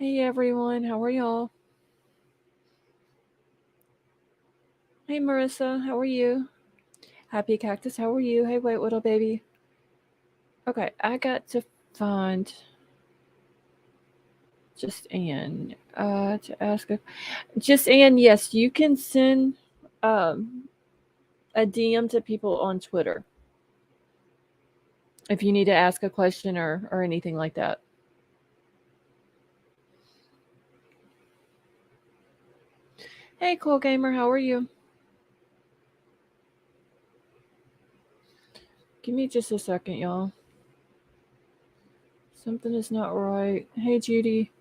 Hey everyone, how are y'all? Hey Marissa, how are you? Happy Cactus, how are you? Hey White Widow Baby. Okay, I got to find just Ann to ask a just Ann, yes, you can send um a DM to people on Twitter if you need to ask a question or anything like that. Hey Cool Gamer, how are you? Give me just a second, y'all. Something is not right. Hey Judy.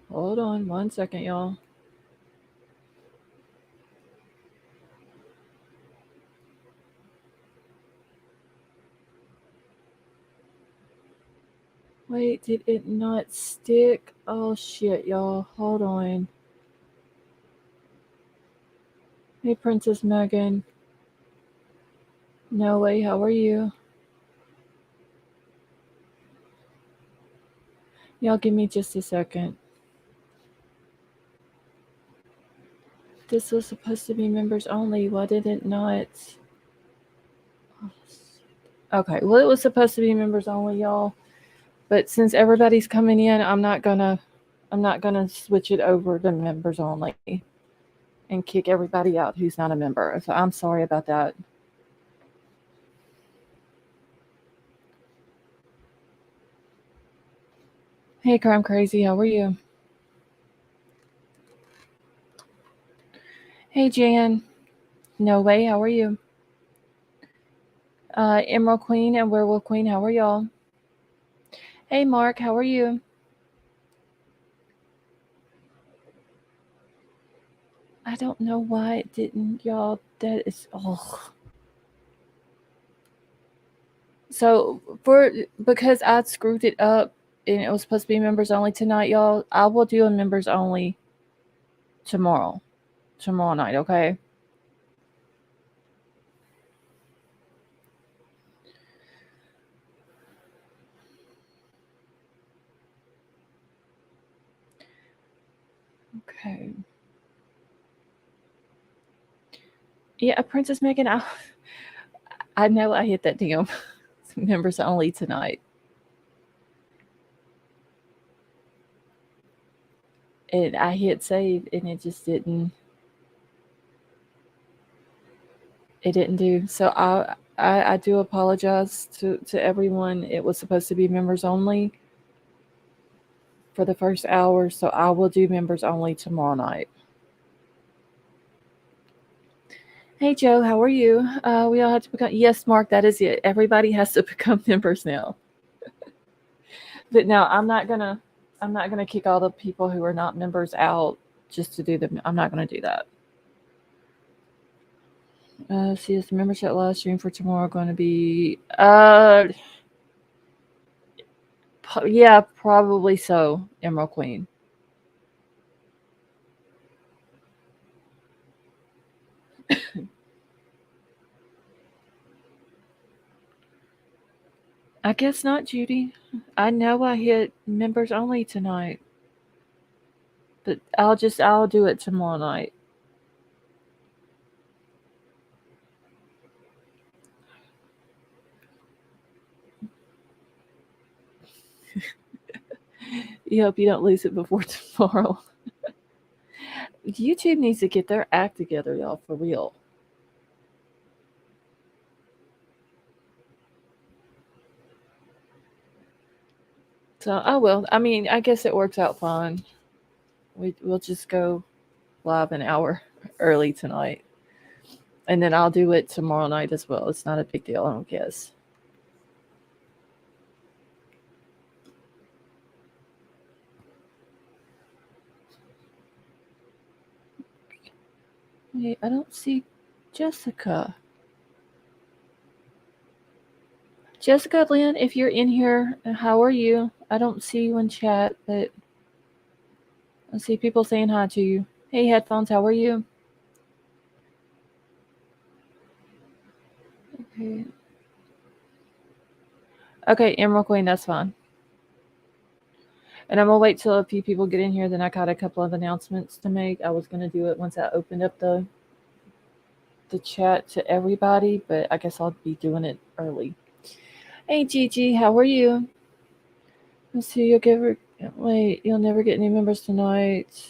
Hold on 1 second, y'all. Wait, did it not stick? Oh shit, y'all. Hold on. Hey, Princess Megan. No way, how are you? Y'all give me just a second. This was supposed to be members only. Why did it not? Okay, well, it was supposed to be members only, y'all. But since everybody's coming in, I'm not gonna switch it over to members only and kick everybody out who's not a member. So I'm sorry about that. Hey, Crime Crazy, how are you? Hey, Jan. No way, how are you? Emerald Queen and Werewolf Queen, how are y'all? Hey, Mark, how are you? I don't know why it didn't, y'all. That is, oh. So, because I screwed it up and it was supposed to be members only tonight, y'all, I will do a members only tomorrow. Tomorrow night, okay? Okay. Yeah, Princess Megan, I know I hit that damn members only tonight. And I hit save and it just didn't. It didn't do. So I do apologize to everyone. It was supposed to be members only for the first hour, so I will do members only tomorrow night. Hey Joe, how are you? We all have to become. Yes, Mark, that is it. Everybody has to become members now. But no, I'm not gonna kick all the people who are not members out just to do them. I'm not gonna do that. See, is the membership live stream for tomorrow going to be? Yeah, probably so. Emerald Queen. I guess not, Judy. I know I hit members only tonight, but I'll do it tomorrow night. You hope you don't lose it before tomorrow. YouTube needs to get their act together, y'all, for real. So, oh well. I mean, I guess it works out fine. We'll just go live an hour early tonight, and then I'll do it tomorrow night as well. It's not a big deal, I don't guess. Wait, I don't see Jessica. Jessica Lynn, if you're in here, how are you? I don't see you in chat, but I see people saying hi to you. Hey, headphones, how are you? Okay. Okay, Emerald Queen, that's fine. And I'm gonna wait till a few people get in here. Then I got a couple of announcements to make. I was gonna do it once I opened up the chat to everybody, but I guess I'll be doing it early. Hey Gigi, how are you? Let's see, wait, you'll never get any members tonight.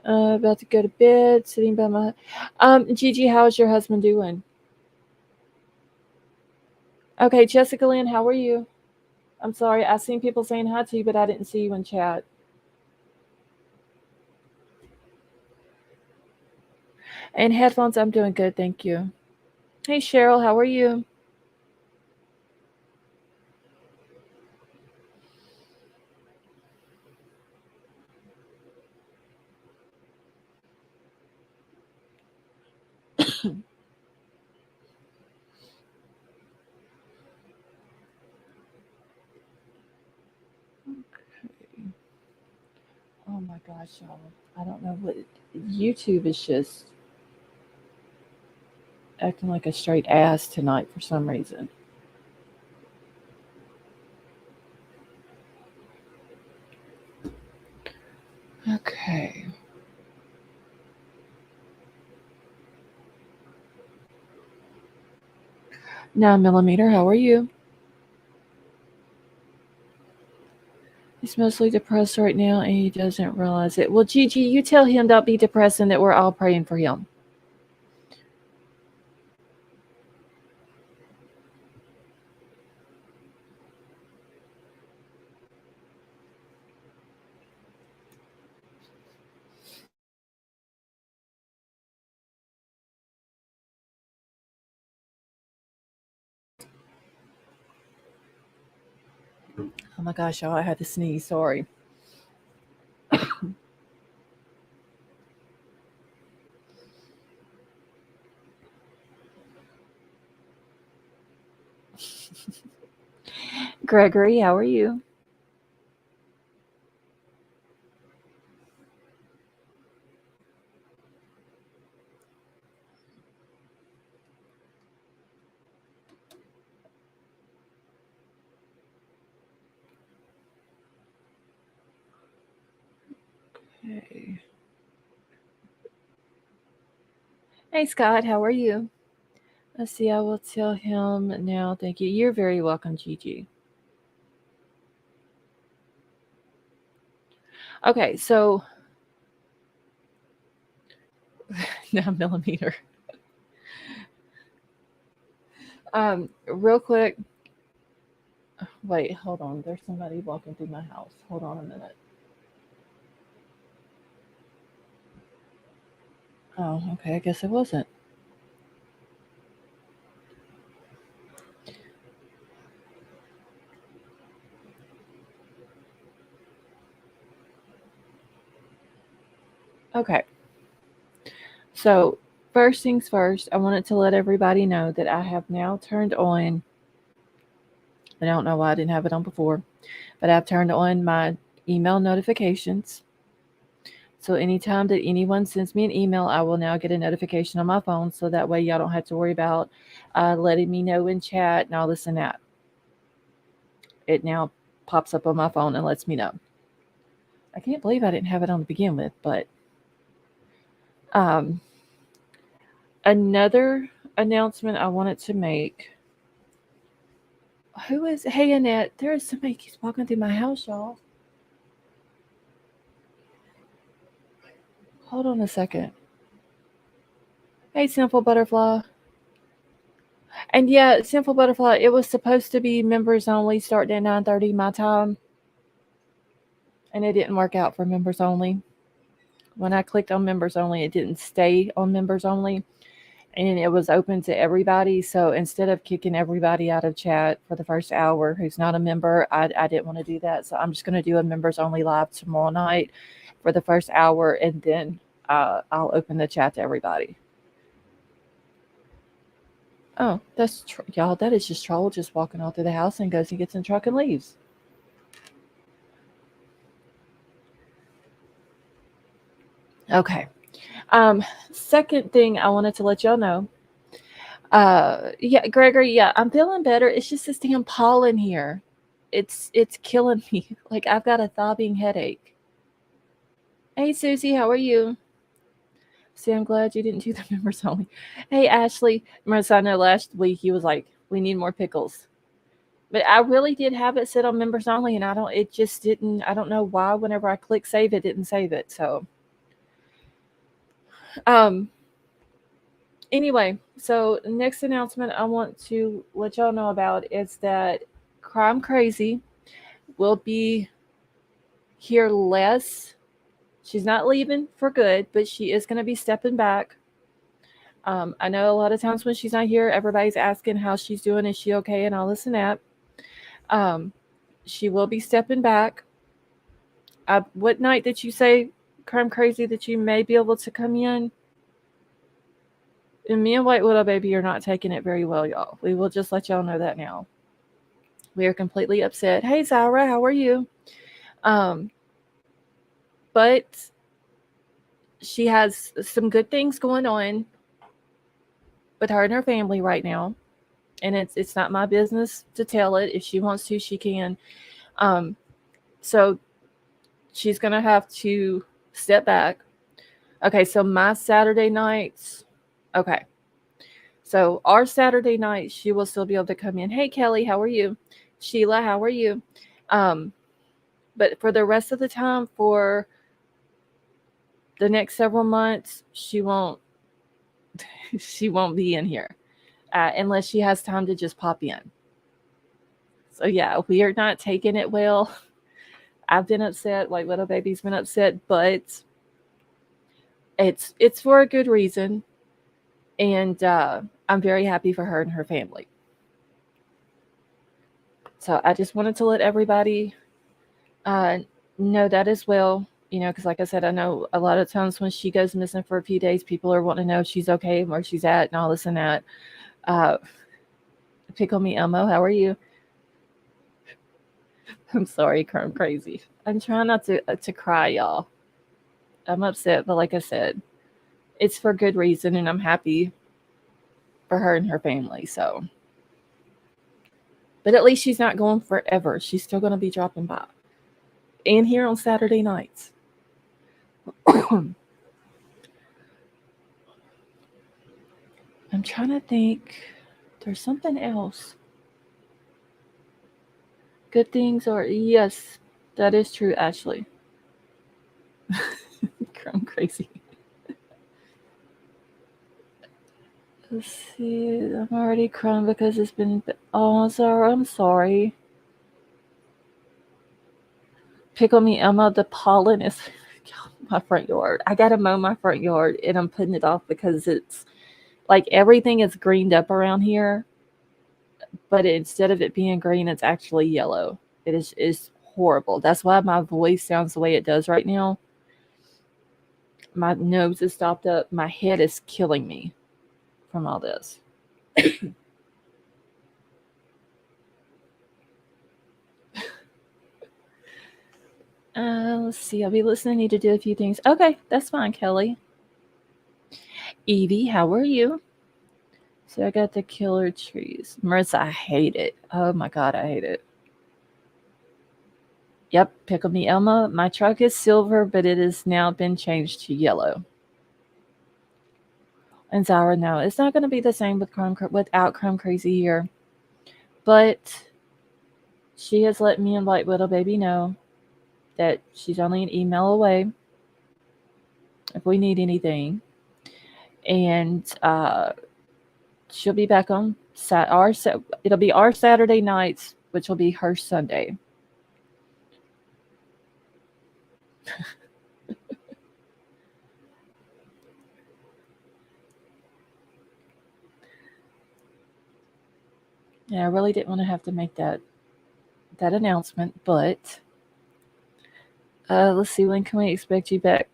About to go to bed, sitting by my Gigi, how's your husband doing? Okay, Jessica Lynn, how are you? I'm sorry, I seen people saying hi to you, but I didn't see you in chat. And headphones, I'm doing good, thank you. Hey Cheryl, how are you? Oh my gosh, y'all. I don't know what YouTube is just acting like a straight ass tonight for some reason. Okay. Now, Millimeter, how are you? He's mostly depressed right now and he doesn't realize it. Well, Gigi, you tell him don't be depressed and that we're all praying for him. Oh my gosh, y'all, I had to sneeze. Sorry. Gregory, how are you? Okay. Hey, Scott, how are you? Let's see, I will tell him now. Thank you. You're very welcome, Gigi. Okay, so now Millimeter. Real quick. Wait, hold on. There's somebody walking through my house. Hold on a minute. Oh, okay. I guess it wasn't. Okay. So, first things first, I wanted to let everybody know that I have now turned on, I don't know why I didn't have it on before, but I've turned on my email notifications. So, anytime that anyone sends me an email, I will now get a notification on my phone. So that way, y'all don't have to worry about letting me know in chat and all this and that. It now pops up on my phone and lets me know. I can't believe I didn't have it on to begin with, but um, another announcement I wanted to make. Who is? Hey, Annette. There is somebody keeps walking through my house, y'all. Hold on a second. Hey, Simple Butterfly. And yeah, Simple Butterfly. It was supposed to be members only, starting at 9:30 my time, and it didn't work out for members only. When I clicked on members only, it didn't stay on members only, and it was open to everybody. So instead of kicking everybody out of chat for the first hour who's not a member, I didn't want to do that. So I'm just going to do a members only live tomorrow night for the first hour, and then I'll open the chat to everybody. Oh, that's y'all. That is just Troll just walking all through the house and goes and gets in the truck and leaves. Okay. Second thing I wanted to let y'all know. Yeah, Gregory, yeah, I'm feeling better. It's just this damn pollen here. It's killing me. Like I've got a throbbing headache. Hey Susie, how are you? See, I'm glad you didn't do the members only. Hey Ashley, Marissa, I know last week you was like, we need more pickles. But I really did have it set on members only, and it just didn't, I don't know why whenever I click save, it didn't save it. So, um, anyway, so next announcement I want to let y'all know about is that Crime Crazy will be here less. She's not leaving for good, but she is going to be stepping back. I know a lot of times when she's not here, everybody's asking how she's doing, is she okay, and all this and that. Um, she will be stepping back. What night did you say, Crime Crazy, that you may be able to come in? And me and White Widow Baby are not taking it very well, y'all. We will just let y'all know that now. We are completely upset. Hey, Zara, how are you? But she has some good things going on with her and her family right now. And it's not my business to tell it. If she wants to, she can. So she's going to have to step back. Okay, so my Saturday nights. Okay. So our Saturday night, she will still be able to come in. Hey, Kelly, how are you? Sheila, how are you? But for the rest of the time, for the next several months, she won't be in here unless she has time to just pop in. So yeah, we are not taking it well. I've been upset. White Widow Baby's been upset, but it's for a good reason, and I'm very happy for her and her family. So I just wanted to let everybody know that as well. Because like I said, I know a lot of times when she goes missing for a few days, people are wanting to know if she's okay, where she's at, and all this and that. Pickle Me Elmo, how are you? I'm sorry, Crime Crazy. I'm trying not to cry, y'all. I'm upset, but like I said, it's for good reason, and I'm happy for her and her family. So, but at least she's not going forever. She's still going to be dropping by, and here on Saturday nights. I'm trying to think. There's something else. Good things are, yes, that is true, Ashley. I'm crazy. Let's see. I'm already crying because it's been. Oh, Zara, I'm sorry. Pickle Me Emma, the pollen is my front yard. I gotta mow my front yard, and I'm putting it off because it's like everything is greened up around here, but instead of it being green, it's actually yellow. It is horrible. That's why my voice sounds the way it does right now. My nose is stopped up. My head is killing me from all this. Let's see. I'll be listening. Need to do a few things. Okay, that's fine, Kelly. Evie, how are you? So I got the killer trees. Marissa, I hate it. Oh my god, I hate it. Yep, Pickle Me Elma. My truck is silver, but it has now been changed to yellow. And Zara, no, it's not going to be the same without Crime Crazy here. But she has let me and White Widow Baby know that she's only an email away if we need anything. And she'll be back on it'll be our Saturday nights, which will be her Sunday. Yeah, I really didn't want to have to make that announcement, but let's see, when can we expect you back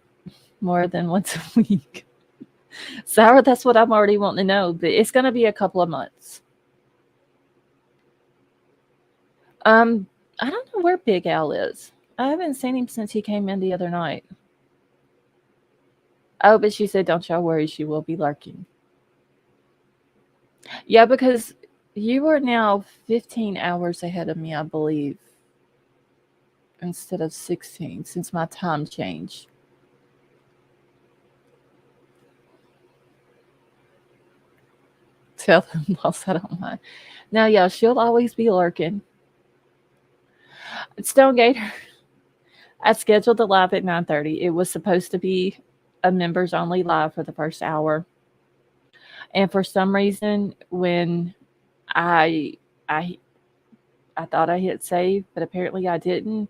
more than once a week? Sarah, that's what I'm already wanting to know, but it's going to be a couple of months. I don't know where Big Al is. I haven't seen him since he came in the other night. Oh, but she said, don't y'all worry, she will be lurking. Yeah, because you are now 15 hours ahead of me, I believe, instead of 16, since my time changed. Tell them, boss, I don't mind. Now, yeah, she'll always be lurking. Stonegater, I scheduled the live at 9:30. It was supposed to be a members only live for the first hour. And for some reason, when I I I thought I hit save, but apparently I didn't.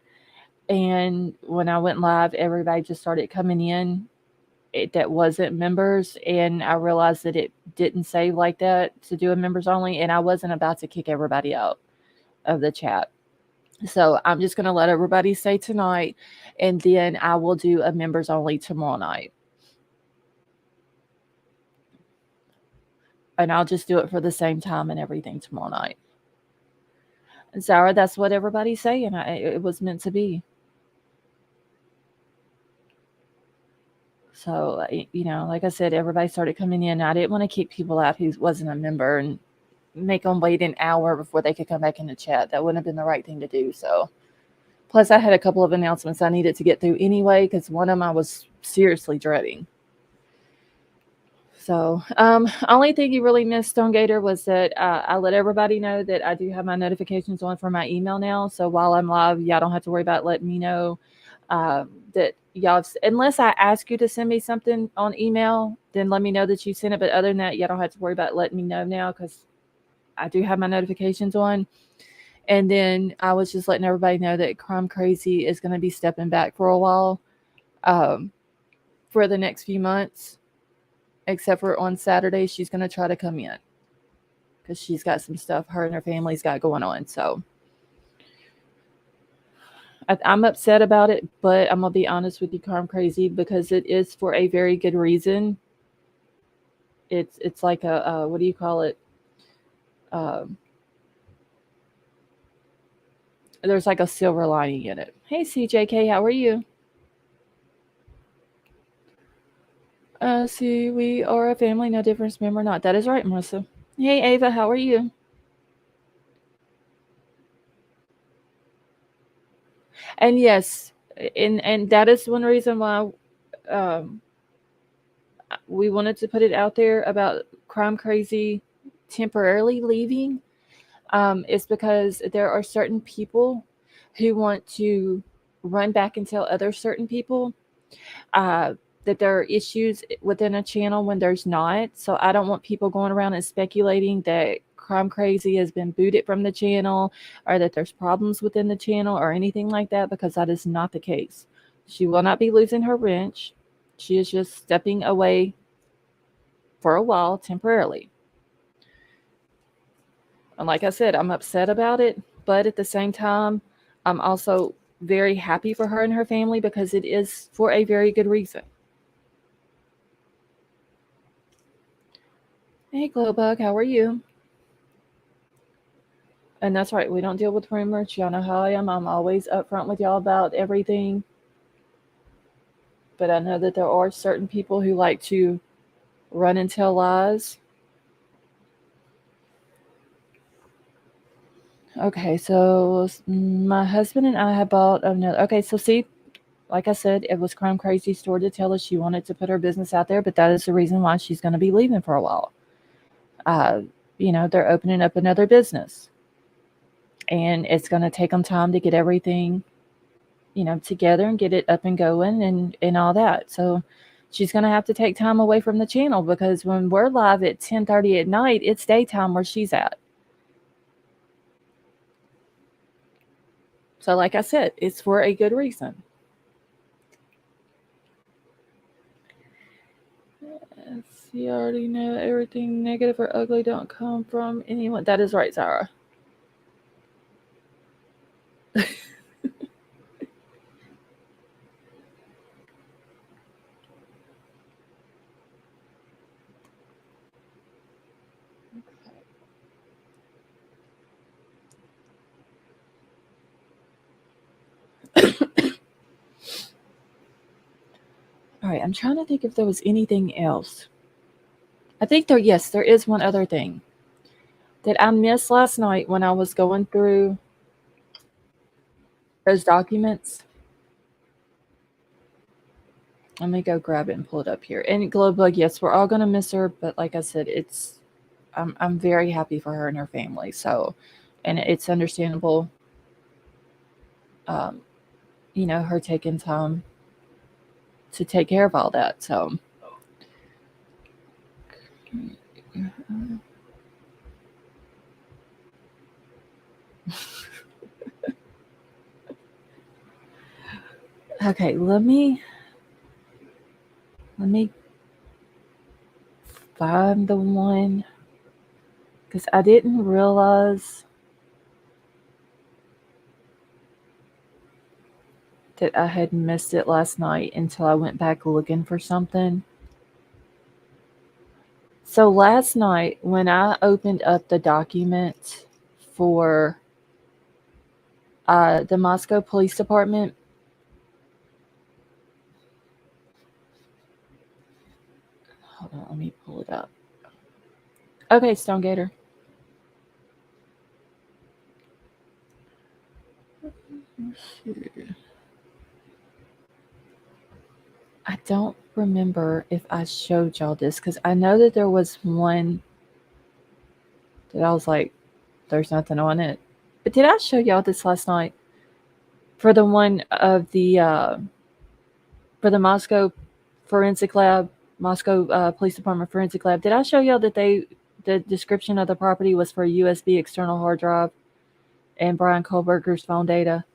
And when I went live, everybody just started coming in that wasn't members, and I realized that it didn't save like that to do a members only, and I wasn't about to kick everybody out of the chat. So I'm just going to let everybody stay tonight, and then I will do a members only tomorrow night. And I'll just do it for the same time and everything tomorrow night. And Sarah, that's what everybody's saying. It was meant to be. So, like I said, everybody started coming in. I didn't want to keep people out who wasn't a member and make them wait an hour before they could come back in the chat. That wouldn't have been the right thing to do. So, plus I had a couple of announcements I needed to get through anyway, because one of them I was seriously dreading. So, only thing you really missed, Stonegater, was that I let everybody know that I do have my notifications on for my email now. So while I'm live, y'all don't have to worry about letting me know that y'all, unless I ask you to send me something on email, then let me know that you sent it. But other than that, y'all don't have to worry about letting me know now, because I do have my notifications on. And then I was just letting everybody know that Crime Crazy is going to be stepping back for a while, for the next few months. Except for on Saturday, she's going to try to come in because she's got some stuff her and her family's got going on. So I'm upset about it, but I'm going to be honest with you, Crime Crazy, because it is for a very good reason. It's like a what do you call it? There's like a silver lining in it. Hey, CJK, how are you? See, we are a family, no difference, member or not. That is right, Melissa. Hey, Ava, how are you? And yes, and that is one reason why we wanted to put it out there about Crime Crazy temporarily leaving. Is because there are certain people who want to run back and tell other certain people that there are issues within a channel when there's not. So I don't want people going around and speculating that Crime Crazy has been booted from the channel or that there's problems within the channel or anything like that, because that is not the case. She will not be losing her wrench. She is just stepping away for a while temporarily. And like I said, I'm upset about it, but at the same time, I'm also very happy for her and her family because it is for a very good reason. Hey, Glowbug, how are you? And that's right, we don't deal with rumors. Y'all know how I am. I'm always upfront with y'all about everything. But I know that there are certain people who like to run and tell lies. Okay, so my husband and I have bought another. Okay, so see, like I said, it was Crime Crazy's story to tell us she wanted to put her business out there, but that is the reason why she's going to be leaving for a while. They're opening up another business, and it's going to take them time to get everything, together and get it up and going and all that. So she's going to have to take time away from the channel, because when we're live at 10:30 at night, it's daytime where she's at. So like I said, it's for a good reason. You already know everything negative or ugly don't come from anyone. That is right, Zara. All right, I'm trying to think if there was anything else. I think there is one other thing. that I missed last night when I was going through those documents. Let me go grab it and pull it up here. And Glowbug, yes, we're all gonna miss her, but like I said, I'm very happy for her and her family. So, and it's understandable, her taking time to take care of all that. So, okay, let me find the one because I didn't realize that I had missed it last night until I went back looking for something. So last night when I opened up the document for the Moscow Police Department, hold on, let me pull it up. Okay, Stone Gator. I don't remember if I showed y'all this because I know that there was one that I was like, there's nothing on it. But did I show y'all this last night? For the one of for the Moscow Forensic Lab, Moscow Police Department Forensic Lab, did I show y'all that the description of the property was for a USB external hard drive and Bryan Kohberger's phone data?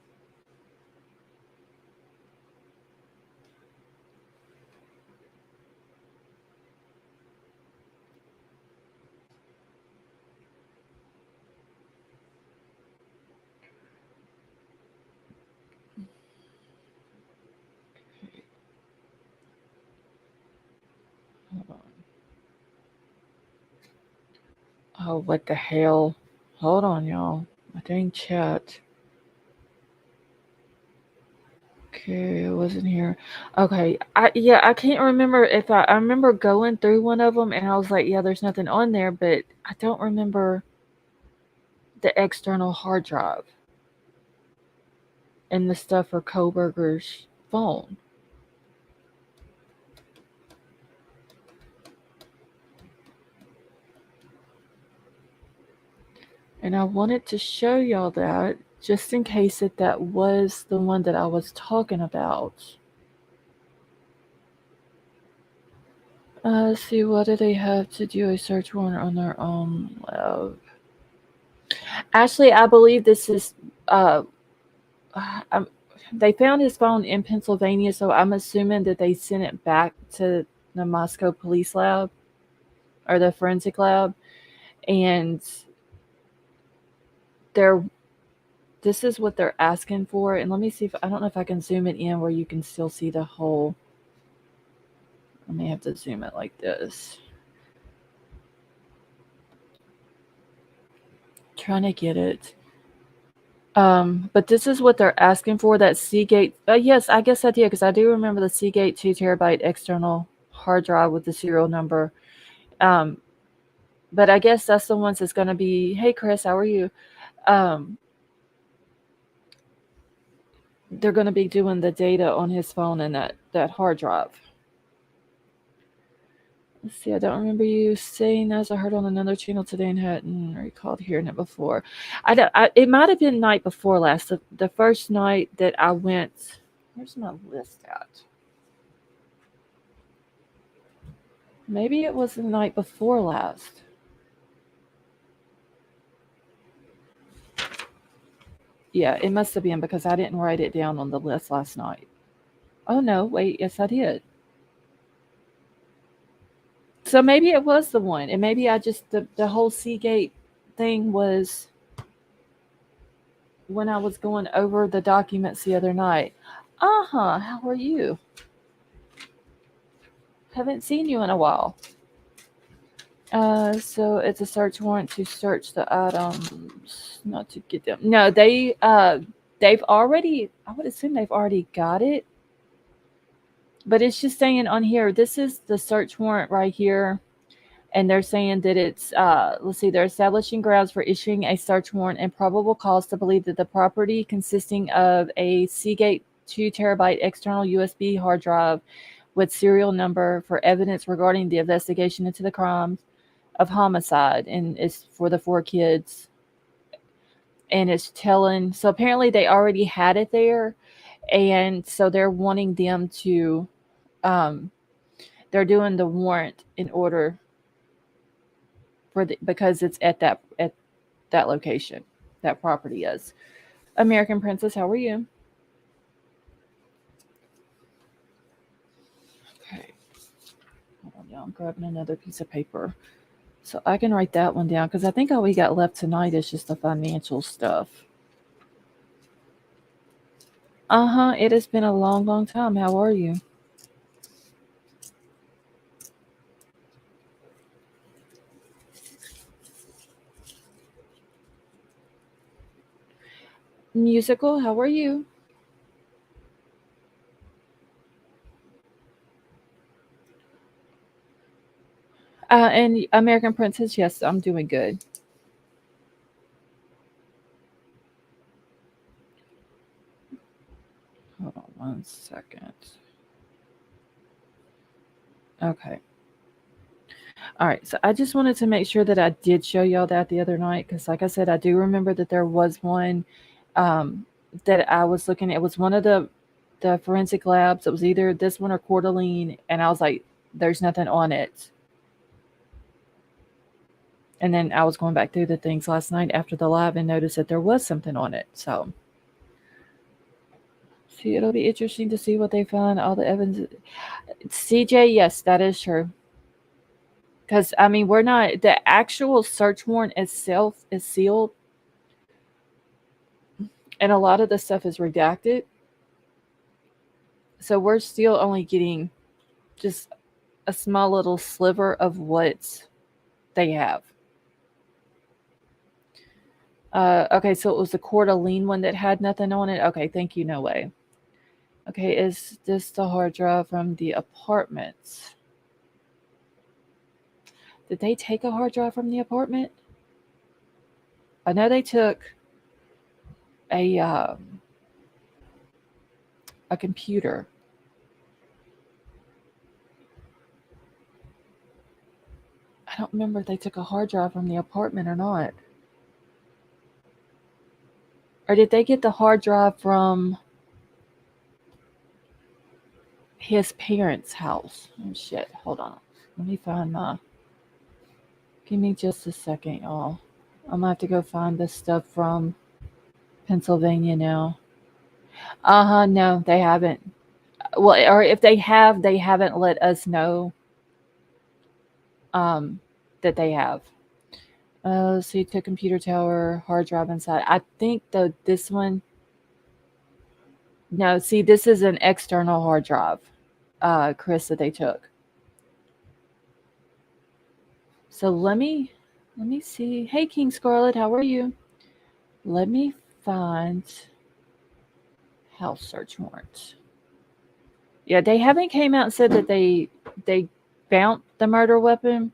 Hold on. Oh, what the hell? Hold on, y'all. My dang chat. Okay, it wasn't here. Okay, I can't remember if I remember going through one of them and I was like, yeah, there's nothing on there, but I don't remember the external hard drive and the stuff for Kohberger's phone. And I wanted to show y'all that just in case that was the one that I was talking about. Let's see, what do they have to do a search warrant on their own? Actually, I believe this is. They found his phone in Pennsylvania, so I'm assuming that they sent it back to the Moscow Police Lab or the Forensic Lab, and this is what they're asking for. And let me see if I don't know if I can zoom it in where you can still see the whole. I may have to zoom it like this. Trying to get it. But this is what they're asking for. That Seagate. Yes, I guess I did because I do remember the Seagate 2 terabyte external hard drive with the serial number. But I guess that's the ones that's going to be. Hey, Chris, how are you? They're going to be doing the data on his phone and that hard drive. Let's see, I don't remember you saying as I heard on another channel today and hadn't recalled hearing it before. It might have been night before last. The first night that I went, where's my list at? Maybe it was the night before last. Yeah, it must have been because I didn't write it down on the list last night. Oh no, wait, yes I did. So maybe it was the one, and maybe I just the whole Seagate thing was when I was going over the documents the other night. How are you? Haven't seen you in a while. So it's a search warrant to search the items, not to get them. No, they've already. I would assume they've already got it, but it's just saying on here. This is the search warrant right here. And they're saying that it's, let's see, they're establishing grounds for issuing a search warrant and probable cause to believe that the property consisting of a Seagate 2 terabyte external USB hard drive with serial number for evidence regarding the investigation into the crimes of homicide, and it's for the 4 kids. And it's telling, so apparently they already had it there, and so they're wanting them to, they're doing the warrant in order for the, because it's at that location, that property is. American Princess, how are you? Okay. Hold on, y'all. I'm grabbing another piece of paper so I can write that one down, because I think all we got left tonight is just the financial stuff. It has been a long, long time. How are you? Musical, how are you? And American Princess, yes, I'm doing good. Hold on one second. Okay. All right. So I just wanted to make sure that I did show y'all that the other night, because, like I said, I do remember that there was one, um, that I was looking at. It was one of the forensic labs. It was either this one or Coeur d'Alene, and I was like, "There's nothing on it." And then I was going back through the things last night after the live and noticed that there was something on it. So, see, it'll be interesting to see what they find. All the evidence. CJ, yes, that is true. Because, I mean, we're not, the actual search warrant itself is sealed, and a lot of the stuff is redacted. So we're still only getting just a small little sliver of what they have. Okay, so it was the Coeur d'Alene one that had nothing on it. Okay, thank you. No way. Okay, is this the hard drive from the apartments? Did they take a hard drive from the apartment? I know they took a a computer. I don't remember if they took a hard drive from the apartment or not. Or did they get the hard drive from his parents' house? Oh, shit. Hold on. Let me find my. Give me just a second, y'all. I'm gonna have to go find this stuff from Pennsylvania now. No, they haven't. Well, or if they haven't let us know um, that they have. So you took computer tower, hard drive inside. I think though this one. No, see, this is an external hard drive, Chris, that they took. So let me see. Hey, King Scarlet, how are you? Let me find house search warrant. Yeah, they haven't came out and said that they found the murder weapon,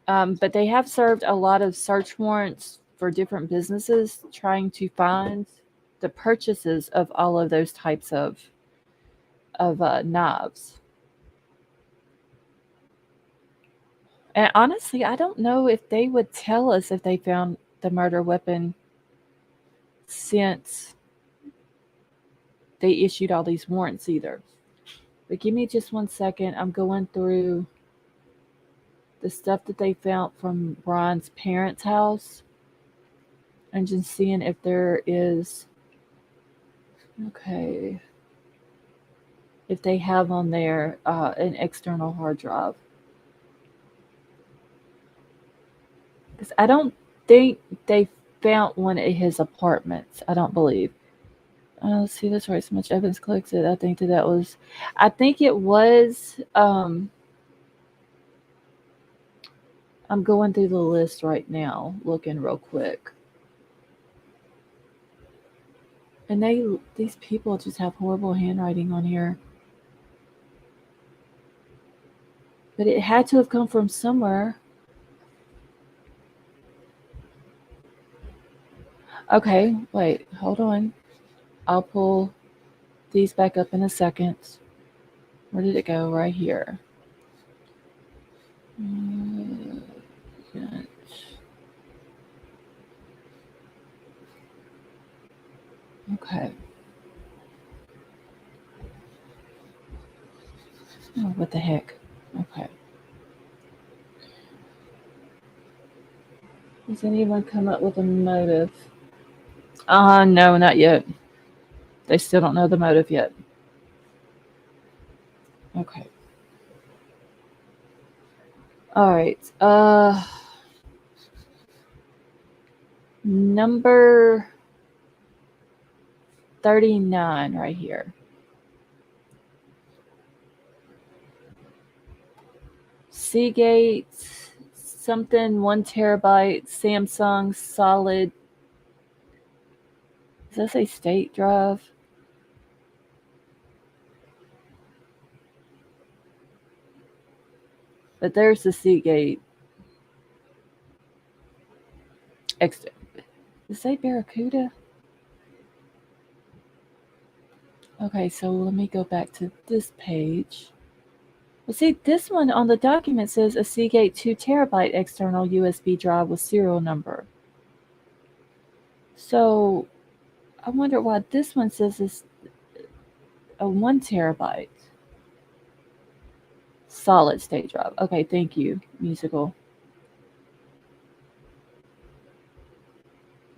but they have served a lot of search warrants for different businesses trying to find the purchases of all of those types of knives. And honestly, I don't know if they would tell us if they found the murder weapon since they issued all these warrants either. But give me just one second. I'm going through the stuff that they found from Bryan's parents' house and just seeing if there is, okay, if they have on there an external hard drive. Because I don't think they found one at his apartments. I don't believe. Let's see, that's right. So much evidence collected. I think that was, I think it was, I'm going through the list right now, looking real quick. And these people just have horrible handwriting on here. But it had to have come from somewhere. Okay, wait, hold on. I'll pull these back up in a second. Where did it go? Right here. Okay. Oh, what the heck? Okay. Does anyone come up with a motive? No, not yet. They still don't know the motive yet. Okay. All right. Number 39 right here. Seagate, something 1 terabyte, Samsung solid. Does that say state drive? But there's the Seagate. Does it say Barracuda? Okay, so let me go back to this page. Well, see, this one on the document says a Seagate 2 terabyte external USB drive with serial number. So I wonder why this one says it's a 1 terabyte solid state drive. Okay, thank you, Musical.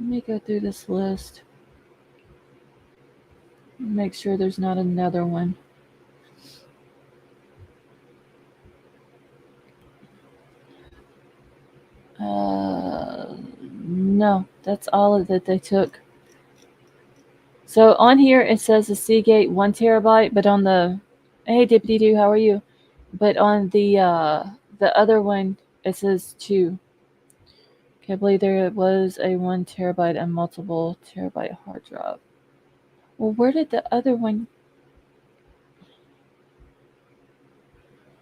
Let me go through this list. Make sure there's not another one. No, that's all that they took. So on here it says a Seagate 1 terabyte, but on the hey Dippity Doo, how are you? But on the other one it says 2. Can't believe there was a 1 terabyte and multiple terabyte hard drive. Well, where did the other one?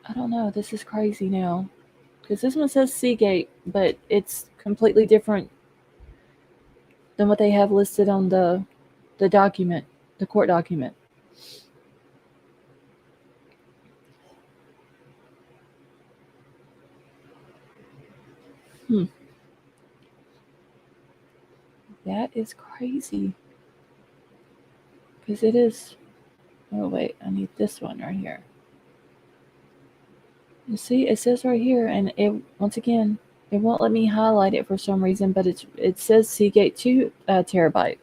I don't know. This is crazy now. Because this one says Seagate, but it's completely different than what they have listed on the document, the court document. That is crazy. Because it is. Oh, wait. I need this one right here. You see, it says right here, and it once again, it won't let me highlight it for some reason, but it says Seagate 2 terabyte.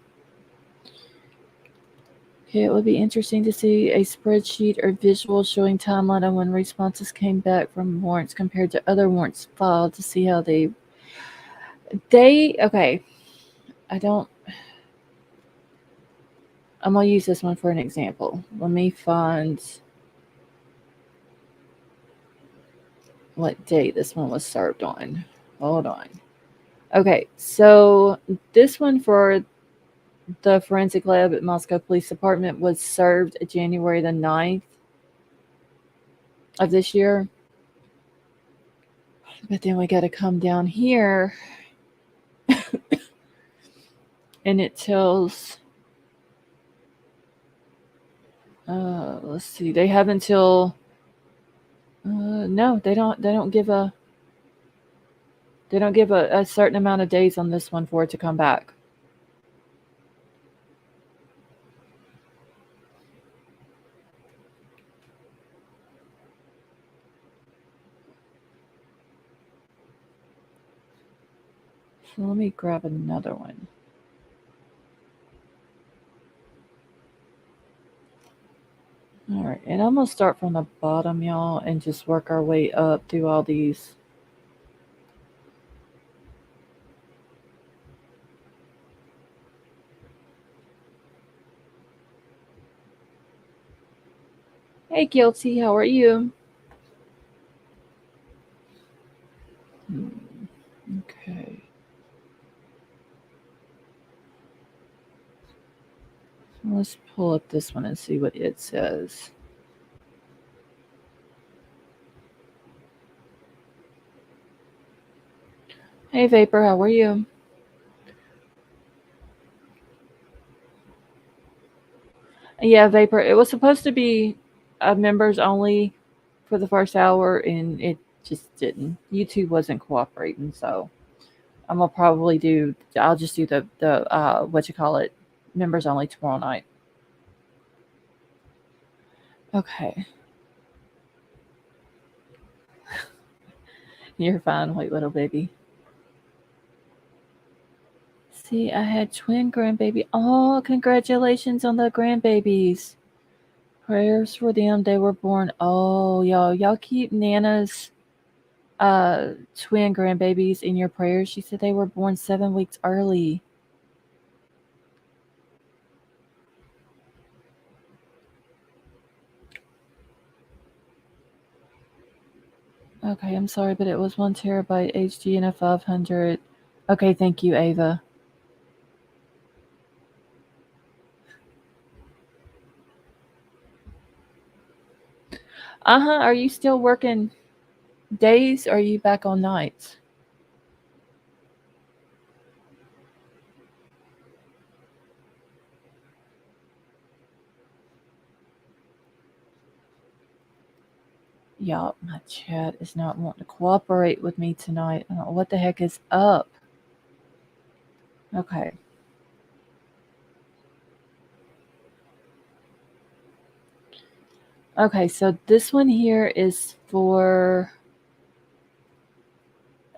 Okay, it would be interesting to see a spreadsheet or visual showing timeline on when responses came back from warrants compared to other warrants filed to see how they okay. I'm gonna use this one for an example. Let me find what date this one was served on. Hold on. Okay, so this one for the forensic lab at Moscow Police Department was served January the 9th of this year. But then we got to come down here and it tells let's see, they have until no, they don't give a certain amount of days on this one for it to come back. So let me grab another one. All right, and I'm gonna start from the bottom, y'all, and just work our way up through all these. Hey, Guilty, how are you? Okay. Let's pull up this one and see what it says. Hey, Vapor, how are you? Yeah, Vapor, it was supposed to be members only for the first hour, and it just didn't. YouTube wasn't cooperating, so I'll just do the what you call it, members only tomorrow night. Okay. You're fine, white little baby. See, I had twin grandbaby. Oh, congratulations on the grandbabies. Prayers for them. They were born. Oh, y'all keep Nana's twin grandbabies in your prayers. She said they were born 7 weeks early. Okay, I'm sorry, but it was 1 terabyte HD and a 500. Okay, thank you, Ava. Are you still working days or are you back on nights? Y'all, my chat is not wanting to cooperate with me tonight. I don't know what the heck is up. Okay. Okay, so this one here is for.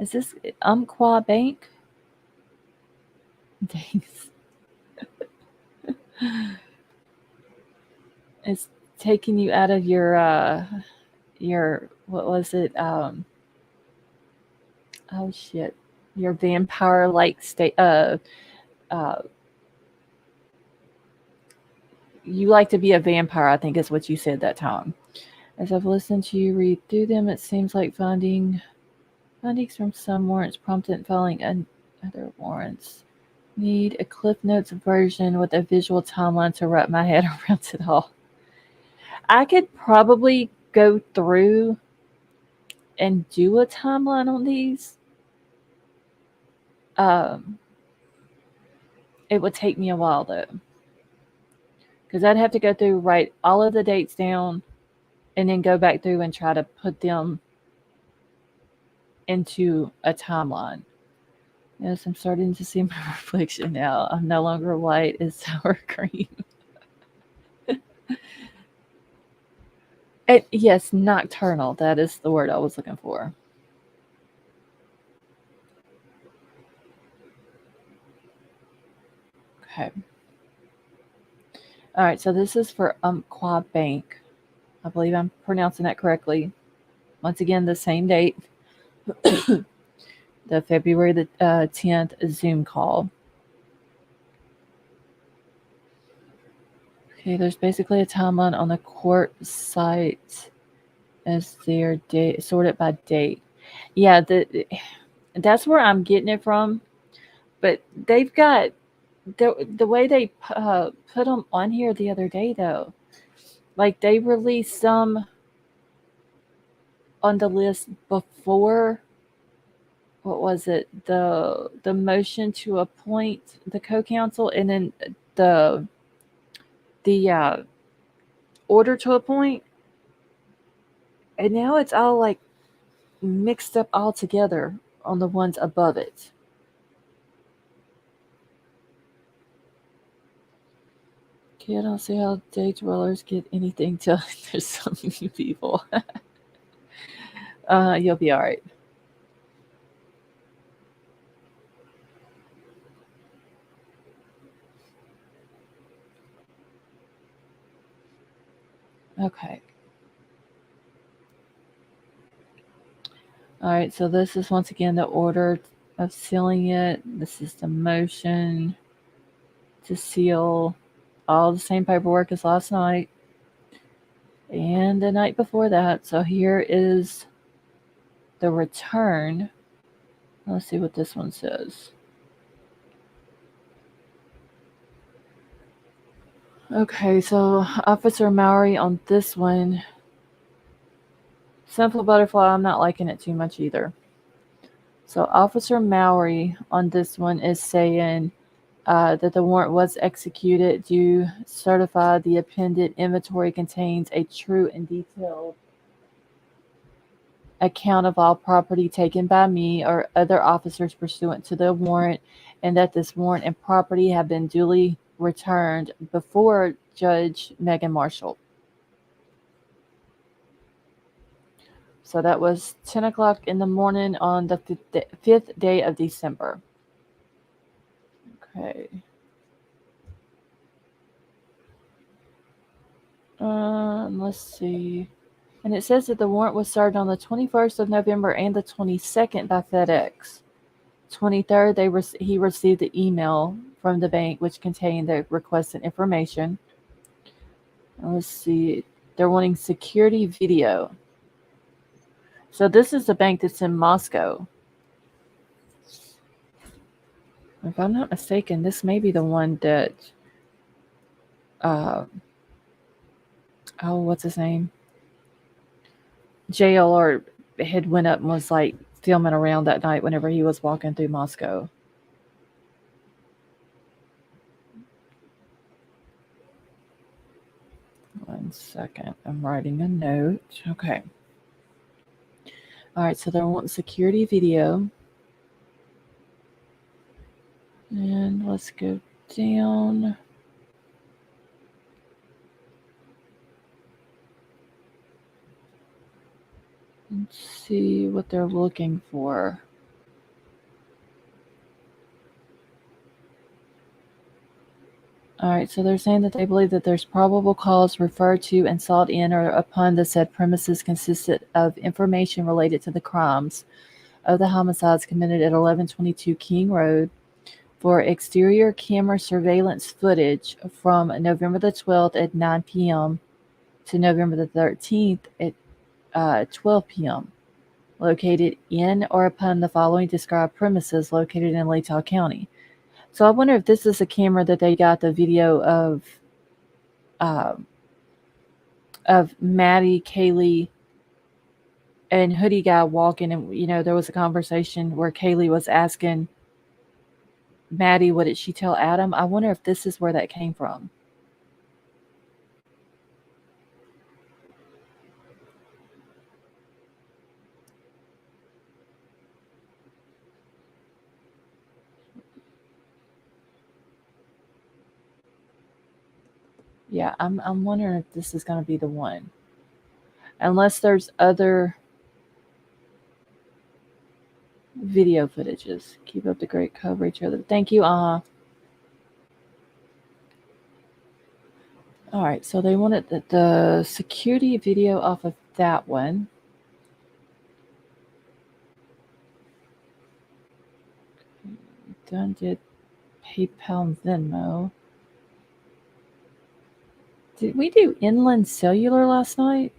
Is this Umpqua Bank? Thanks. It's taking you out of your what was it? Oh shit. Your vampire like state uh you like to be a vampire, I think is what you said that time. As I've listened to you read through them, it seems like findings from some warrants prompted filing other warrants. Need a Cliff Notes version with a visual timeline to wrap my head around it all. I could probably go through and do a timeline on these. Um, it would take me a while though, because I'd have to go through, write all of the dates down, and then go back through and try to put them into a timeline. Yes, I'm starting to see my reflection now. I'm no longer white, it's sour cream. Yes, nocturnal. That is the word I was looking for. Okay. All right, so this is for Umpqua Bank. I believe I'm pronouncing that correctly. Once again, the same date, the February the 10th Zoom call. Okay, there's basically a timeline on the court site as their date sorted by date. Yeah, that's where I'm getting it from. But they've got the way they put them on here the other day though. Like they released some on the list before, what was it, the motion to appoint the co-counsel, and then the the order to appoint, and now it's all like mixed up all together on the ones above it. Okay, I don't see how day dwellers get anything till there's so many people. You'll be all right. Okay. All right, so this is once again the order of sealing it. This is the motion to seal, all the same paperwork as last night and the night before that. So here is the return. Let's see what this one says. Okay, so Officer Maury on this one. Simple Butterfly, I'm not liking it too much either. So Officer Mowry on this one is saying that the warrant was executed. Do certify the appended inventory contains a true and detailed account of all property taken by me or other officers pursuant to the warrant, and that this warrant and property have been duly returned before Judge Megan Marshall. So that was 10 o'clock in the morning on the 5th day of December. Okay. Let's see. And it says that the warrant was served on the 21st of November and the 22nd by FedEx. 23rd, he received the email from the bank which contained the requested information. And let's see. They're wanting security video. So this is the bank that's in Moscow. If I'm not mistaken, this may be the one that what's his name? JLR had went up and was like filming around that night whenever he was walking through Moscow. One second. I'm writing a note. Okay. All right, so they're wanting security video. And let's go down. Let's see what they're looking for. All right, so they're saying that they believe that there's probable cause referred to and sought in or upon the said premises consisted of information related to the crimes of the homicides committed at 1122 King Road for exterior camera surveillance footage from November the 12th at 9 p.m. to November the 13th at 12 p.m. located in or upon the following described premises located in Latah County. So I wonder if this is a camera that they got the video of Maddie, Kaylee, and Hoodie Guy walking, and there was a conversation where Kaylee was asking Maddie, what did she tell Adam? I wonder if this is where that came from. Yeah, I'm wondering if this is going to be the one. Unless there's other video footages. Keep up the great coverage. Thank you. All right, so they wanted the security video off of that one. Done did PayPal and Venmo. Did we do Inland Cellular last night?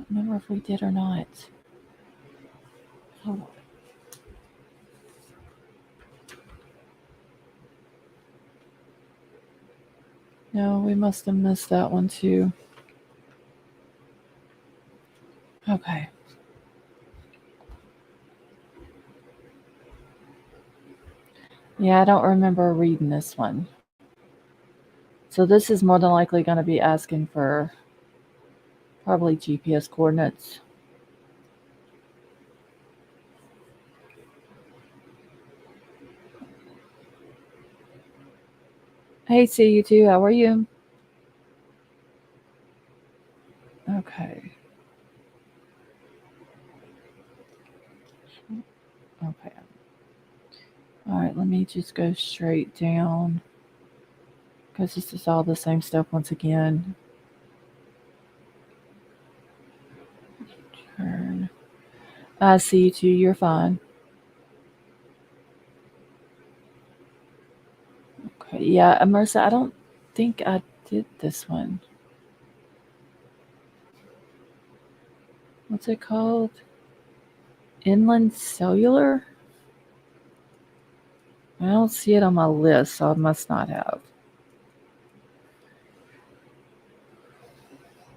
I don't remember if we did or not. Hold on. No, we must have missed that one too. Okay. Yeah, I don't remember reading this one. So this is more than likely going to be asking for probably GPS coordinates. Hey, see you too. How are you? Okay. Okay. All right, let me just go straight down because this is all the same stuff once again. Turn. I see you too. You're fine. Okay. Yeah, Marissa, I don't think I did this one. What's it called? Inland Cellular? I don't see it on my list, so I must not have.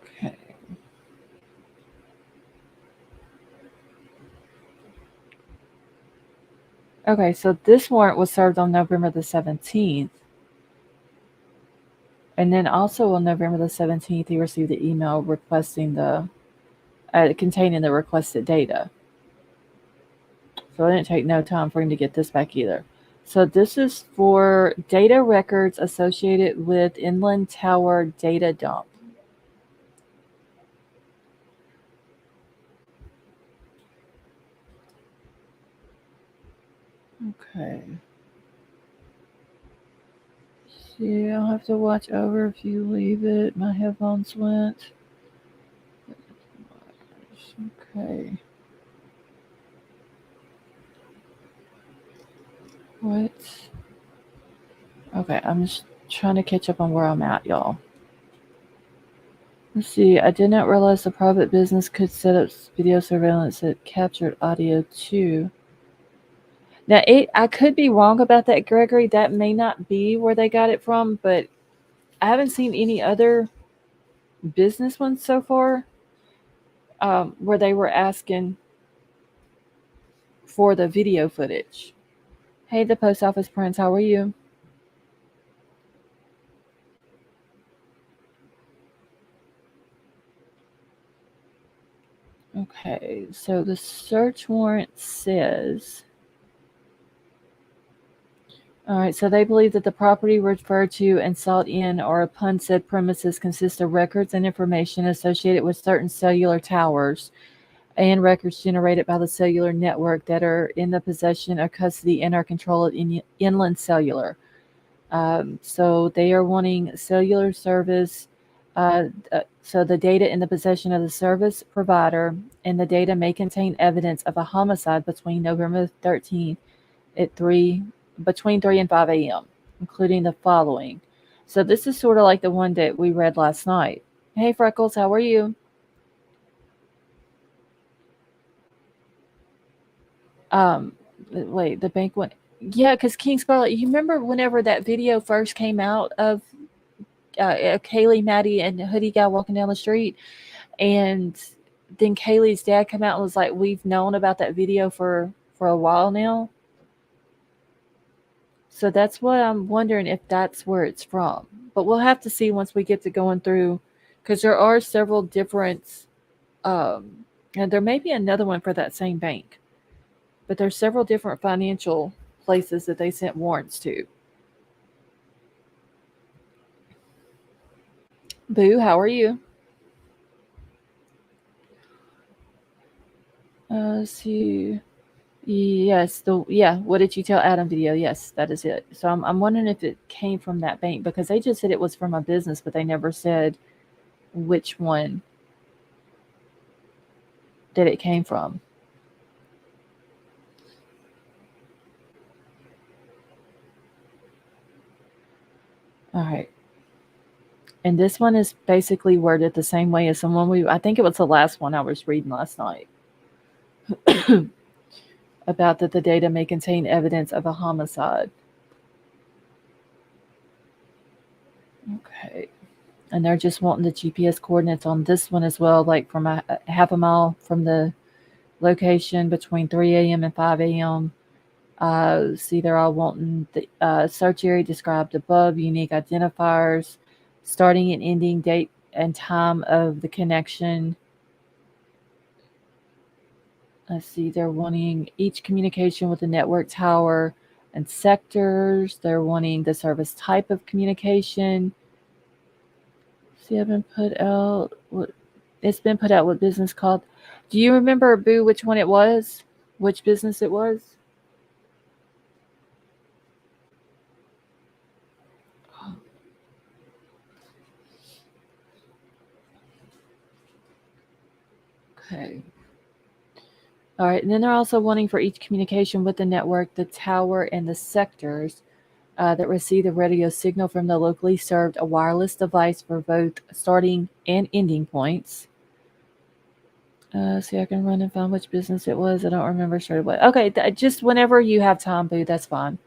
Okay. Okay, so this warrant was served on November the 17th. And then also on November the 17th, he received the email requesting containing the requested data. So it didn't take no time for him to get this back either. So this is for data records associated with Inland Tower data dump. Okay. See, I'll have to watch over if you leave it. My headphones went. Okay. What? Okay, I'm just trying to catch up on where I'm at, y'all. Let's see. I did not realize the private business could set up video surveillance that captured audio too. Now, I could be wrong about that, Gregory. That may not be where they got it from, but I haven't seen any other business ones so far where they were asking for the video footage. Hey, the post office prince, how are you? Okay, so the search warrant says... All right, so they believe that the property referred to and sought in or upon said premises consists of records and information associated with certain cellular towers and records generated by the cellular network that are in the possession or custody and or control of Inland Cellular. So they are wanting cellular service. So the data in the possession of the service provider, and the data may contain evidence of a homicide between November 13th at between 3 and 5 a.m., including the following. So this is sort of like the one that we read last night. Hey, Freckles, how are you? Wait, the bank went. Yeah, because King Scarlet, you remember whenever that video first came out of Kaylee, Maddie, and the hoodie guy walking down the street, and then Kaylee's dad come out and was like, "We've known about that video for a while now." So that's what I'm wondering if that's where it's from. But we'll have to see once we get to going through, because there are several different, and there may be another one for that same bank, but there's several different financial places that they sent warrants to. Boo, how are you? Let's see. Yes, what did you tell Adam video? Yes, that is it. So I'm wondering if it came from that bank, because they just said it was from a business, but they never said which one that it came from. All right. And this one is basically worded the same way as someone I think it was the last one I was reading last night. About that the data may contain evidence of a homicide. Okay. And they're just wanting the GPS coordinates on this one as well, like from a half a mile from the location between 3 a.m. and 5 a.m. See, they're all wanting the search area described above, unique identifiers, starting and ending date and time of the connection. Let's see, they're wanting each communication with the network tower and sectors. They're wanting the service type of communication. See, I've been put out. It's been put out what business called. Do you remember, Boo, which one it was? Which business it was? Okay. All right, and then they're also wanting for each communication with the network, the tower, and the sectors that receive the radio signal from the locally served a wireless device for both starting and ending points. See, I can run and find which business it was. I don't remember straight away. Okay, just whenever you have time, Boo, that's fine.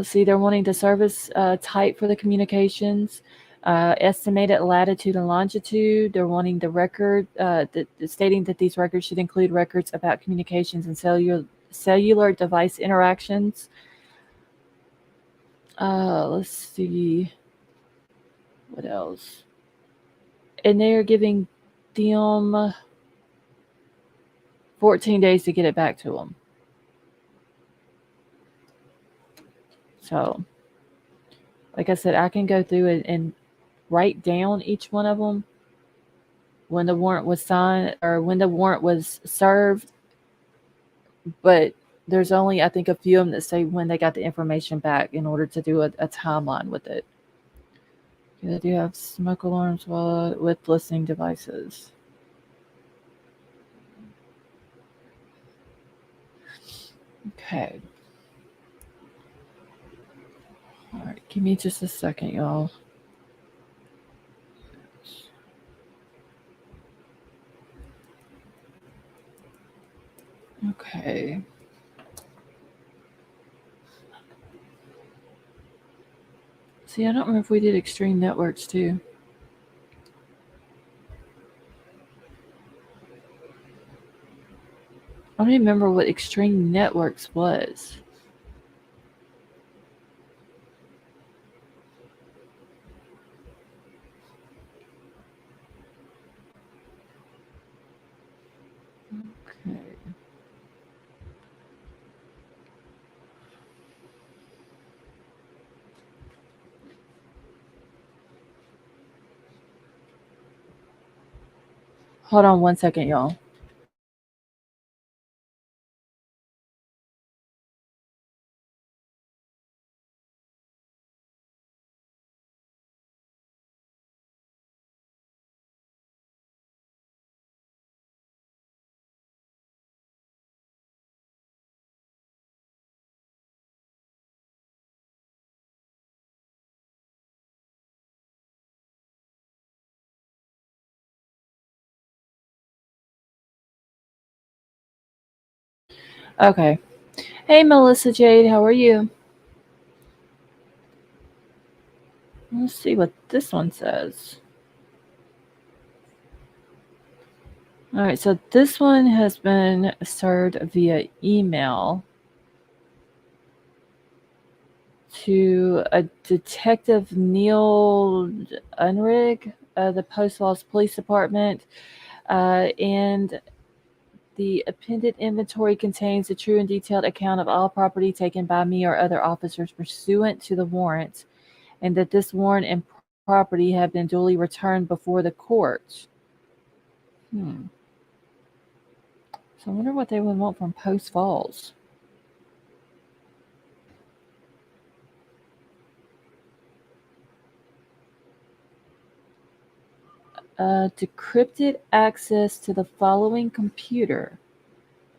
See, they're wanting the service type for the communications. Estimated latitude and longitude. They're wanting the record, stating that these records should include records about communications and cellular device interactions. Let's see. What else? And they are giving them 14 days to get it back to them. So, like I said, I can go through it and write down each one of them when the warrant was signed or when the warrant was served. But there's only, I think, a few of them that say when they got the information back in order to do a timeline with it. They do have smoke alarms with listening devices. Okay. All right, give me just a second, y'all. Okay. See, I don't remember if we did extreme networks too. I don't even remember what extreme networks was. Okay. Hold on one second, y'all. Okay. Hey, Melissa Jade, how are you? Let's see what this one says. All right, so this one has been served via email to a Detective Neil Unrig, the Post Falls Police Department, and the appended inventory contains a true and detailed account of all property taken by me or other officers pursuant to the warrant, and that this warrant and property have been duly returned before the court. So I wonder what they would want from Post Falls. Decrypted access to the following computer.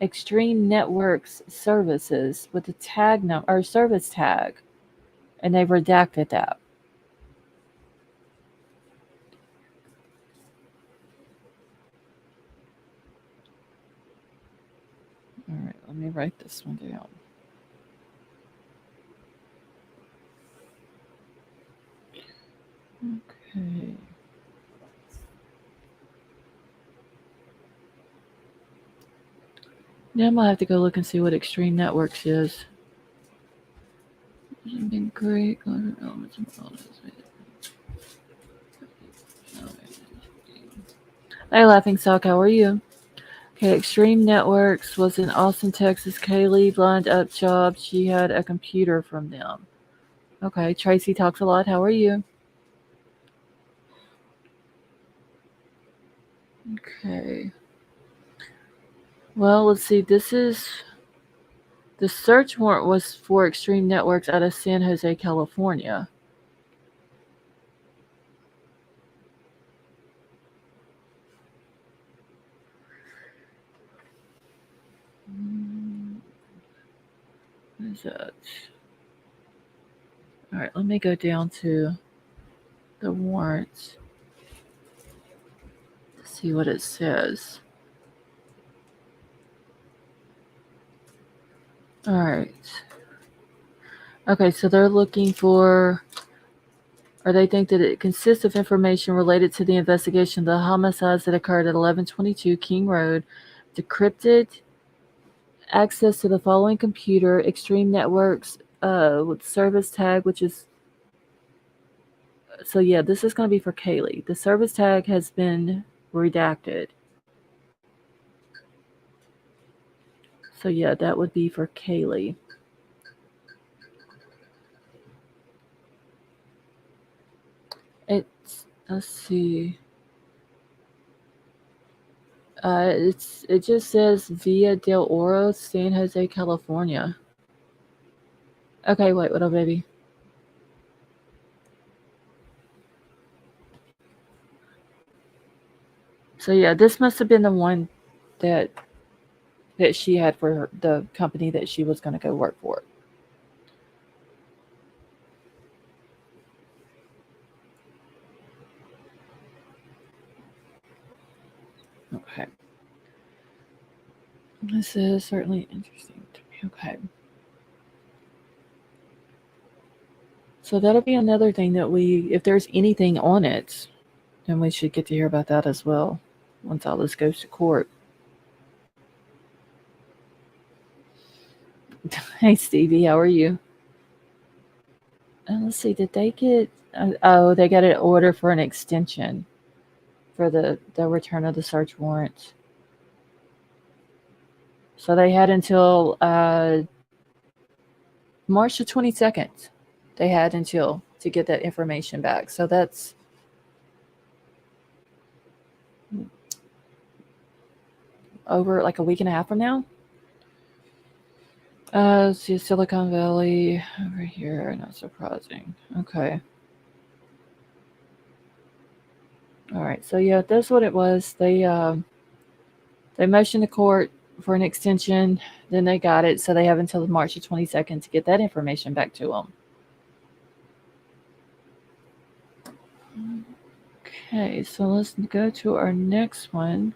Extreme Networks services with the tag number or service tag, and they've redacted that. All right, let me write this one down. Okay. Now I'm gonna have to go look and see what Extreme Networks is. Hasn't been great. Hey, Laughing Sock, how are you? Okay, Extreme Networks was in Austin, Texas. Kaylee lined up jobs. She had a computer from them. Okay, Tracy talks a lot. How are you? Okay. Well, let's see. This is the search warrant was for Extreme Networks out of San Jose, California. What is that? All right, let me go down to the warrants to see what it says. All right. Okay, so they're looking for or they think that it consists of information related to the investigation of the homicides that occurred at 1122 King Road, decrypted access to the following computer, Extreme Networks with service tag, which is, so yeah, this is going to be for Kaylee. The service tag has been redacted. So yeah, that would be for Kaylee. Let's see. It just says Via del Oro, San Jose, California. Okay, wait, what up, baby? So yeah, this must have been the one that she had for the company that she was going to go work for. Okay. This is certainly interesting to me. Okay. So that'll be another thing that if there's anything on it, then we should get to hear about that as well once all this goes to court. Hey, Stevie, how are you? And let's see, did they get... they got an order for an extension for the return of the search warrant. So they had until March the 22nd. They had until to get that information back. So that's over like a week and a half from now. See, Silicon Valley over here. Not surprising. Okay. All right. So yeah, that's what it was. They motioned the court for an extension. Then they got it. So they have until March the 22nd to get that information back to them. Okay. So let's go to our next one.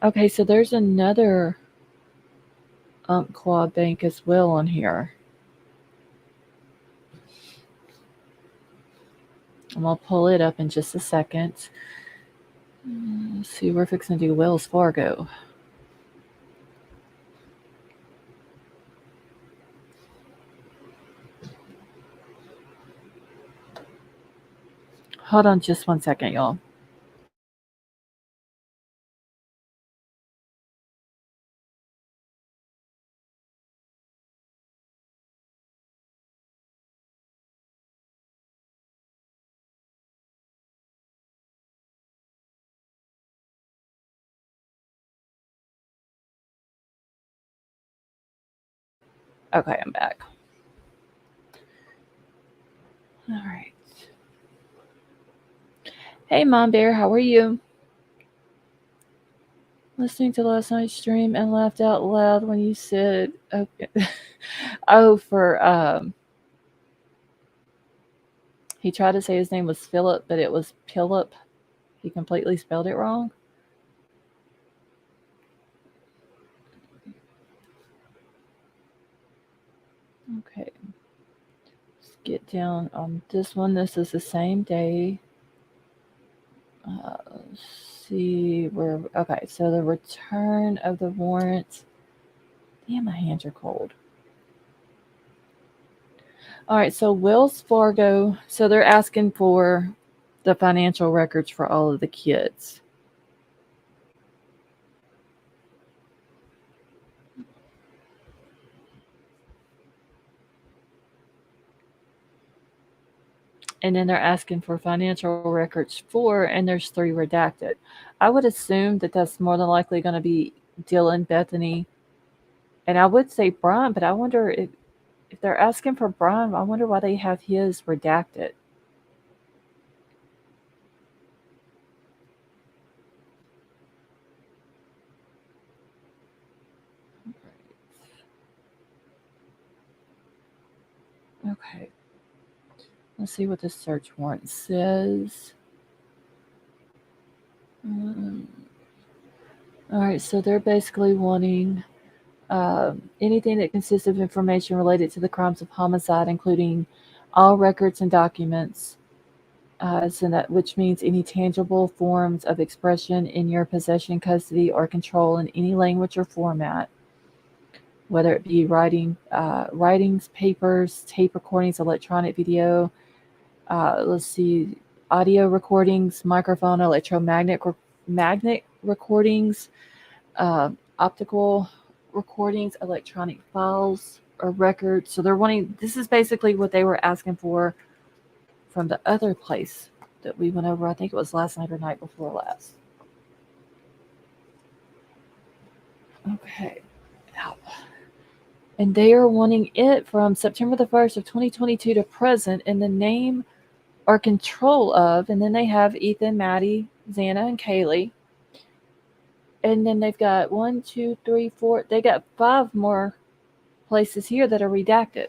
Okay. So there's another Quad Bank as well on here. I'm going to pull it up in just a second. Let's see, we're fixing to do Wells Fargo. Hold on just 1 second, y'all. Okay, I'm back. All right. Hey, Mom Bear, how are you? Listening to last night's stream and laughed out loud when you said, okay. He tried to say his name was Philip, but it was Pillip. He completely spelled it wrong. Okay. Let's get down on this one. This is the same day. Let's see where. Okay, so the return of the warrant. Damn, my hands are cold. All right, so Wells Fargo. So they're asking for the financial records for all of the kids. And then they're asking for financial records and there's 3 redacted. I would assume that that's more than likely going to be Dylan, Bethany, and I would say Bryan, but I wonder if they're asking for Bryan, I wonder why they have his redacted. Okay. Let's see what the search warrant says. All right, so they're basically wanting Anything that consists of information related to the crimes of homicide, including all records and documents, so that, which means any tangible forms of expression in your possession, custody, or control in any language or format, whether it be writings, papers, tape recordings, electronic video, let's see, audio recordings, microphone, magnet recordings, uh, optical recordings, electronic files or records. So they're wanting, this is basically what they were asking for from the other place that we went over. I think it was last night or night before last. Okay. Ow. And they are wanting it from September the 1st of 2022 to present in the name or control of, and then they have Ethan, Maddie, Xana, and Kaylee. And then they've got 1, 2, 3, 4. They got 5 more places here that are redacted.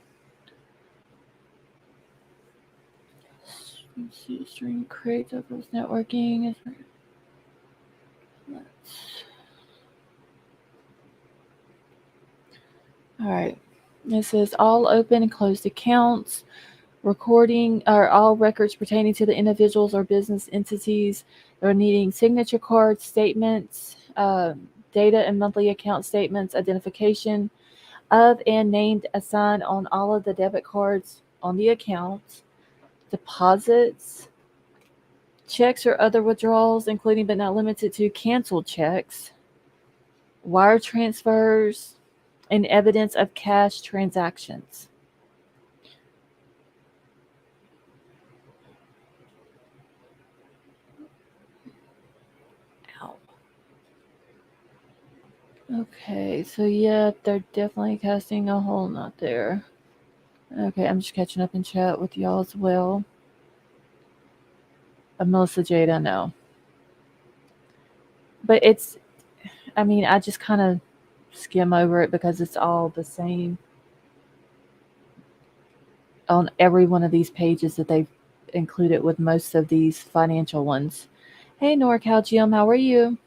Stream create diverse networking. All right. It says all open and closed accounts, recording, or all records pertaining to the individuals or business entities. They're needing signature cards, statements, data and monthly account statements, identification of and named assigned on all of the debit cards on the accounts, deposits, checks or other withdrawals, including but not limited to canceled checks, wire transfers, and evidence of cash transactions. Ow. Okay, so yeah, they're definitely casting a whole knot there. Okay, I'm just catching up in chat with y'all as well. Melissa Jade, I know. But it's, I mean, I just kind of skim over it because it's all the same on every one of these pages that they've included with most of these financial ones. Hey, NorCal Jim, how are you?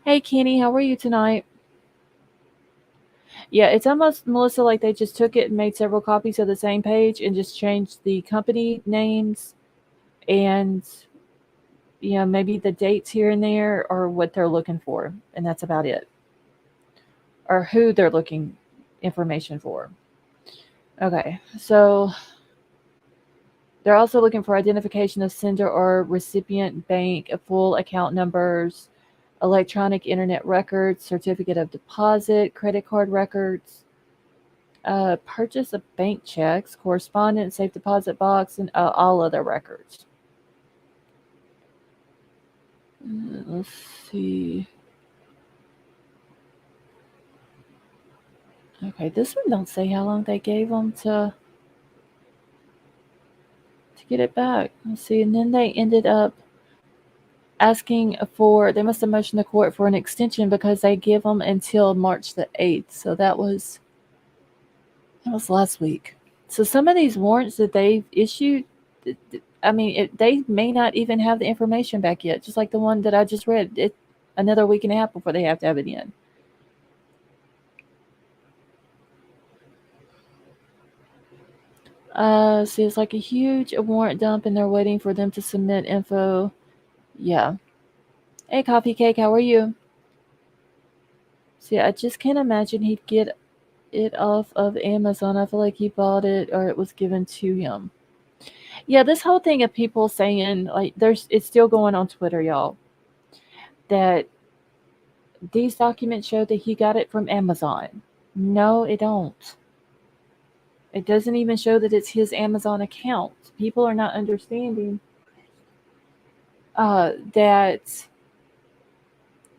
Hey, Kenny, how are you tonight? Yeah, it's almost, Melissa, like they just took it and made several copies of the same page and just changed the company names and, you know, maybe the dates here and there or what they're looking for. And that's about it. Or who they're looking information for. Okay, so they're also looking for identification of sender or recipient, bank, full account numbers, electronic internet records, certificate of deposit, credit card records, purchase of bank checks, correspondence, safe deposit box, and all other records. Let's see. Okay, this one don't say how long they gave them to get it back. Let's see, and then they ended up asking for, they must have motioned the court for an extension because they give them until March the 8th. So that was last week. So some of these warrants that they've issued, I mean, they may not even have the information back yet. Just like the one that I just read, it another week and a half before they have to have it in. See, it's like a huge warrant dump, and they're waiting for them to submit info. Yeah. Hey, Coffee Cake, how are you? See, I just can't imagine he'd get it off of Amazon. I feel like he bought it or it was given to him. Yeah, this whole thing of people saying, like, it's still going on Twitter, y'all, that these documents show that he got it from Amazon. No, it don't. It doesn't even show that it's his Amazon account. People are not understanding that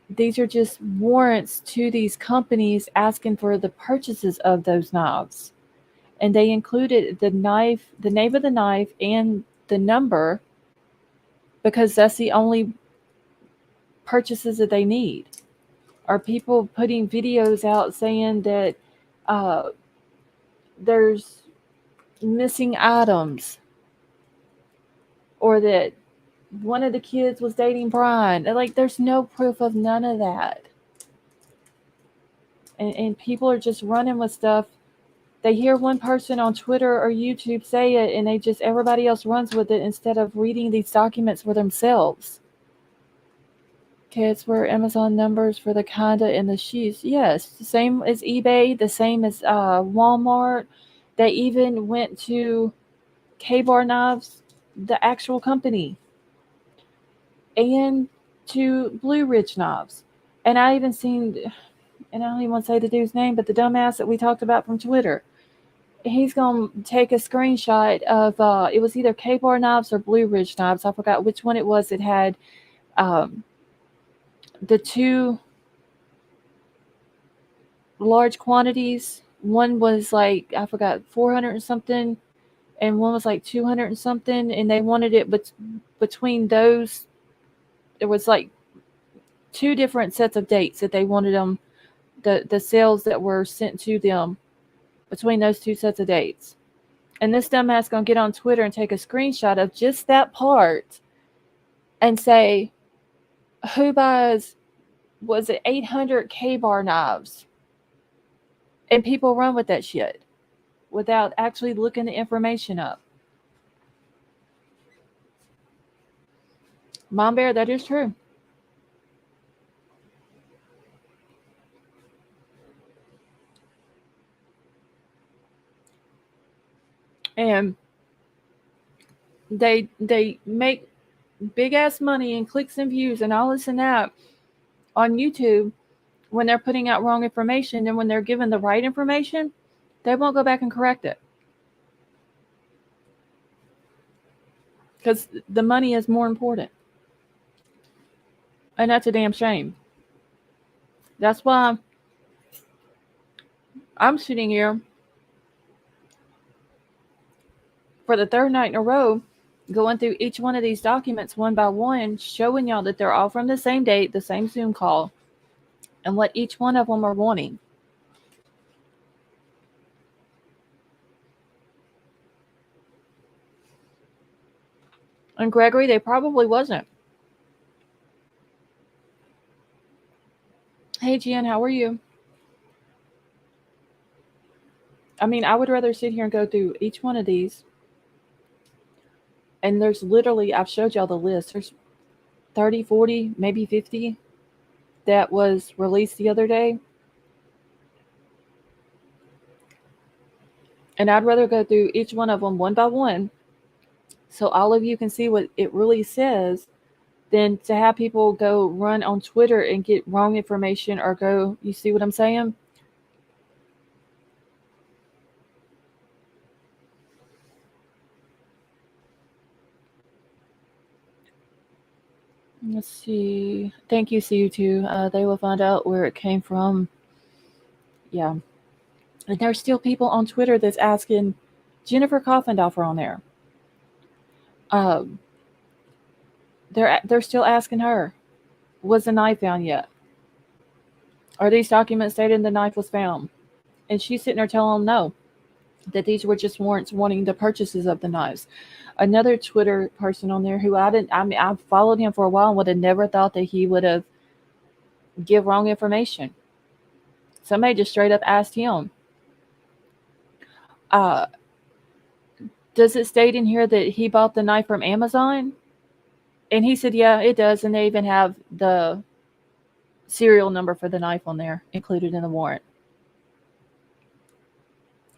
these are just warrants to these companies asking for the purchases of those knives. And they included the knife, the name of the knife, and the number because that's the only purchases that they need. Are people putting videos out saying that there's missing items or that one of the kids was dating Bryan? Like, there's no proof of none of that. and people are just running with stuff. They hear one person on Twitter or YouTube say it, and everybody else runs with it instead of reading these documents for themselves. Kids were Amazon numbers for the kinda and the shoes. Yes, the same as eBay, the same as Walmart. They even went to K-Bar Knives, the actual company, and to Blue Ridge Knives. And I even seen, and I don't even want to say the dude's name, but the dumbass that we talked about from Twitter. He's going to take a screenshot of, it was either K-Bar Knives or Blue Ridge Knives. I forgot which one it was. It had the two large quantities. One was like, I forgot, 400 and something, and one was like 200 and something, and they wanted it, but between those, there was like two different sets of dates that they wanted them, the sales that were sent to them between those two sets of dates. And this dumbass gonna get on Twitter and take a screenshot of just that part and say, who buys, was it 800 K-Bar knives? And people run with that shit without actually looking the information up. Mom Bear, that is true. And they make big ass money and clicks and views and all this and that on YouTube when they're putting out wrong information, and when they're given the right information, they won't go back and correct it. Because the money is more important. And that's a damn shame. That's why I'm sitting here for the third night in a row, going through each one of these documents one by one, showing y'all that they're all from the same date, the same Zoom call, and what each one of them are wanting. And Gregory, they probably wasn't. Hey, Jen, how are you? I mean, I would rather sit here and go through each one of these. And there's literally, I've showed y'all the list. There's 30, 40, maybe 50 that was released the other day. And I'd rather go through each one of them one by one so all of you can see what it really says than to have people go run on Twitter and get wrong information or go, you see what I'm saying? Let's see. Thank you, CU2. They will find out where it came from. Yeah. And there's still people on Twitter that's asking Jennifer Coffindoffer on there. They're still asking her, was the knife found yet? Are these documents stating the knife was found? And she's sitting there telling them no, that these were just warrants wanting the purchases of the knives. Another Twitter person on there who I've followed him for a while and would have never thought that he would have give wrong information. Somebody just straight up asked him, does it state in here that he bought the knife from Amazon? And he said, yeah, it does. And they even have the serial number for the knife on there included in the warrant.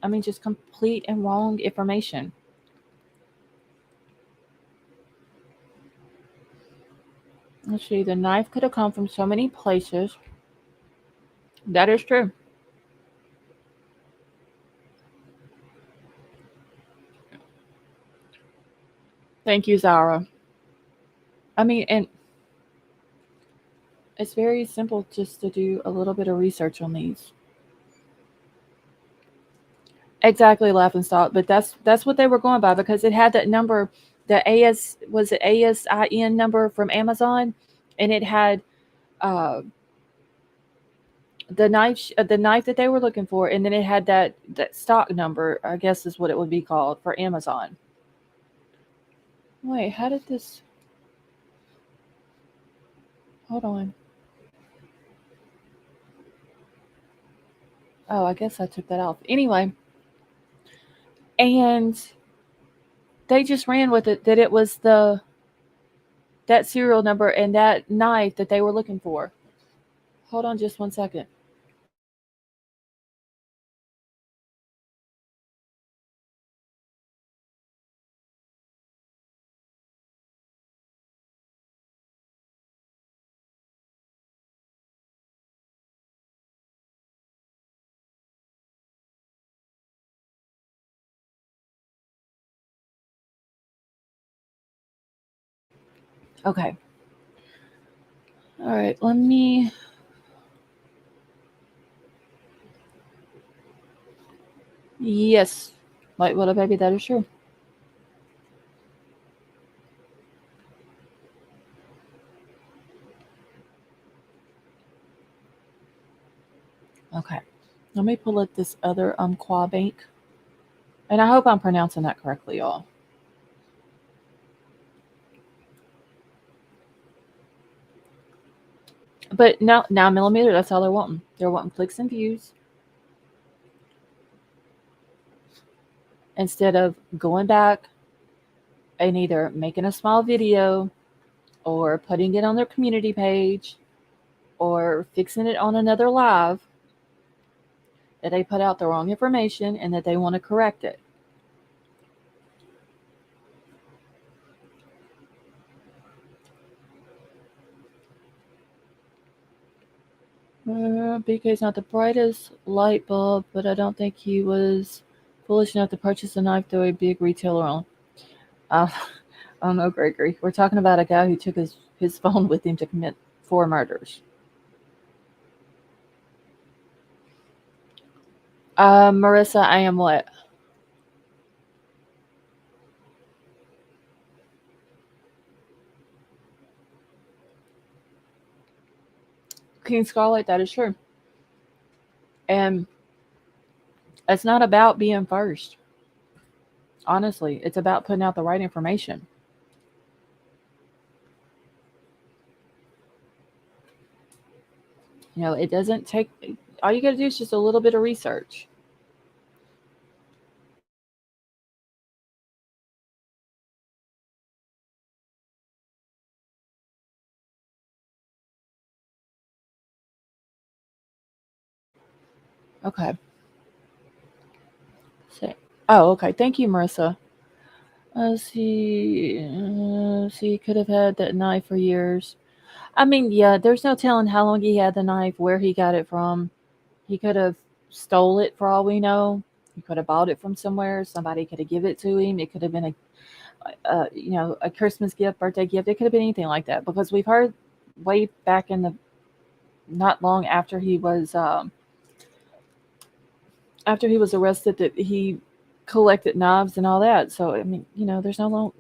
I mean, just complete and wrong information. Let's see, the knife could have come from so many places. That is true. Thank you, Zara. I mean, and it's very simple just to do a little bit of research on these. Exactly, laughing stock, but that's what they were going by because it had that number, the ASIN number from Amazon, and it had the knife that they were looking for, and then it had that stock number, I guess is what it would be called for Amazon. Wait, how did this? Hold on. Oh, I guess I took that off. Anyway, and they just ran with it that it was that serial number and that knife that they were looking for. Hold on just 1 second. Okay. All right, let me. Yes. Like, well, baby, that is true. Okay. Let me pull up this other Qua bank. And I hope I'm pronouncing that correctly, y'all. But now 9mm, that's all they're wanting. They're wanting clicks and views instead of going back and either making a small video or putting it on their community page or fixing it on another live that they put out the wrong information and that they want to correct it. BK's not the brightest light bulb, but I don't think he was foolish enough to purchase a knife through a big retailer on. I don't know, Gregory. We're talking about a guy who took his phone with him to commit 4 murders. Marissa, I am what? King Scarlet, that is true. And it's not about being first. Honestly, it's about putting out the right information. You know, it doesn't take, all you got to do is just a little bit of research. Okay. So, oh, okay. Thank you, Marissa. He could have had that knife for years. I mean, yeah, there's no telling how long he had the knife, where he got it from. He could have stole it for all we know. He could have bought it from somewhere. Somebody could have given it to him. It could have been a Christmas gift, birthday gift. It could have been anything like that because we've heard way back in the not long after he was arrested that he collected knives and all that. So I mean, there's no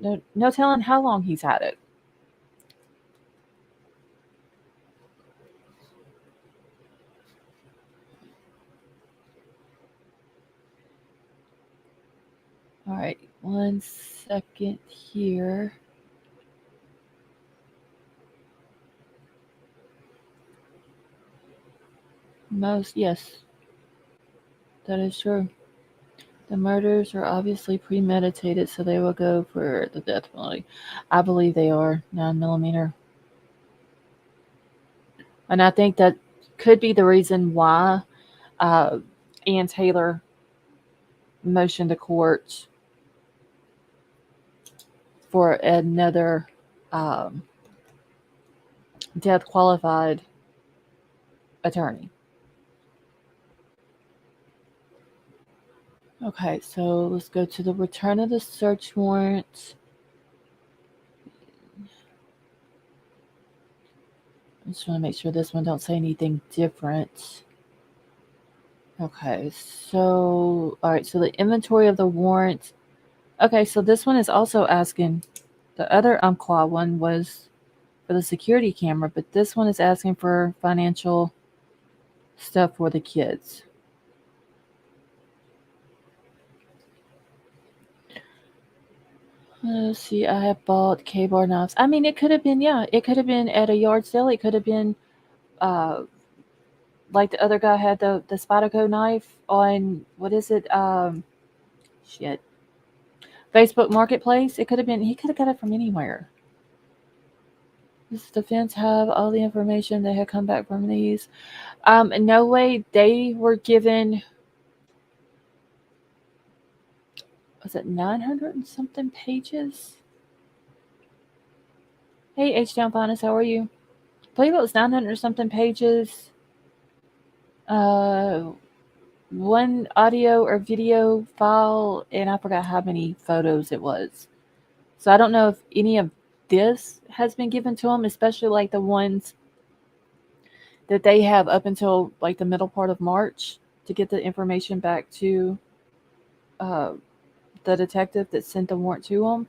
telling how long he's had it. All right, 1 second here. Yes, that is true. The murders are obviously premeditated, so they will go for the death penalty. I believe they are 9mm. And I think that could be the reason why uh, Ann Taylor motioned the court for another um, death qualified attorney. Okay, so let's go to the return of the search warrant. I just want to make sure this one don't say anything different. Okay, so all right, so the inventory of the warrant. Okay, so this one is also asking. The other Umpqua one was for the security camera, but this one is asking for financial stuff for the kids. Let's see, I have bought K-bar knives. I mean, it could have been, yeah, it could have been at a yard sale. It could have been like the other guy had the Spyderco knife on, what is it? Shit. Facebook Marketplace. It could have been, he could have got it from anywhere. Does the defense have all the information that had come back from these? No way. They were given, was it 900 and something pages? Hey, H Down Finest, how are you? I believe it was 900 something pages. One audio or video file, and I forgot how many photos it was. So I don't know if any of this has been given to them, especially like the ones that they have up until like the middle part of March to get the information back to the detective that sent the warrant to them.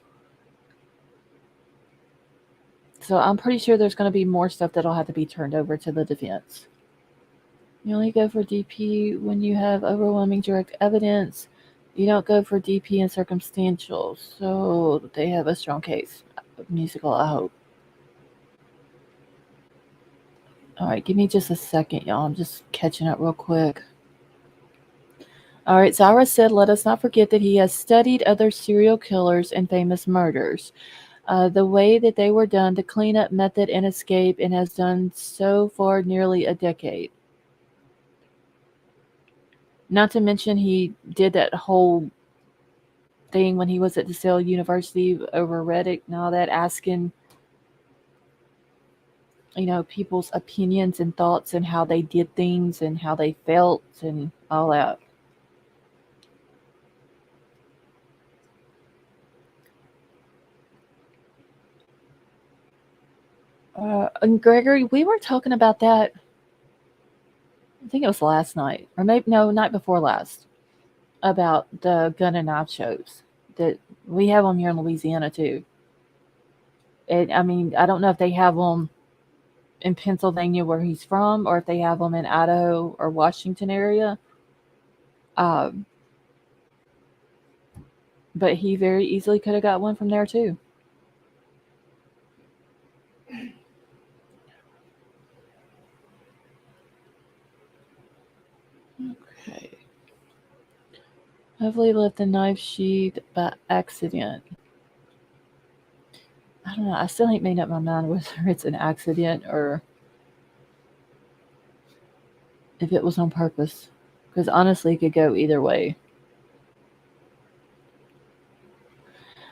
So I'm pretty sure there's going to be more stuff that'll have to be turned over to the defense. You only go for DP when you have overwhelming direct evidence. You don't go for DP and circumstantial. So they have a strong case. Musical, I hope. All right, give me just a second, y'all. I'm just catching up real quick. All right, Zara said, let us not forget that he has studied other serial killers and famous murders. The way that they were done, the cleanup method and escape, and has done so for nearly a decade. Not to mention he did that whole thing when he was at DeSale University over Reddit and all that, asking, people's opinions and thoughts and how they did things and how they felt and all that. And Gregory, we were talking about that, I think it was last night, or maybe, no, night before last, about the gun and knife shows. That we have them here in Louisiana too. And I mean, I don't know if they have them in Pennsylvania where he's from, or if they have them in Idaho or Washington area. Um, but he very easily could have got one from there too. Okay. Hopefully left the knife sheath by accident. I don't know. I still ain't made up my mind whether it's an accident or if it was on purpose. Because honestly, it could go either way.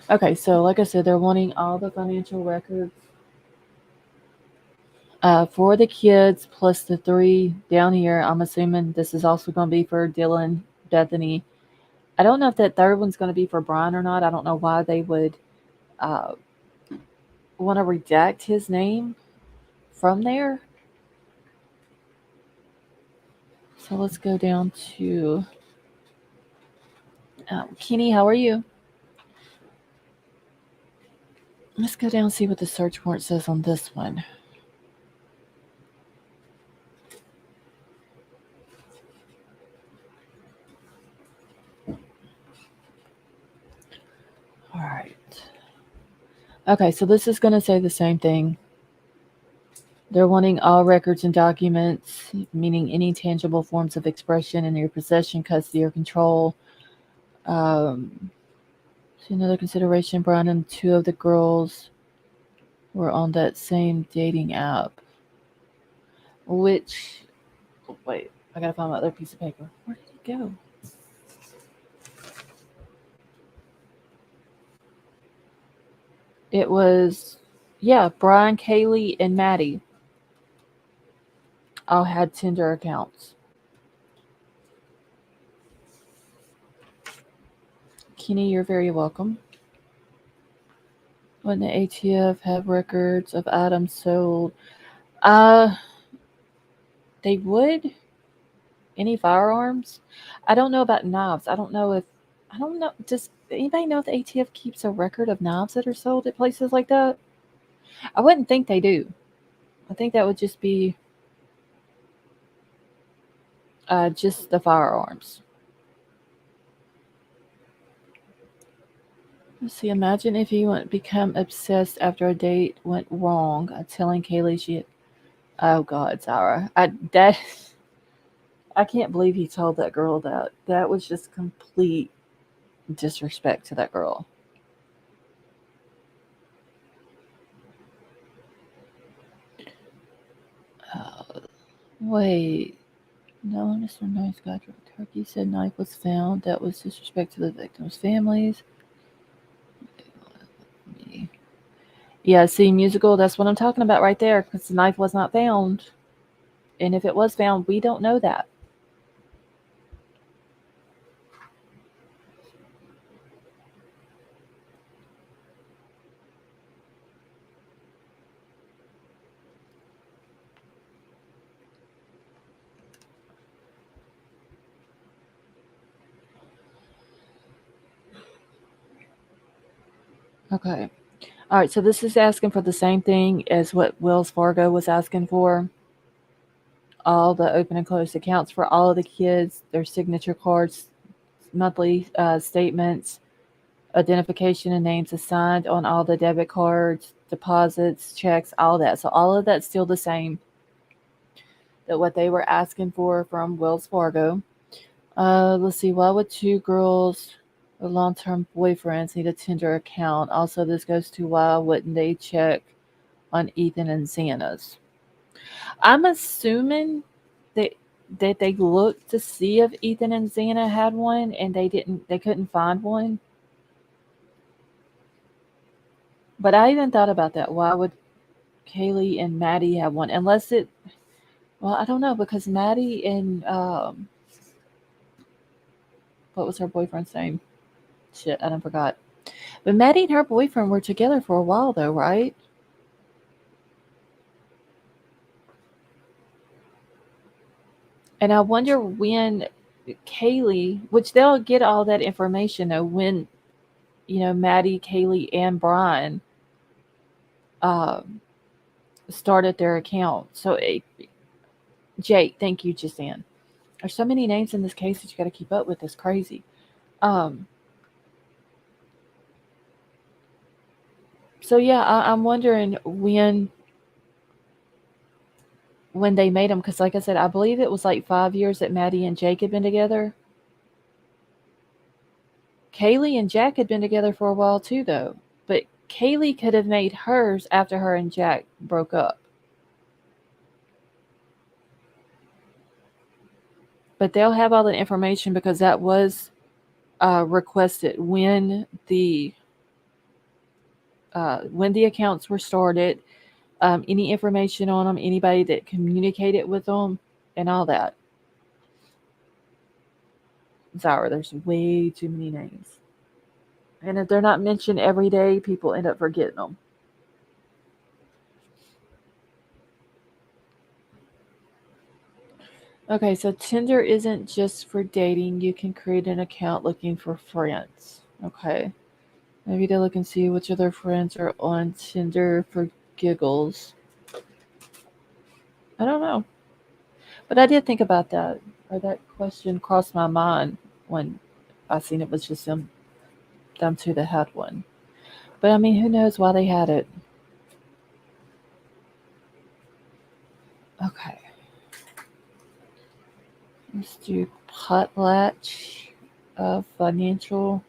Okay, so like I said, they're wanting all the financial records for the kids plus the 3 down here. I'm assuming this is also going to be for Dylan, Bethany. I don't know if that third one's going to be for Bryan or not. I don't know why they would want to redact his name from there. So let's go down to Kenny. How are you? Let's go down and see what the search warrant says on this one. All right. Okay, so this is going to say the same thing. They're wanting all records and documents, meaning any tangible forms of expression in your possession, custody, or control. Another consideration, Bryan and 2 of the girls were on that same dating app. Which, wait, I gotta find my other piece of paper. Where did it go? It was, Bryan, Kaylee, and Maddie all had Tinder accounts. Kenny, you're very welcome. Wouldn't the ATF have records of items sold? They would. Any firearms? I don't know about knives. I don't know. Does anybody know if the ATF keeps a record of knives that are sold at places like that? I wouldn't think they do. I think that would just be just the firearms. Let's see. Imagine if he would become obsessed after a date went wrong. Telling Kaylee she. Oh God, Zara. I can't believe he told that girl that. That was just complete disrespect to that girl. Wait. No, Mr. Nice Guy Turkey said knife was found. That was disrespect to the victims' families. Yeah, see, musical, that's what I'm talking about right there, because the knife was not found. And if it was found, we don't know that. Okay. All right, so this is asking for the same thing as what Wells Fargo was asking for. All the open and closed accounts for all of the kids, their signature cards, monthly statements, identification and names assigned on all the debit cards, deposits, checks, all that. So all of that's still the same that what they were asking for from Wells Fargo. Let's see, why would two girls with long-term boyfriends need a Tinder account? Also, this goes to why wouldn't they check on Ethan and Xana's? I'm assuming that they looked to see if Ethan and Xana had one, and they couldn't find one. But I even thought about that. Why would Kaylee and Maddie have one? Unless it, well, I don't know, because Maddie and what was her boyfriend's name? Shit, I don't forgot. But Maddie and her boyfriend were together for a while, though, right? And I wonder when Kaylee, which they'll get all that information though, when Maddie, Kaylee, and Bryan um, started their account. So Jake, thank you, Jasan. There's so many names in this case that you got to keep up with. It's crazy. Um, so yeah, I'm wondering when they made them, because like I said, I believe it was like 5 years that Maddie and Jake had been together. Kaylee and Jack had been together for a while too, though. But Kaylee could have made hers after her and Jack broke up. But they'll have all the information because that was requested when the accounts were started. Any information on them, anybody that communicated with them, and all that. Zara, there's way too many names. And if they're not mentioned every day, people end up forgetting them. Okay, so Tinder isn't just for dating. You can create an account looking for friends. Okay. Maybe to look and see which other friends are on Tinder for giggles. I don't know. But I did think about that. Or that question crossed my mind when I seen it was just them two that had one. But I mean, who knows why they had it? Okay. Let's do potlatch financial.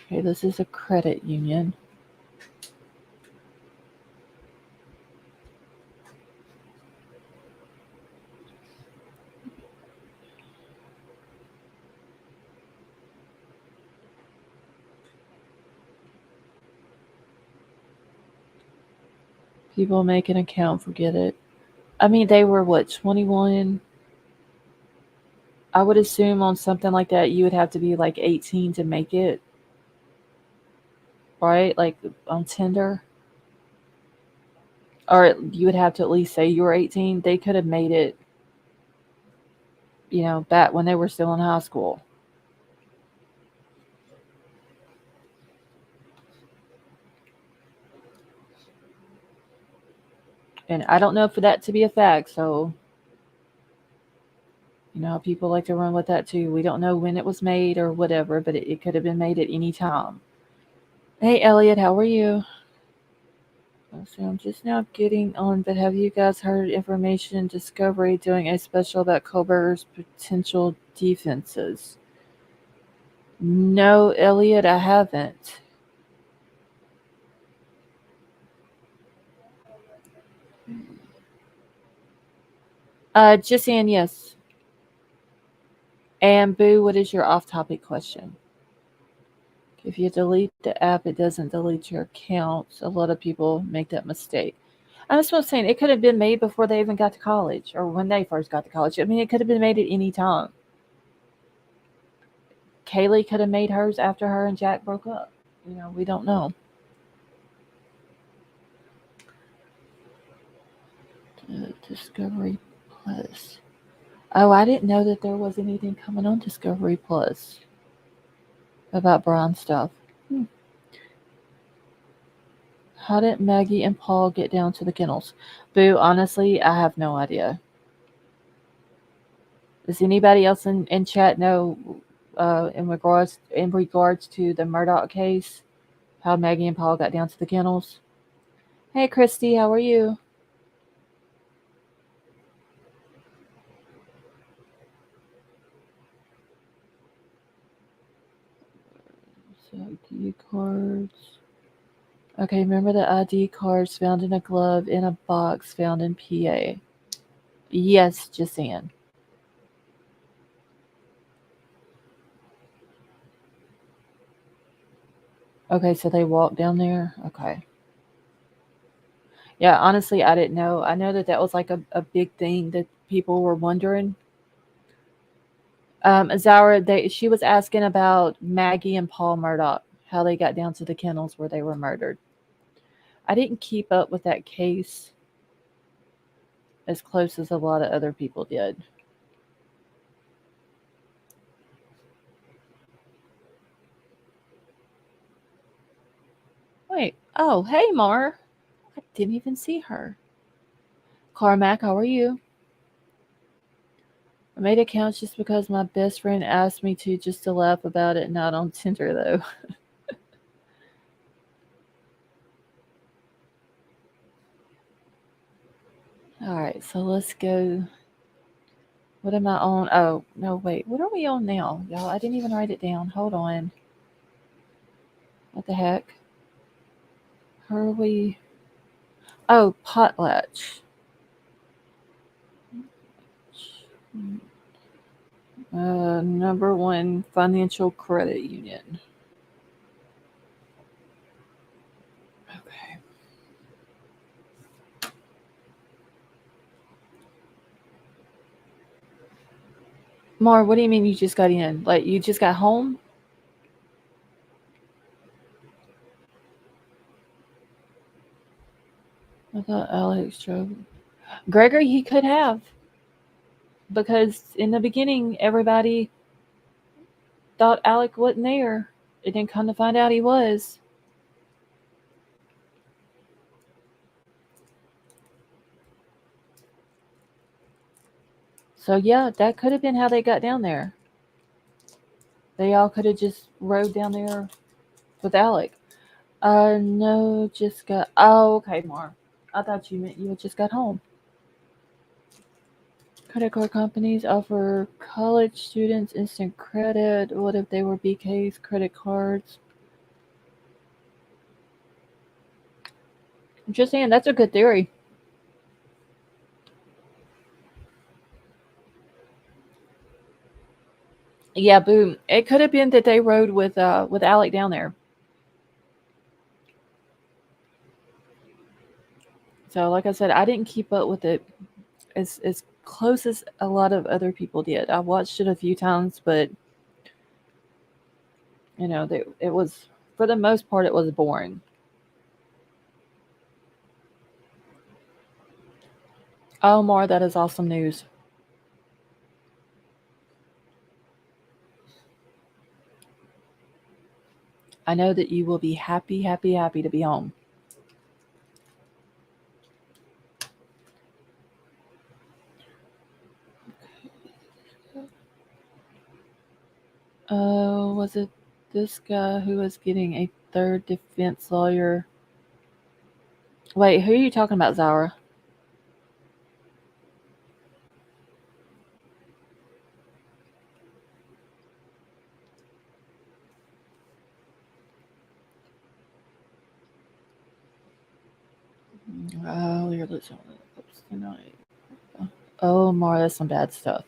Okay, this is a credit union. People make an account, forget it. I mean, they were what, 21? I would assume on something like that, you would have to be like 18 to make it, right? Like on Tinder. Or you would have to at least say you were 18. They could have made it, back when they were still in high school. And I don't know for that to be a fact, so people like to run with that too. We don't know when it was made or whatever, but it could have been made at any time. Hey, Elliot, how are you? So I'm just now getting on, but have you guys heard Information Discovery doing a special about Kohberger's potential defenses? No, Elliot, I haven't. Just saying yes. And Boo, what is your off-topic question? If you delete the app, it doesn't delete your accounts. A lot of people make that mistake. I was just saying it could have been made before they even got to college, or when they first got to college. I mean, it could have been made at any time. Kaylee could have made hers after her and Jack broke up. We don't know. Discovery Plus. Oh, I didn't know that there was anything coming on Discovery Plus about Bryan stuff. How did Maggie and Paul get down to the kennels? Boo, honestly, I have no idea. Does anybody else in chat know in regards to the Murdoch case, how Maggie and Paul got down to the kennels? Hey, Christy, how are you? So ID cards. Okay, remember the ID cards found in a glove in a box found in PA? Yes, Jasan. Okay, so they walked down there. Okay. Yeah, honestly, I didn't know. I know that that was like a big thing that people were wondering. Zara, she was asking about Maggie and Paul Murdoch, how they got down to the kennels where they were murdered. I didn't keep up with that case as close as a lot of other people did. Wait, oh, hey, Mar. I didn't even see her. Carmack, how are you? I made accounts just because my best friend asked me to, just to laugh about it, not on Tinder, though. All right, so let's go. What am I on? Oh, no, wait. What are we on now? Y'all, I didn't even write it down. Hold on. What the heck? How are we? Oh, Potlatch. Number one financial credit union. Okay. Mar, what do you mean you just got in? Like, you just got home? I thought Alex drove. Gregory, he could have. Because in the beginning, everybody thought Alec wasn't there. It didn't come to find out he was. So, yeah, that could have been how they got down there. They all could have just rode down there with Alec. No, just got. Oh, okay, Mar. I thought you meant you had just got home. Credit card companies offer college students instant credit. What if they were BK's credit cards? I'm just saying, that's a good theory. Yeah, boom. It could have been that they rode with Alec down there. So, like I said, I didn't keep up with it as close as a lot of other people did. I watched it a few times, but it was, for the most part, it was boring. Oh, Mar, that is awesome news. I know that you will be happy, happy, happy to be home. Was it this guy who was getting a third defense lawyer? Wait, who are you talking about, Zara? Oh, you're losing tonight. Oh, Mara, that's some bad stuff.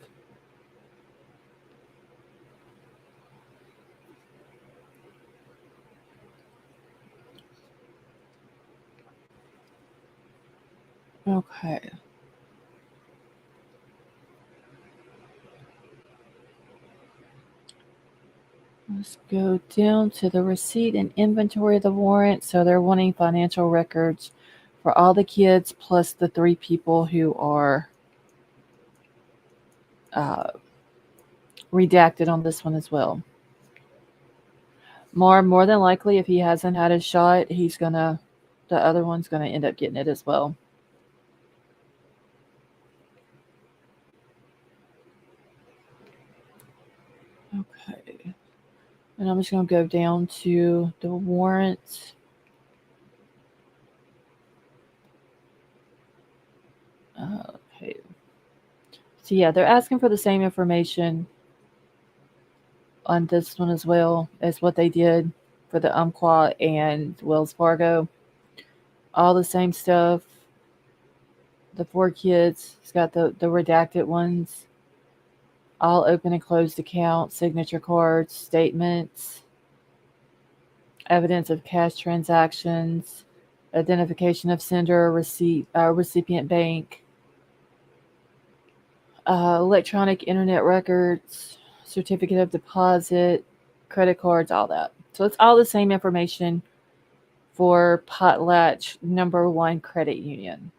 Okay. Let's go down to the receipt and inventory of the warrant. So they're wanting financial records for all the kids plus the 3 people who are uh, redacted on this one as well. More than likely, if he hasn't had his shot, the other one's gonna end up getting it as well. Okay. And I'm just gonna go down to the warrant. Okay. So yeah, they're asking for the same information on this one as well as what they did for the Umpqua and Wells Fargo. All the same stuff. The 4 kids, it's got the redacted ones, all open and closed accounts, signature cards, statements, evidence of cash transactions, identification of sender, recipient bank, electronic internet records, certificate of deposit, credit cards, all that. So it's all the same information for Potlatch number 1 credit union.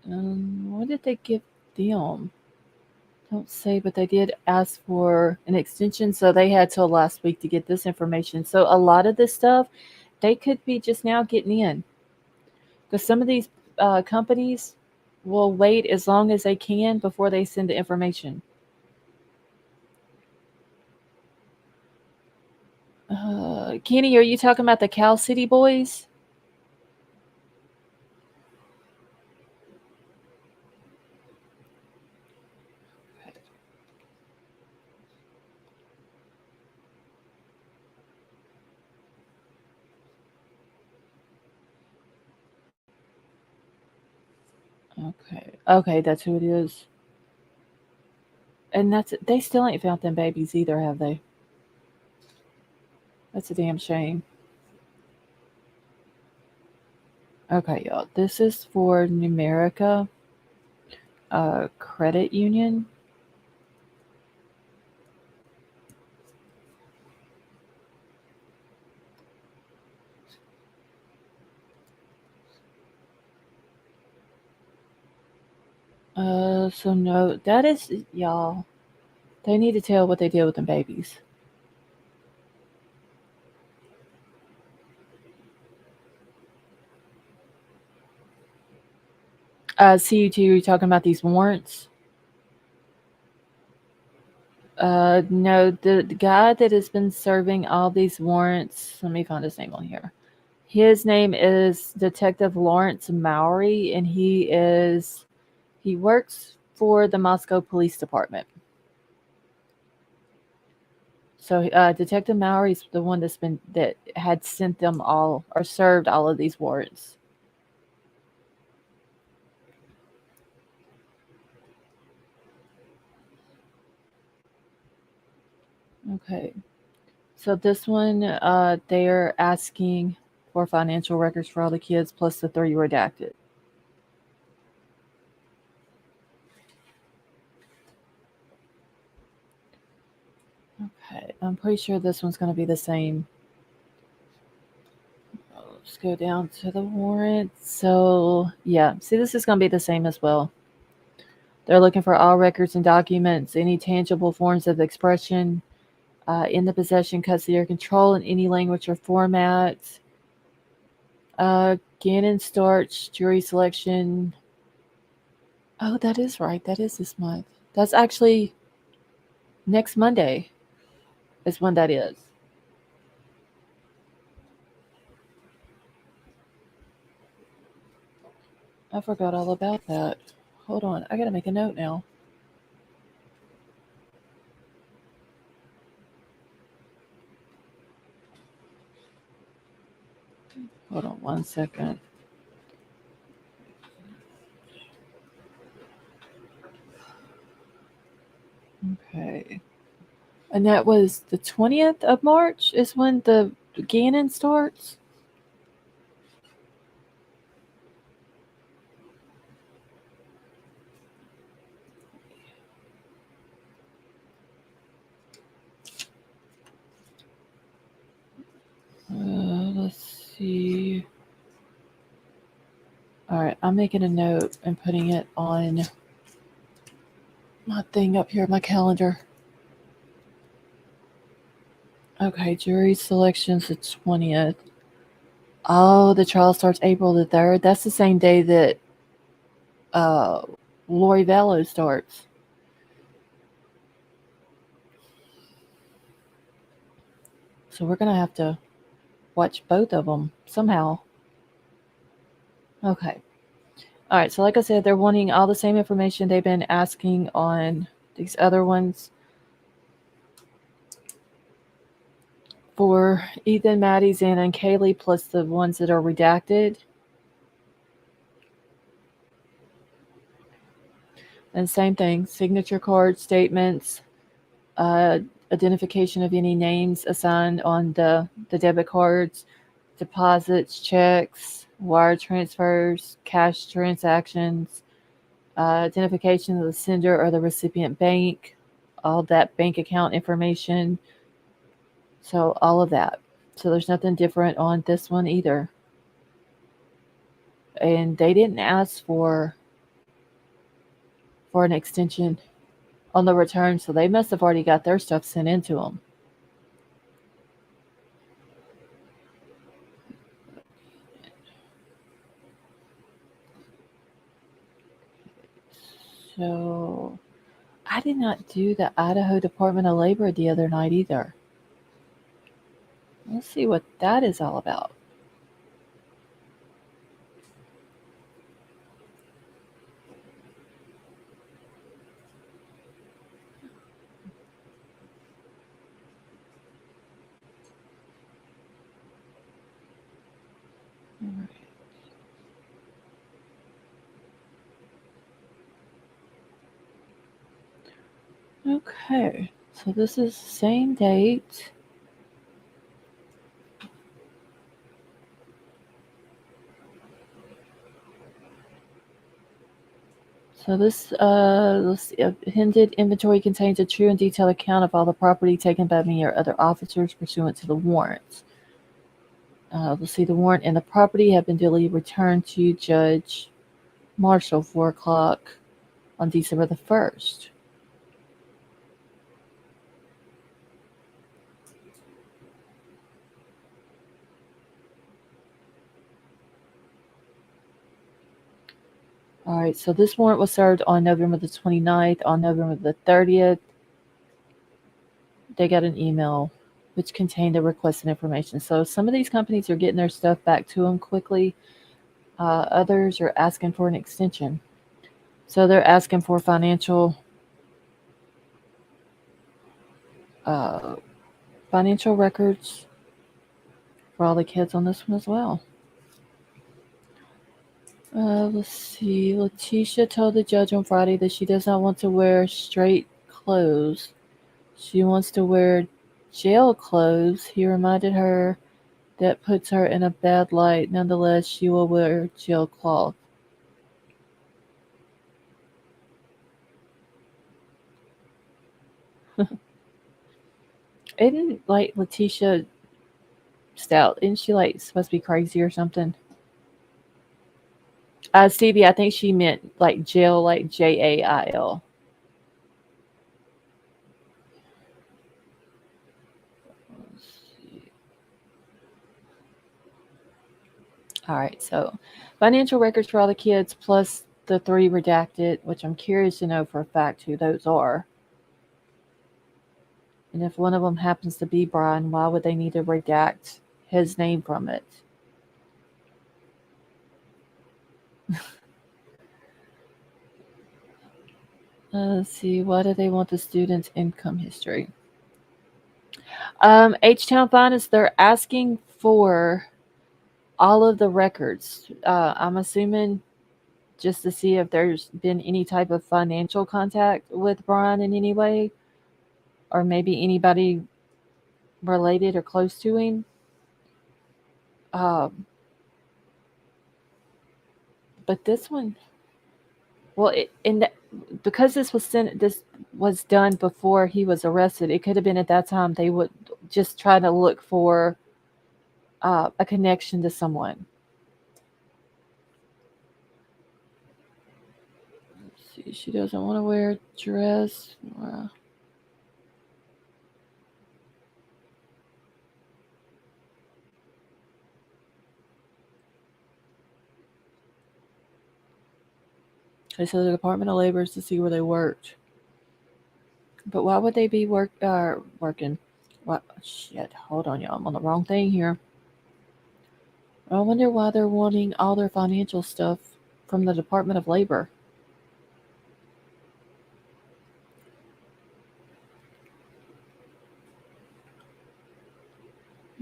What did they give them? Don't say, but they did ask for an extension, so they had till last week to get this information. So a lot of this stuff, they could be just now getting in. Because some of these companies will wait as long as they can before they send the information. Kenny, are you talking about the Cal City boys? Okay. Okay, that's who it is. And they still ain't found them babies either, have they? That's a damn shame. Okay, y'all. This is for Numerica Credit Union. So no, that is y'all. They need to tell what they did with them babies. CUT, are you talking about these warrants? No, the guy that has been serving all these warrants, let me find his name on here. His name is Detective Lawrence Mowry, and he works for the Moscow Police Department. So Detective Mowry's the one that had sent them all or served all of these warrants. Okay. So this one, they're asking for financial records for all the kids plus the 3 redacted. Okay, I'm pretty sure this one's going to be the same. Let's go down to the warrant. So yeah, see, this is going to be the same as well. They're looking for all records and documents, any tangible forms of expression in the possession, custody, or control in any language or format. Gannon starts jury selection. Oh, that is right. That is this month. That's actually next Monday. is when that is. I forgot all about that. Hold on, I gotta make a note now. Hold on 1 second. Okay. And that was the 20th of March is when the Gannon starts? Let's see. All right, I'm making a note and putting it on my thing up here, my calendar. Okay, jury selection's the 20th. Oh, the trial starts April the 3rd. That's the same day that uh, Lori Vallow starts. So we're going to have to watch both of them somehow. Okay. All right. So, like I said, they're wanting all the same information they've been asking on these other ones for Ethan, Maddie, Xana, and Kaylee, plus the ones that are redacted. And same thing, signature cards, statements, identification of any names assigned on the debit cards, deposits, checks, wire transfers, cash transactions, identification of the sender or the recipient bank, all that bank account information. So all of that. So there's nothing different on this one either. And they didn't ask for an extension on the return, so they must have already got their stuff sent into them. So I did not do the Idaho Department of Labor the other night either. Let's see what that is all about. Okay, so this is the same date. So this appended inventory contains a true and detailed account of all the property taken by me or other officers pursuant to the warrants. Let's see, the warrant and the property have been duly returned to Judge Marshall 4 o'clock on December the 1st. All right, so this warrant was served on November the 29th. On November the 30th, they got an email which contained the requested information. So some of these companies are getting their stuff back to them quickly. Others are asking for an extension. So they're asking for financial records for all the kids on this one as well. Let's see. Letitia told the judge on Friday that she does not want to wear straight clothes. She wants to wear jail clothes. He reminded her that puts her in a bad light. Nonetheless, she will wear jail cloth. Isn't like Letitia Stout? Isn't she like supposed to be crazy or something? Stevie, I think she meant like jail, like Jail. All right, so financial records for all the kids plus the 3 redacted, which I'm curious to know for a fact who those are. And if one of them happens to be Bryan, why would they need to redact his name from it? Let's see. Why do they want the student's income history? H-Town Finance, they're asking for all of the records. I'm assuming just to see if there's been any type of financial contact with Bryan in any way, or maybe anybody related or close to him. But this one, well, because this was done before he was arrested, it could have been at that time they would just try to look for a connection to someone. Let's see, she doesn't want to wear a dress. Okay, so the Department of Labor is to see where they worked. But why would they be working? What? Shit, hold on, y'all. I'm on the wrong thing here. I wonder why they're wanting all their financial stuff from the Department of Labor.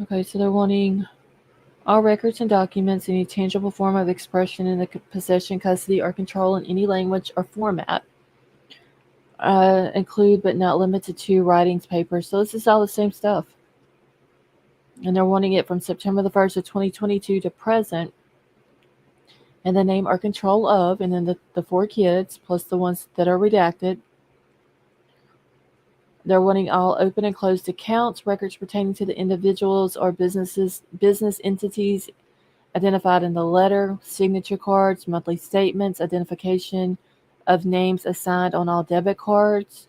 Okay, so they're wanting all records and documents, any tangible form of expression in the possession, custody, or control in any language or format, include but not limited to writings, papers. So this is all the same stuff. And they're wanting it from September the 1st of 2022 to present, and the name or control of, and then the 4 kids, plus the ones that are redacted. They're wanting all open and closed accounts, records pertaining to the individuals or business entities identified in the letter, signature cards, monthly statements, identification of names assigned on all debit cards,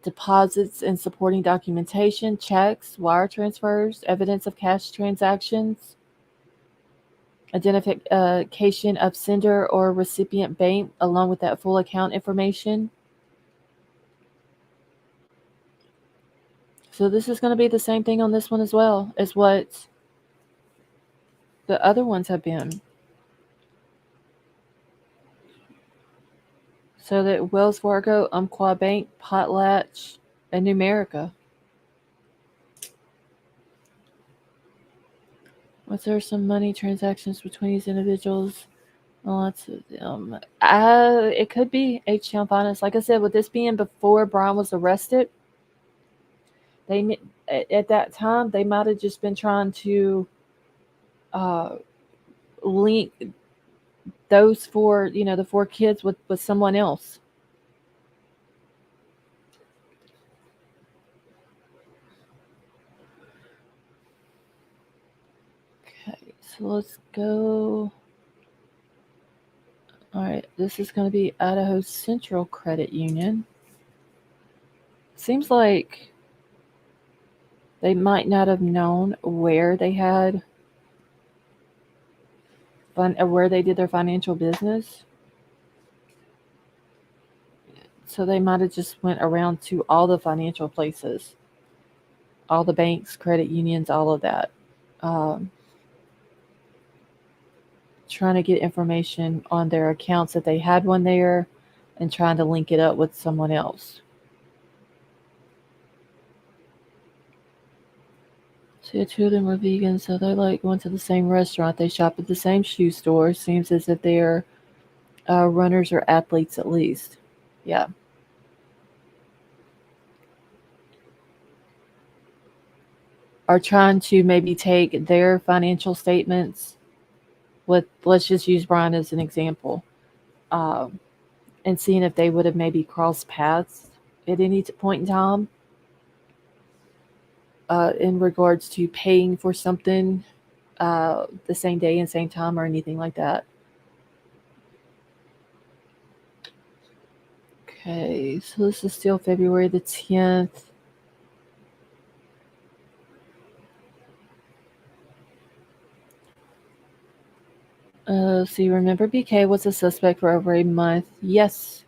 deposits and supporting documentation, checks, wire transfers, evidence of cash transactions, identification of sender or recipient bank along with that full account information. So this is going to be the same thing on this one as well as what the other ones have been. So that Wells Fargo, Umpqua Bank, Potlatch, and Numerica. Was there some money transactions between these individuals? Lots of them. It could be H-Town Finance. Like I said, with this being before Bryan was arrested, they at that time they might have just been trying to link those 4, the 4 kids with someone else. Okay, so let's go. All right, this is going to be Idaho Central Credit Union. Seems like they might not have known where they had where they did their financial business. So they might have just went around to all the financial places, all the banks, credit unions, all of that, trying to get information on their accounts that they had one there and trying to link it up with someone else. See, 2 of them were vegan, so they like going to the same restaurant. They shop at the same shoe store. Seems as if they're runners or athletes at least. Yeah. Are trying to maybe take their financial statements with, let's just use Bryan as an example, and seeing if they would have maybe crossed paths at any point in time in regards to paying for something the same day and same time or anything like that. Okay, so this is still February the 10th. So you remember BK was a suspect for over a month. Yes,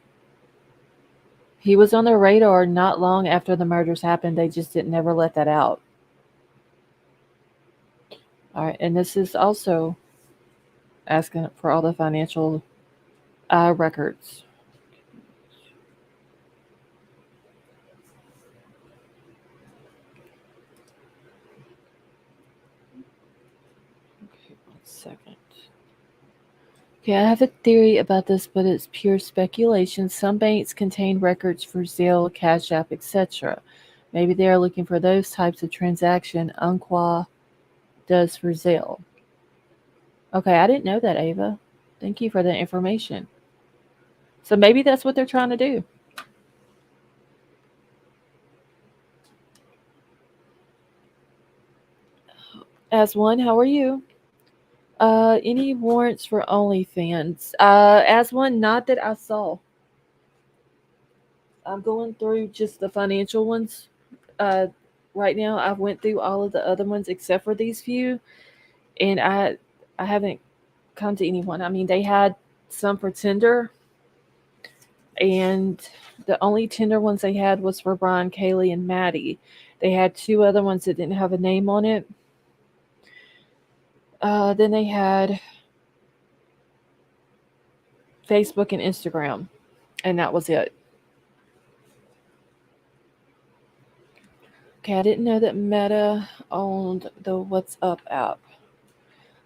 He was on their radar not long after the murders happened. They just didn't never let that out. All right, and this is also asking for all the financial records. Okay, 1 second. Okay, I have a theory about this, but it's pure speculation. Some banks contain records for Zelle, Cash App, etc. Maybe they are looking for those types of transaction Umpqua does for Zelle. Okay, I didn't know that, Ava. Thank you for the information. So maybe that's what they're trying to do. As one, how are you? Any warrants for OnlyFans? As one, not that I saw. I'm going through just the financial ones. Uh, right now, I've went through all of the other ones except for these few, and I haven't come to anyone. I mean, they had some for Tinder, and the only Tinder ones they had was for Bryan, Kaylee, and Maddie. They had two other ones that didn't have a name on it. Then they had Facebook and Instagram, and that was it. Okay, I didn't know that Meta owned the What's Up app.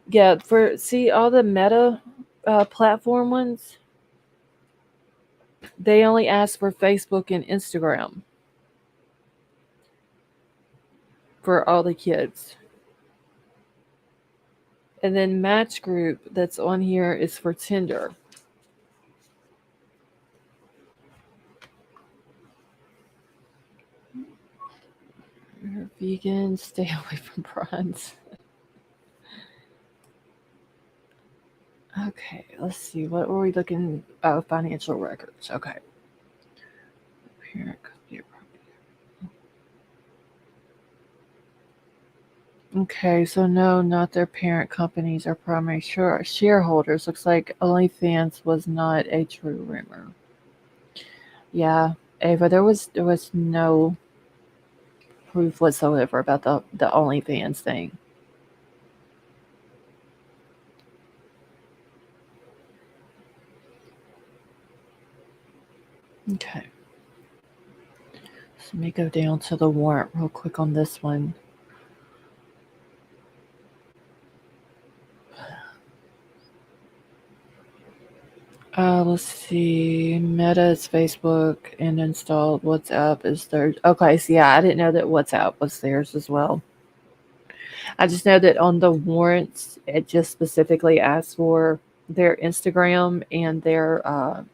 Yeah, for see all the Meta platform ones, they only ask for Facebook and Instagram for all the kids. And then Match Group that's on here is for Tinder. You're vegan, stay away from prawns. Okay, let's see. What were we looking? Oh, financial records. Okay. Parent company. Okay, so no, not their parent companies or primary shareholders. Looks like OnlyFans was not a true rumor. Yeah, Ava, there was no proof whatsoever about the OnlyFans thing. Okay. So let me go down to the warrant real quick on this one. Let's see. Meta is Facebook and installed. WhatsApp is theirs. Okay, so yeah, I didn't know that WhatsApp was theirs as well. I just know that on the warrants, it just specifically asks for their Instagram and their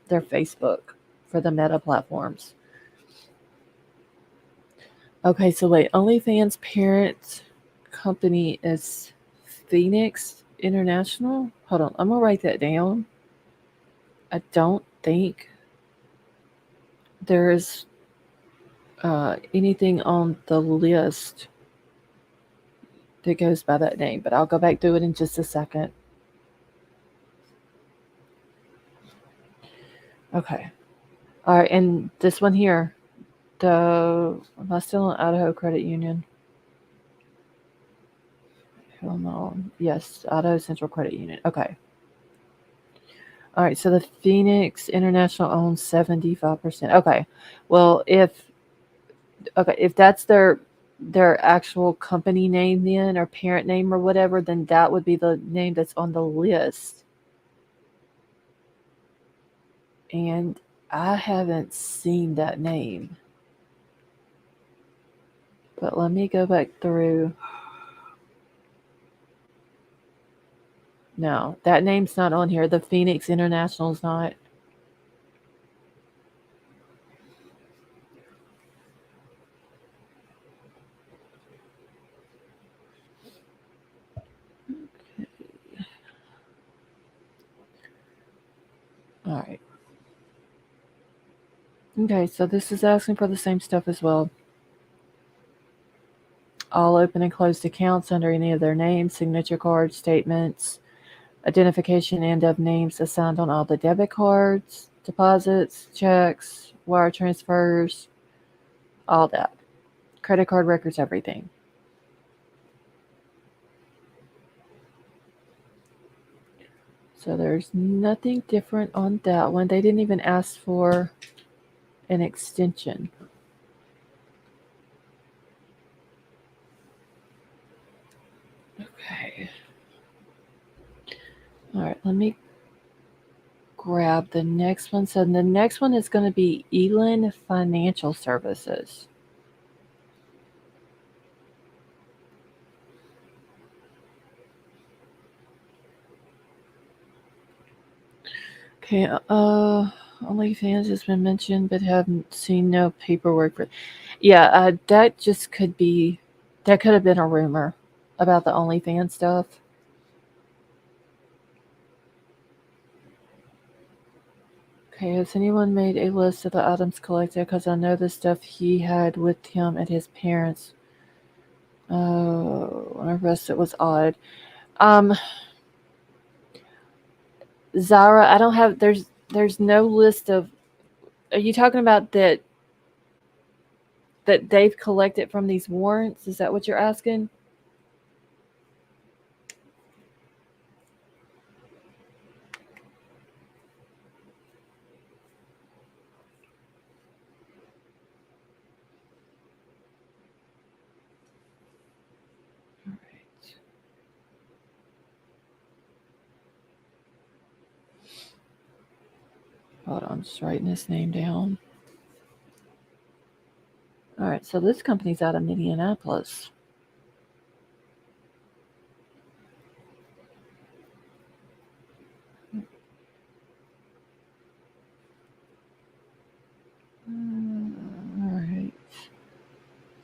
Facebook for the Meta platforms. Okay, so wait, OnlyFans parent company is Phoenix International. Hold on, I'm gonna write that down. I don't think there's anything on the list that goes by that name, but I'll go back to it in just a second. Okay. All right, and this one here, am I still in Idaho Credit Union? Hell no. Yes, Idaho Central Credit Union. Okay. All right, so the Phoenix International owns 75%. Okay. Well, if that's their actual company name then or parent name or whatever, then that would be the name that's on the list. And I haven't seen that name. But let me go back through. No, that name's not on here. The Phoenix International's not. Okay. All right. Okay, so this is asking for the same stuff as well. All open and closed accounts under any of their names, signature cards, statements, identification and of names assigned on all the debit cards, deposits, checks, wire transfers, all that. Credit card records, everything. So there's nothing different on that one. They didn't even ask for an extension. Okay. All right, let me grab the next one. So the next one is going to be Elin Financial Services. Okay, OnlyFans has been mentioned, but haven't seen no paperwork for. Yeah, that just could be. That could have been a rumor about the OnlyFans stuff. Okay, has anyone made a list of the items collected? Because I know the stuff he had with him at his parents'. When I rest, it was odd. Zara, I don't have. There's no list of. Are you talking about that they've collected from these warrants? Is that what you're asking? All right. Hold on, I'm just writing his name down. All right, so this company's out of Minneapolis. All right.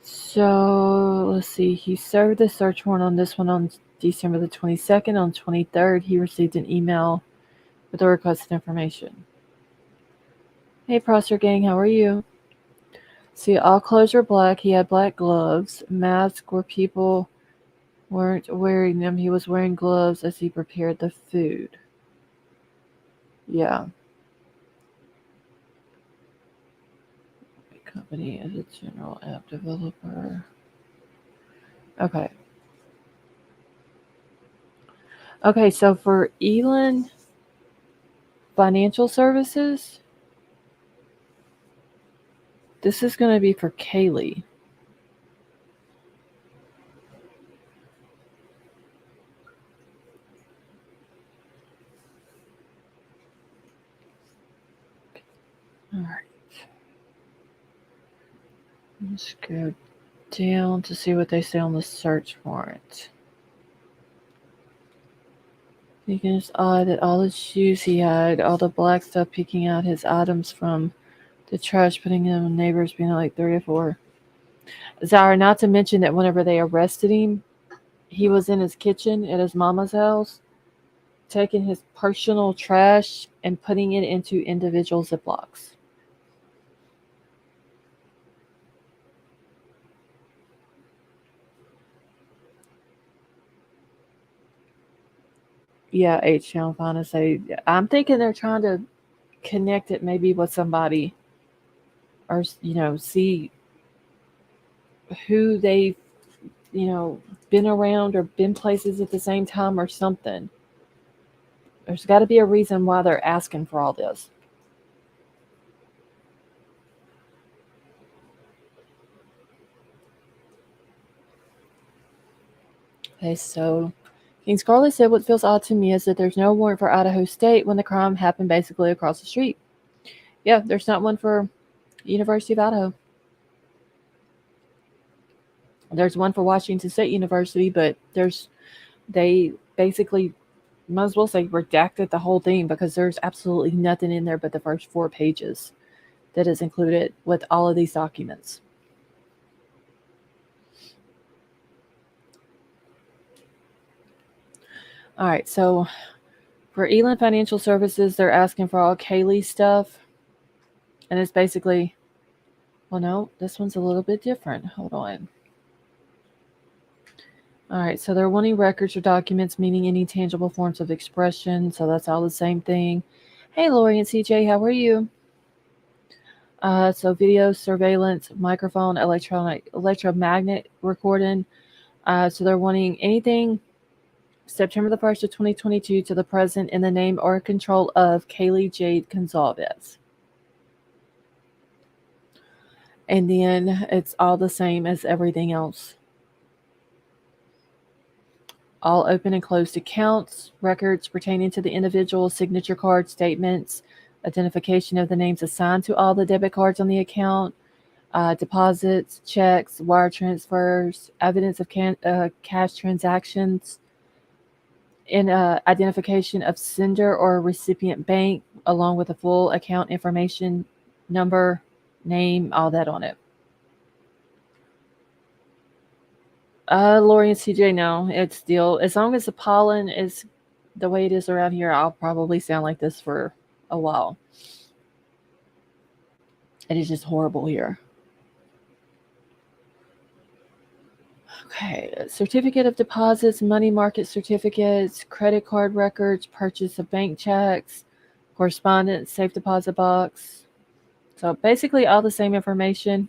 So let's see. He served the search warrant on this one on December the 22nd. On 23rd, he received an email with the requested information. Hey, Prosser Gang, how are you? See, all clothes are black. He had black gloves. Mask where people weren't wearing them. He was wearing gloves as he prepared the food. Yeah. Company as a general app developer. Okay. Okay, so for Elin Financial Services, this is going to be for Kaylee. All right. Let's go down to see what they say on the search warrant. You can just odd that all the shoes he had, all the black stuff, picking out his items from the trash, putting them in neighbors, being like 3 or 4. Zara, not to mention that whenever they arrested him, he was in his kitchen at his mama's house, taking his personal trash and putting it into individual Ziplocs. Yeah, H Town Fine say. I'm thinking they're trying to connect it maybe with somebody, or see who they've been around or been places at the same time or something. There's got to be a reason why they're asking for all this. Okay, so King Scarlet said, what feels odd to me is that there's no warrant for Idaho State when the crime happened basically across the street. Yeah, there's not one for University of Idaho. There's one for Washington State University, but they basically might as well say redacted the whole thing because there's absolutely nothing in there but the first 4 pages that is included with all of these documents. All right, so for Elin Financial Services, they're asking for all Kaylee stuff. And it's basically, well, no, this one's a little bit different. Hold on. All right, so they're wanting records or documents, meaning any tangible forms of expression. So that's all the same thing. Hey, Lori and CJ, how are you? So video surveillance, microphone, electromagnet recording. So they're wanting anything September the 1st of 2022 to the present in the name or control of Kaylee Jade Gonzalez. And then it's all the same as everything else. All open and closed accounts, records pertaining to the individual, signature card statements, identification of the names assigned to all the debit cards on the account, deposits, checks, wire transfers, evidence of cash transactions, and identification of sender or recipient bank, along with a full account information, number, name, all that on it. Lori and CJ, no, it's still, as long as the pollen is the way it is around here, I'll probably sound like this for a while. It is just horrible here. Okay, certificate of deposits, money market certificates, credit card records, purchase of bank checks, correspondence, safe deposit box. So basically all the same information.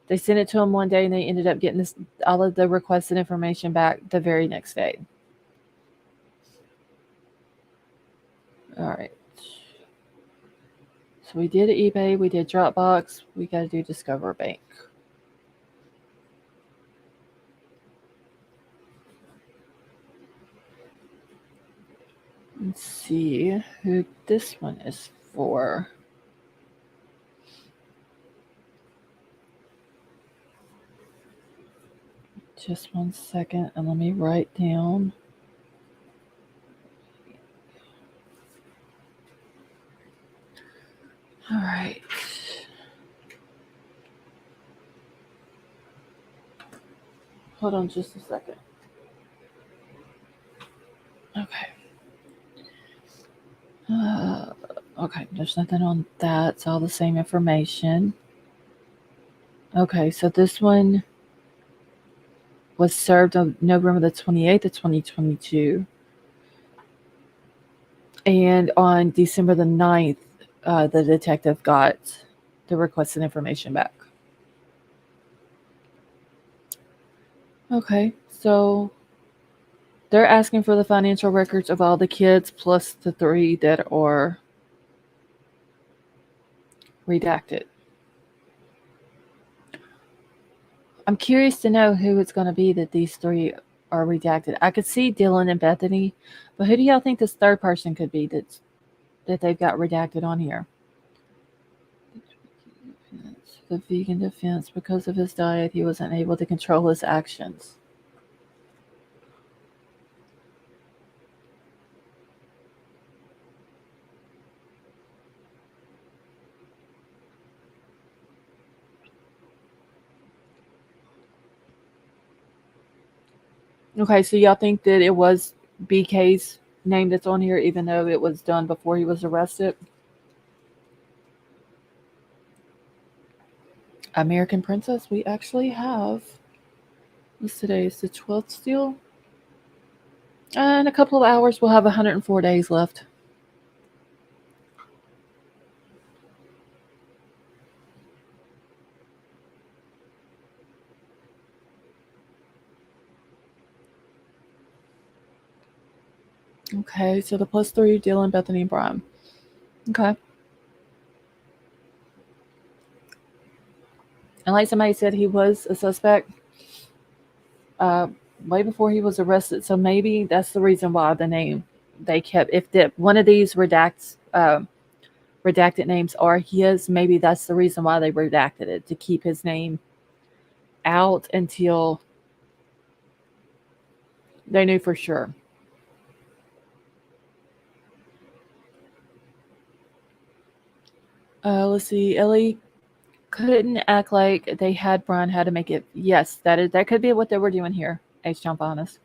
They sent it to them one day and they ended up getting all of the requested information back the very next day. All right. So we did eBay, we did Dropbox, we got to do Discover Bank. Let's see who this one is for. Just 1 second, and let me write down. All right. Hold on just a second. Okay. Okay, there's nothing on that. It's all the same information. Okay, so this one was served on November the 28th of 2022. And on December the 9th, the detective got the requested information back. Okay, so they're asking for the financial records of all the kids plus the 3 that are redacted. I'm curious to know who it's going to be that these 3 are redacted. I could see Dylan and Bethany, but who do y'all think this third person could be that they've got redacted on here? The vegan defense, because of his diet, he wasn't able to control his actions. Okay, so y'all think that it was BK's name that's on here, even though it was done before he was arrested? American Princess, we actually have. What's today? It's the 12th still? In a couple of hours, we'll have 104 days left. Okay, so the +3, Dylan, Bethany, and Bryan. Okay. And like somebody said, he was a suspect way before he was arrested. So maybe that's the reason why the name they kept. If one of these redacted names are his, maybe that's the reason why they redacted it, to keep his name out until they knew for sure. Let's see. Ellie couldn't act like they had Bryan had to make it. Yes, that could be what they were doing here. H. John Bonus.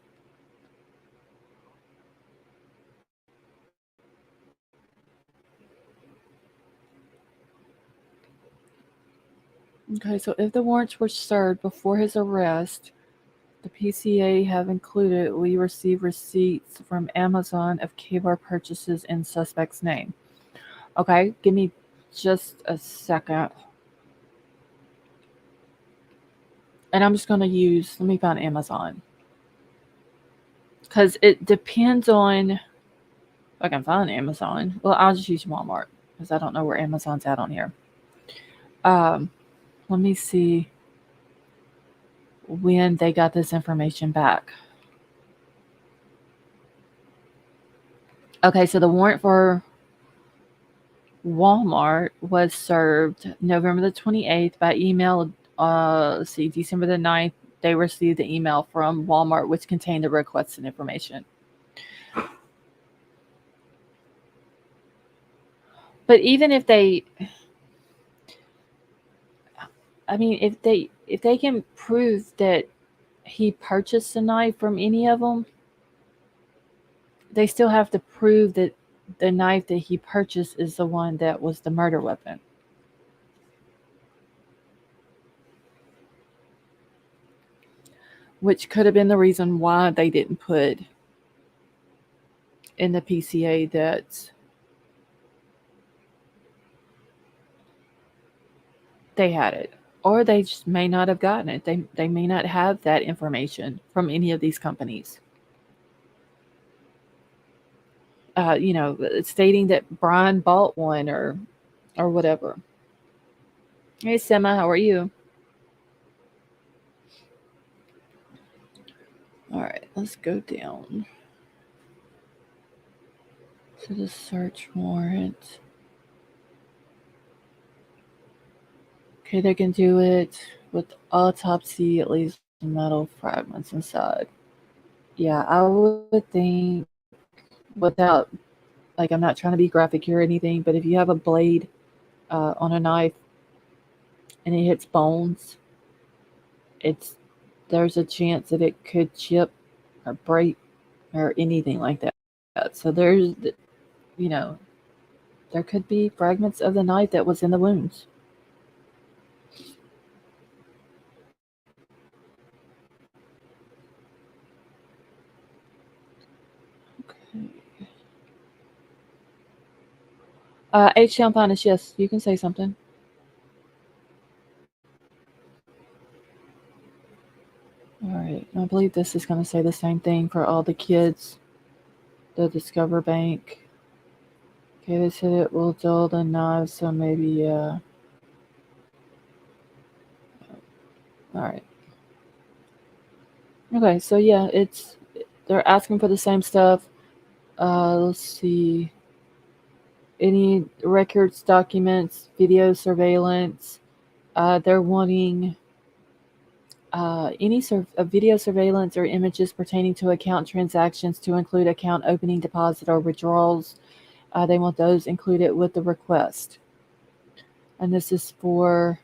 Okay, so if the warrants were served before his arrest, the PCA have included, we receive receipts from Amazon of K-bar purchases in suspect's name. Okay, give me just a second. And I'm just going to use, let me find Amazon. Because it depends on, if I can find Amazon. Well, I'll just use Walmart because I don't know where Amazon's at on here. Let me see when they got this information back. Okay, so the warrant for Walmart was served November the 28th by email. Let's see, December the 9th, they received the email from Walmart which contained the requested information. But even if they, I mean, if they can prove that he purchased a knife from any of them, they still have to prove that the knife that he purchased is the one that was the murder weapon. Which could have been the reason why they didn't put in the PCA that they had it. Or they just may not have gotten it. They may not have that information from any of these companies. Stating that Bryan bought one or whatever. Hey, Sema, how are you? All right, let's go down to the search warrant. Okay, they can do it with autopsy, at least metal fragments inside. Yeah, I would think without, like, I'm not trying to be graphic here or anything, but if you have a blade on a knife and it hits bones, there's a chance that it could chip or break or anything like that. So there could be fragments of the knife that was in the wounds. H. Champanis, yes, you can say something. All right, I believe this is going to say the same thing for all the kids. The Discover Bank. Okay, they said it will dull the knives, so maybe, yeah. All right. Okay, so yeah, they're asking for the same stuff. Let's see. Any records, documents, video surveillance. They're wanting any video surveillance or images pertaining to account transactions to include account opening, deposit, or withdrawals. They want those included with the request. And this is for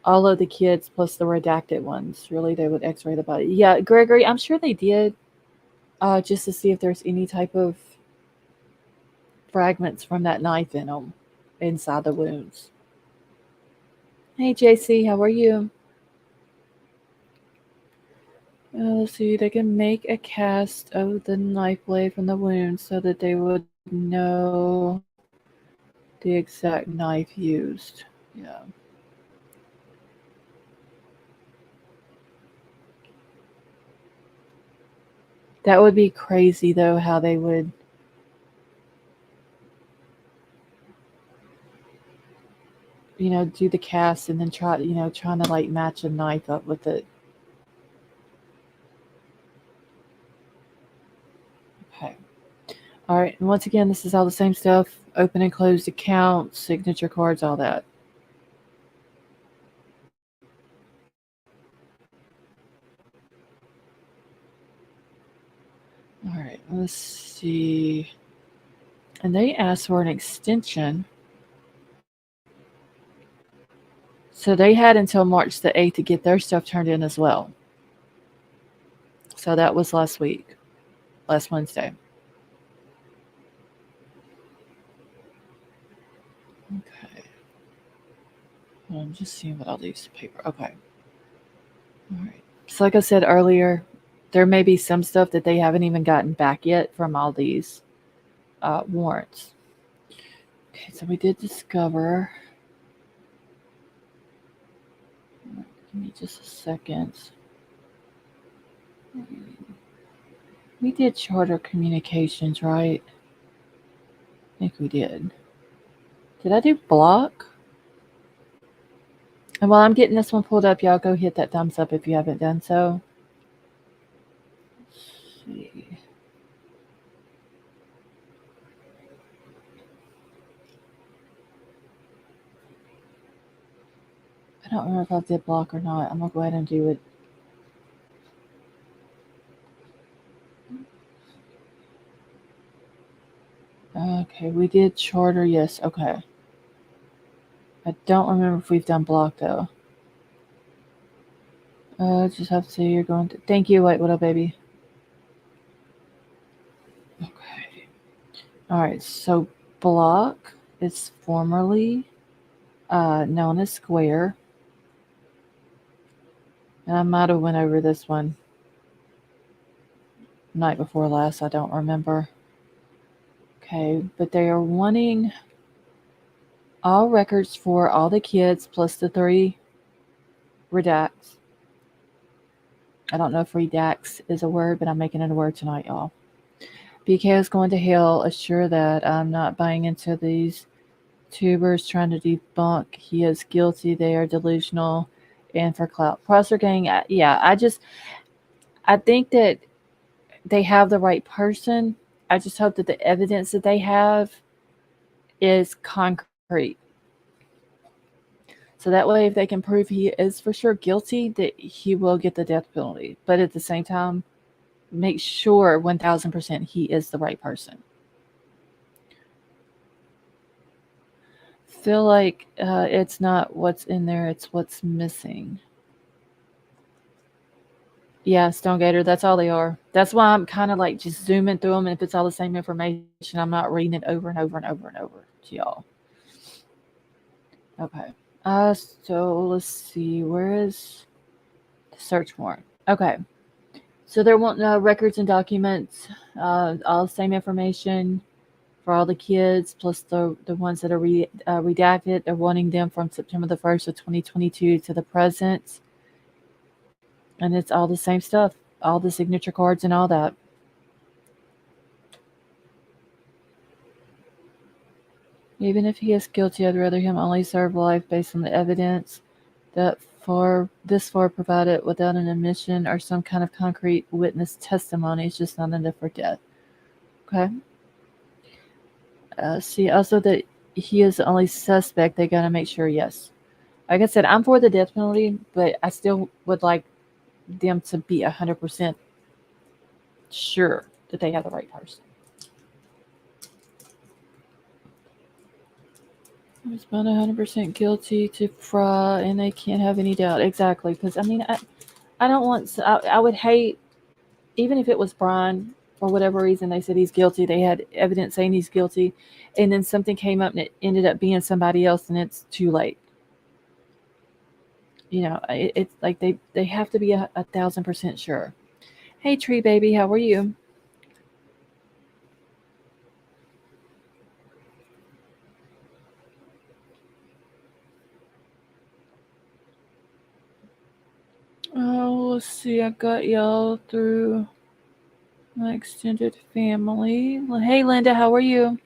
all of the kids plus the redacted ones. Really, they would x-ray the body. Yeah, Gregory, I'm sure they did, just to see if there's any type of fragments from that knife in them inside the wounds. Hey, JC, how are you? Let's see, they can make a cast of the knife blade from the wound so that they would know the exact knife used. Yeah. That would be crazy, though, how they would do the cast and then trying to like match a knife up with it. Okay. All right. And once again, this is all the same stuff. Open and closed accounts, signature cards, all that. All right. Let's see. And they asked for an extension. So they had until March the 8th to get their stuff turned in as well. So that was last Wednesday. Okay. I'm just seeing what all these paper. Okay. All right. So like I said earlier, there may be some stuff that they haven't even gotten back yet from all these warrants. Okay, so we did discover. Give me just a second. We did charter communications, right? I think we did. Did I do block? And while I'm getting this one pulled up, y'all go hit that thumbs up if you haven't done so. Let's see. I don't remember if I did block or not. I'm going to go ahead and do it. Okay, we did charter, yes, okay. I don't remember if we've done block, though. Just have to say you're going to... Thank you, White Widow Baby. Okay. Alright, so block is formerly known as square. And I might have went over this one night before last. I don't remember. Okay, but they are wanting all records for all the kids plus the 3 redacts. I don't know if redacts is a word, but I'm making it a word tonight, y'all. BK is going to hell. Assure that I'm not buying into these tubers trying to debunk. He is guilty. They are delusional and for clout. Prosser gang, yeah, I think that they have the right person. I just hope that the evidence that they have is concrete. So that way, if they can prove he is for sure guilty, that he will get the death penalty. But at the same time, make sure 1000% he is the right person. Feel like it's not what's in there, it's what's missing. Yeah, Stone Gator, that's all they are. That's why I'm kind of like just zooming through them. And if it's all the same information, I'm not reading it over and over and over and over to y'all. Okay. So let's see. Where is the search warrant? Okay. So they're wanting records and documents, all the same information for all the kids, plus the ones that are redacted. They're wanting them from September the 1st of 2022 to the present. And it's all the same stuff, all the signature cards and all that. Even if he is guilty, I'd rather him only serve life based on the evidence that this far provided without an admission or some kind of concrete witness testimony. It's just not enough for death. Okay. See, also that he is the only suspect. They got to make sure, yes. Like I said, I'm for the death penalty, but I still would like them to be 100% sure that they have the right person. It's about 100% guilty to fraud, and they can't have any doubt. Exactly, because I mean, I don't want. I would hate, even if it was Bryan, for whatever reason they said he's guilty. They had evidence saying he's guilty, and then something came up and it ended up being somebody else, and it's too late. You know, it's like they have to be 1000% sure. Hey, Tree Baby, how are you? Oh, let's see. I got y'all through my extended family. Well, hey, Linda, how are you?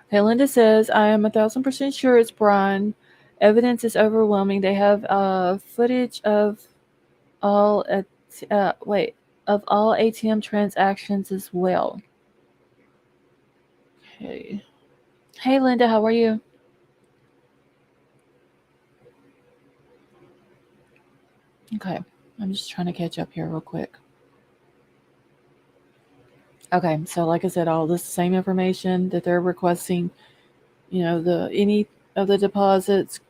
Okay, Linda says, I am 1000% sure it's Bryan. Evidence is overwhelming. They have footage of all of all ATM transactions as well. Okay. Hey, Linda, how are you? Okay, I'm just trying to catch up here real quick. Okay, so like I said, all this same information that they're requesting, you know, any of the deposits,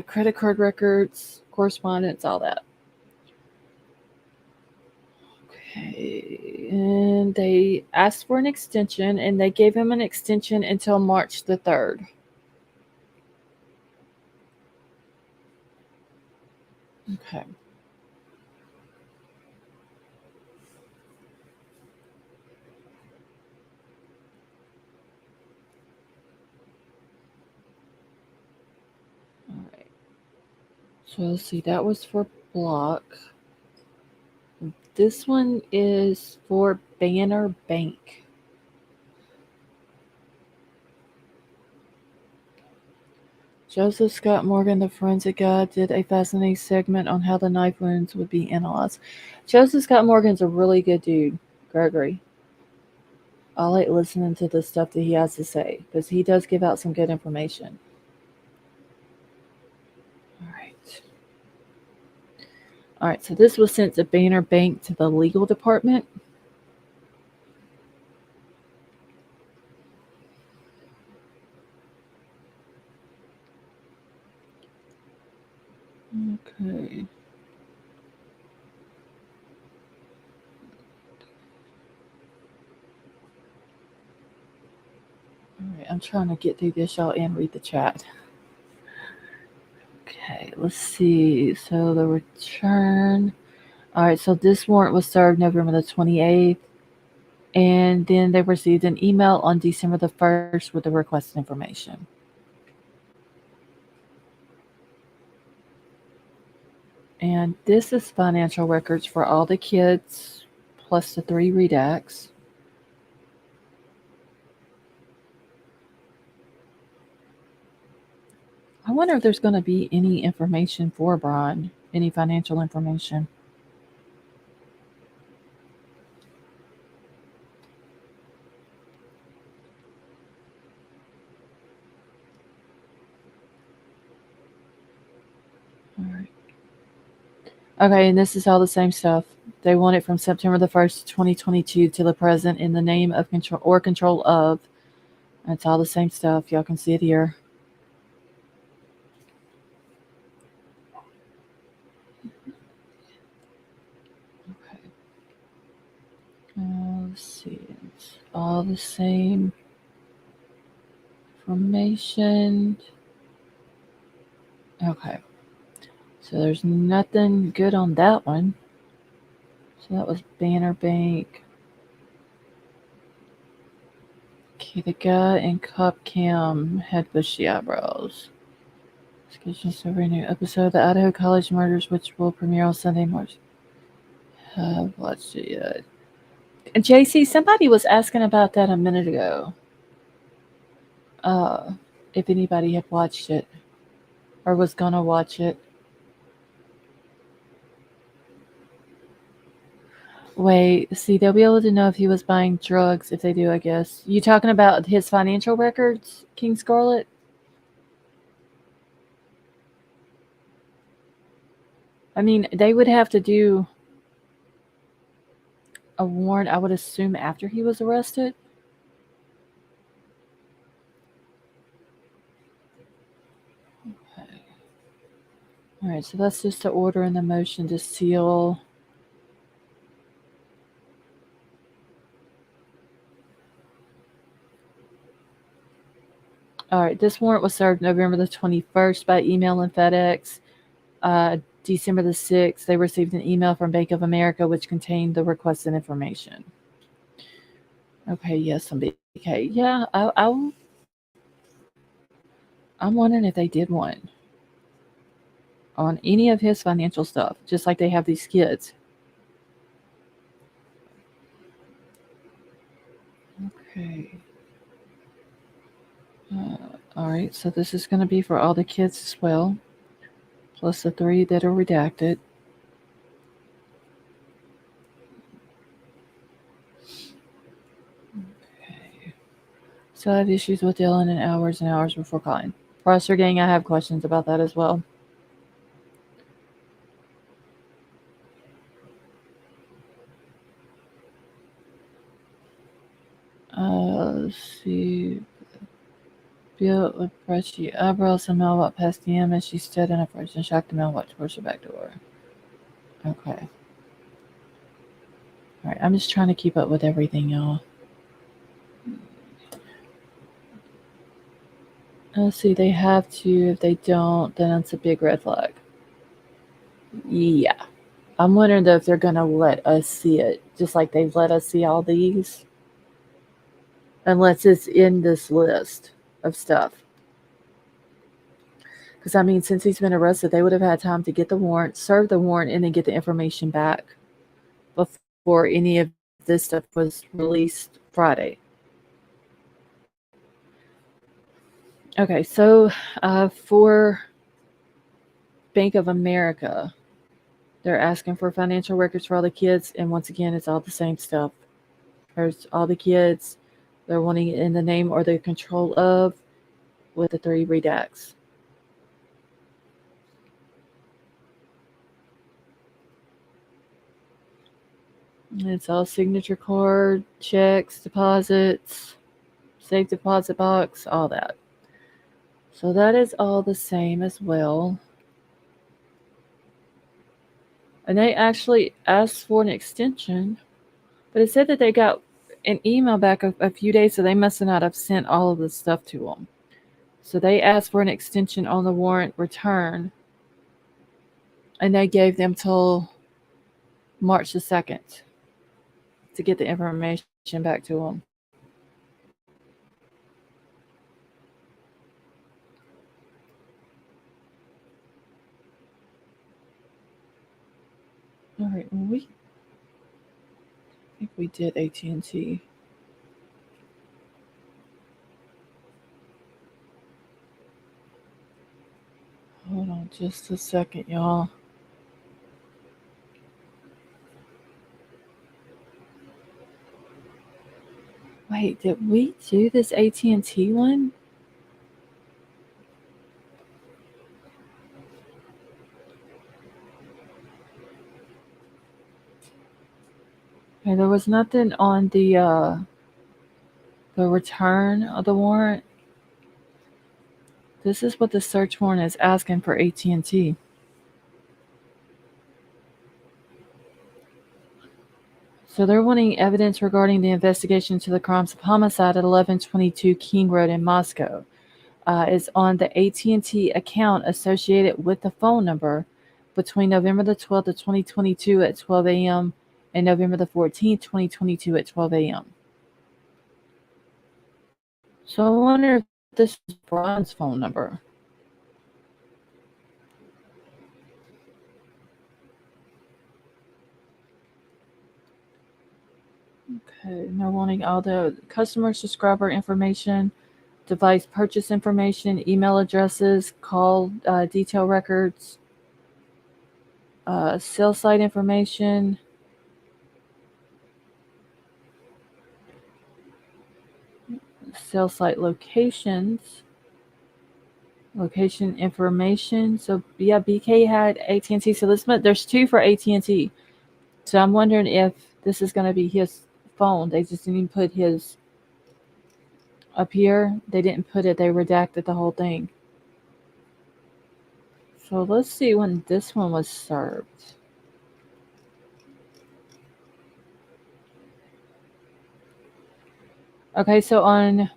credit card records, correspondence, all that. Okay, and they asked for an extension, and they gave him an extension until March the 3rd. Okay. So let's see, that was for block. This one is for Banner Bank. Joseph Scott Morgan, the forensic guy, did a fascinating segment on how the knife wounds would be analyzed. Joseph Scott Morgan's a really good dude, Gregory. I like listening to the stuff that he has to say because he does give out some good information. All right, so this was sent to Banner Bank to the legal department. Okay. All right, I'm trying to get through this, y'all, and read the chat. Okay, let's see. So the return. All right, so this warrant was served November the 28th, and then they received an email on December the 1st with the requested information. And this is financial records for all the kids, plus the 3 redacts. I wonder if there's going to be any information for Bryan, any financial information. All right. Okay, and this is all the same stuff. They want it from September the 1st, 2022 to the present in the name of control or control of. It's all the same stuff. Y'all can see it here. Okay. Let's see. It's all the same information. Okay. So there's nothing good on that one. So that was Banner Bank. Okay, the guy in Cop Cam had bushy eyebrows. Sketches over a new episode of the Idaho College Murders, which will premiere on Sunday, March. I've watched it yet. And JC, somebody was asking about that a minute ago. If anybody had watched it or was gonna watch it. Wait, see, they'll be able to know if he was buying drugs if they do, I guess. You talking about his financial records, King Scarlet? I mean, they would have to do a warrant, I would assume, after he was arrested. Okay. All right, so that's just the order and the motion to seal. All right, this warrant was served November the 21st by email and FedEx. December the 6th, they received an email from Bank of America which contained the requested information. Okay, yes, I'm okay. Yeah, I'm wondering if they did one on any of his financial stuff, just like they have these kids. Okay. All right, so this is going to be for all the kids as well, plus the 3 that are redacted. Okay. So I have issues with Dylan and hours before calling. Processor gang, I have questions about that as well. Let's see. Bill would brush the eyebrows and Mel walked past him as she stood in a frozen shock. The Mel walked towards her back door. Okay. Alright, I'm just trying to keep up with everything, y'all. Let's see, they have to. If they don't, then it's a big red flag. Yeah. I'm wondering though if they're going to let us see it, just like they've let us see all these. Unless it's in this list of stuff. Because, I mean, since he's been arrested, they would have had time to get the warrant, serve the warrant, and then get the information back before any of this stuff was released Friday. Okay, so for Bank of America, they're asking for financial records for all the kids, and once again, it's all the same stuff. There's all the kids. They're wanting it in the name or the control of with the 3 redacts. It's all signature card, checks, deposits, safe deposit box, all that. So that is all the same as well. And they actually asked for an extension, but it said that they got an email back a few days, so they must not have sent all of the stuff to them. So they asked for an extension on the warrant return, and they gave them till March the 2nd to get the information back to them. All right, I think we did AT&T. Hold on just a second, y'all. Wait, did we do this AT&T one? Okay, there was nothing on the return of the warrant. This is what the search warrant is asking for AT&T. So they're wanting evidence regarding the investigation into the crimes of homicide at 1122 King Road in Moscow. Is on the AT&T account associated with the phone number between November the 12th of 2022 at 12 a.m. and November the 14th, 2022 at 12 a.m. So I wonder if this is Bryan's phone number. Okay, and they're wanting all the customer subscriber information, device purchase information, email addresses, call detail records, cell site information, cell site locations, location information. So yeah, BK had AT&T. So there's 2 for AT&T. So I'm wondering if this is going to be his phone. They just didn't put his up here. They didn't put it. They redacted the whole thing. So let's see when this one was served. Okay, so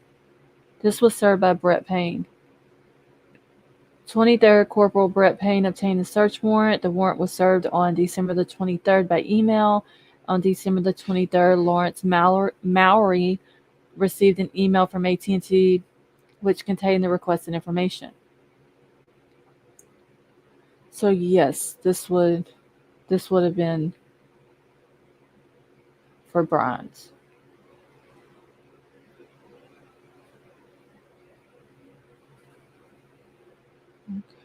this was served by Brett Payne. 23rd, Corporal Brett Payne obtained the search warrant. The warrant was served on December the 23rd by email. On December the 23rd, Lawrence Mowry received an email from AT&T which contained the requested information. So yes, this would have been for Bryan's.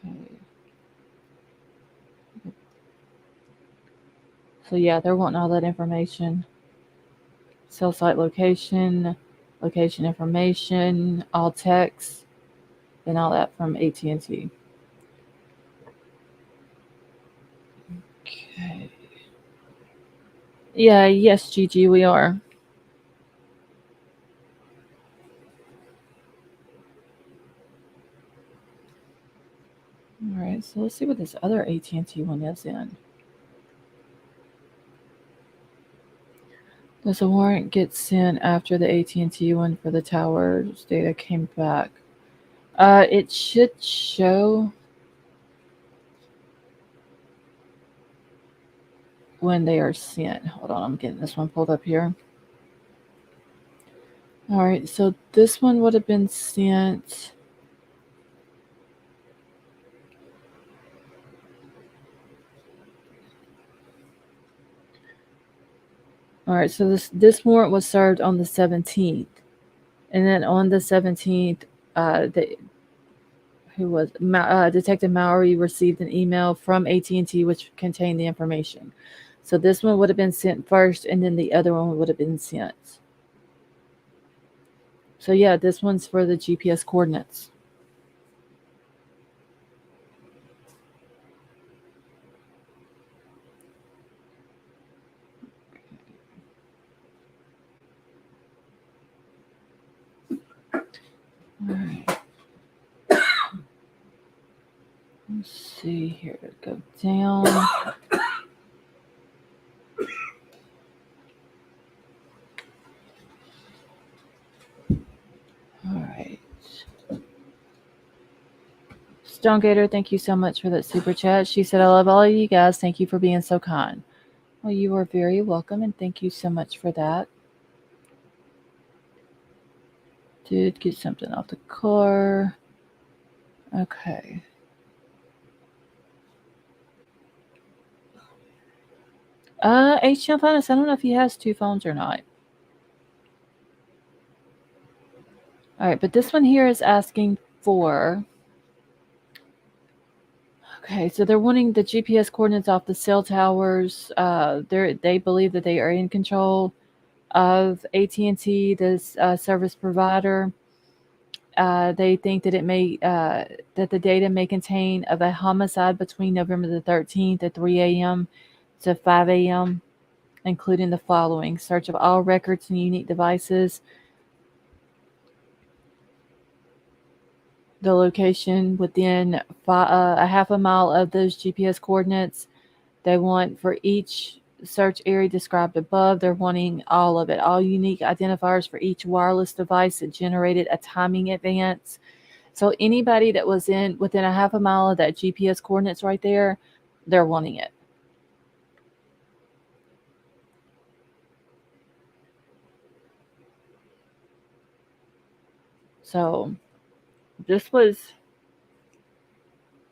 Okay. So yeah, they're wanting all that information. Cell site location, location information, all text, and all that from AT&T. Okay. Yeah, yes, Gigi, we are. All right, so let's see what this other AT&T one is in. Does a warrant get sent after the AT&T one for the towers data came back? It should show when they are sent. Hold on, I'm getting this one pulled up here. All right, so this one would have been sent All right, so this warrant was served on the 17th, and then on the 17th, Detective Mowry received an email from AT&T which contained the information. So this one would have been sent first, and then the other one would have been sent. So yeah, this one's for the GPS coordinates. All right. Let's see here. Go down. All right. Stonegator, thank you so much for that super chat. She said, I love all of you guys. Thank you for being so kind. Well, you are very welcome, and thank you so much for that. Did get something off the car. Okay. H. Finance, I don't know if he has two phones or not. All right, but this one here is asking for. Okay, so they're wanting the GPS coordinates off the cell towers. They believe that they are in control of AT&T, this service provider. They think that that the data may contain of a homicide between November the 13th at 3 a.m. to 5 a.m., including the following: search of all records and unique devices, the location within a half a mile of those GPS coordinates. They want for each search area described above, they're wanting all of it, all unique identifiers for each wireless device that generated a timing advance. So anybody that was within a half a mile of that GPS coordinates right there, they're wanting it. So this was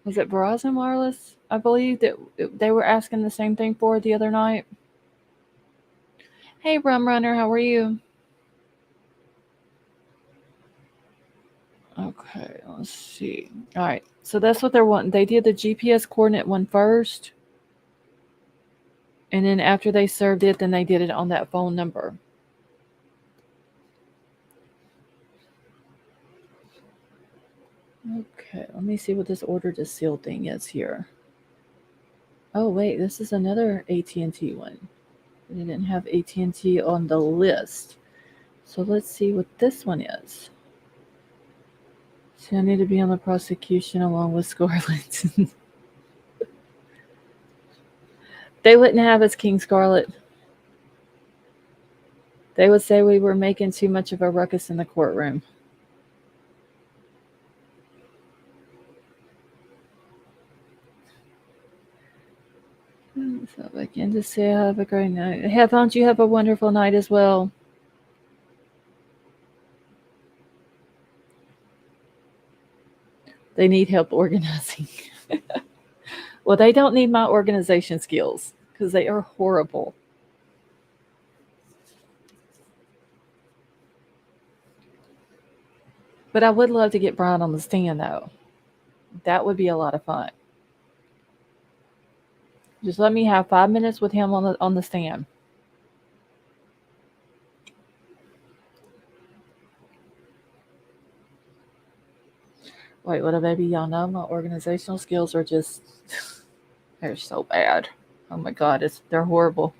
it Verizon Wireless? I believe that they were asking the same thing for the other night. Hey, Rum Runner, how are you? Okay, let's see. All right, so that's what they're wanting. They did the GPS coordinate one first, and then after they served it, then they did it on that phone number. Okay, let me see what this order to seal thing is here. Oh wait, this is another AT&T one. They didn't have AT&T on the list. So let's see what this one is. So I need to be on the prosecution along with Scarlett. They wouldn't have us, King Scarlett. They would say we were making too much of a ruckus in the courtroom. So again, to say have a great night. Don't you have a wonderful night as well? They need help organizing. Well, they don't need my organization skills because they are horrible. But I would love to get Bryan on the stand, though. That would be a lot of fun. Just let me have 5 minutes with him on the stand. Wait, what, baby? Y'all know my organizational skills are just they're so bad. Oh my god, they're horrible.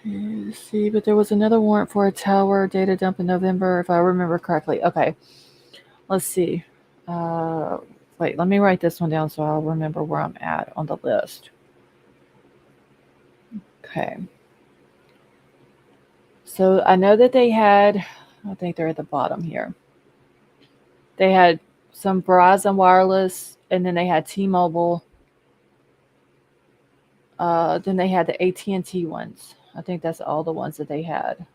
Let's see, but there was another warrant for a tower data dump in November, if I remember correctly. Okay, let's see. Wait, let me write this one down so I'll remember where I'm at on the list. Okay. So I know that they had, I think they're at the bottom here. They had some Verizon Wireless, and then they had T-Mobile. Then they had the AT&T ones. I think that's all the ones that they had.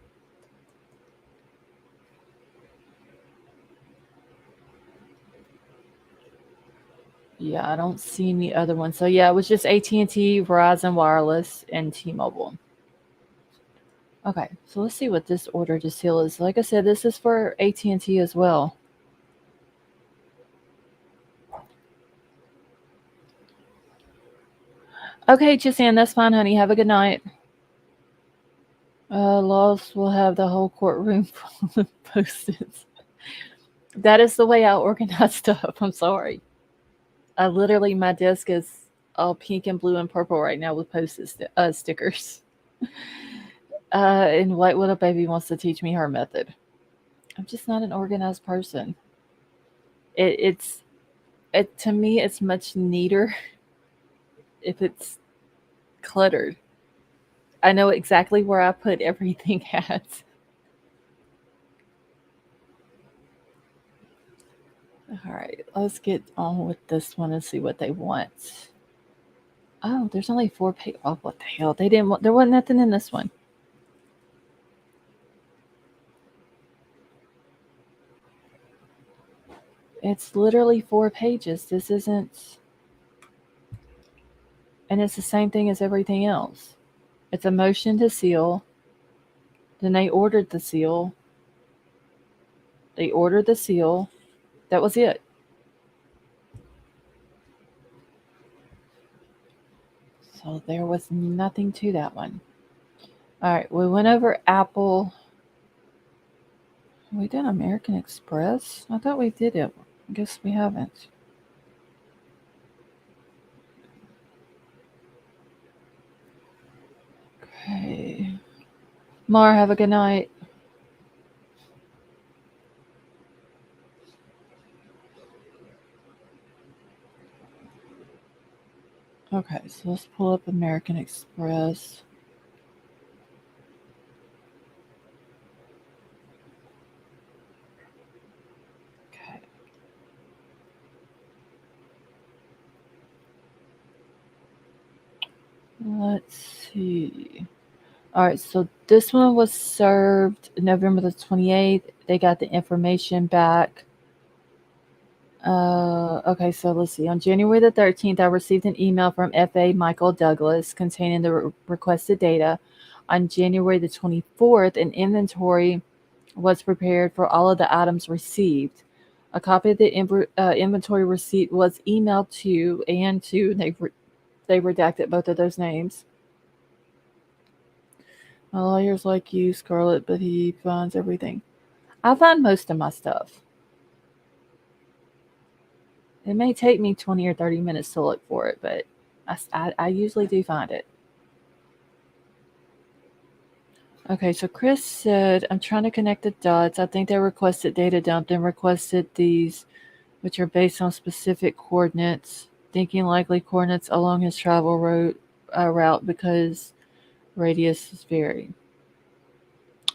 Yeah, I don't see any other ones. So yeah, it was just AT&T, Verizon Wireless, and T-Mobile. Okay, so let's see what this order to seal is. Like I said, this is for AT&T as well. Okay, Chisan, that's fine, honey. Have a good night. Laws will have the whole courtroom full of post-its. That is the way I organize stuff. I'm sorry. Literally, my desk is all pink and blue and purple right now with post-it stickers. And White Widow Baby wants to teach me her method. I'm just not an organized person. It's to me, it's much neater if it's cluttered. I know exactly where I put everything at. All right, let's get on with this one and see what they want. Oh, there's only 4 pages. Oh, what the hell? They didn't want. There wasn't nothing in this one. It's literally 4 pages. This isn't, and it's the same thing as everything else. It's a motion to seal. Then they ordered the seal. They ordered the seal. That was it. So there was nothing to that one. All right, we went over Apple. We did American Express? I thought we did it. I guess we haven't. Okay. Mar, have a good night. Okay, so let's pull up American Express. Okay. Let's see. All right, so this one was served November the 28th. They got the information back. Okay, so let's see. On January the 13th, I received an email from FA Michael Douglas containing the requested data. On January the 24th, an inventory was prepared for all of the items received. A copy of the inventory receipt was emailed to and to, they redacted both of those names. My lawyer's like you, Scarlett, but he finds everything. I find most of my stuff. It may take me 20 or 30 minutes to look for it, but I usually do find it. Okay, so Chris said, I'm trying to connect the dots. I think they requested data dump, then requested these, which are based on specific coordinates, thinking likely coordinates along his travel route because radius is varied.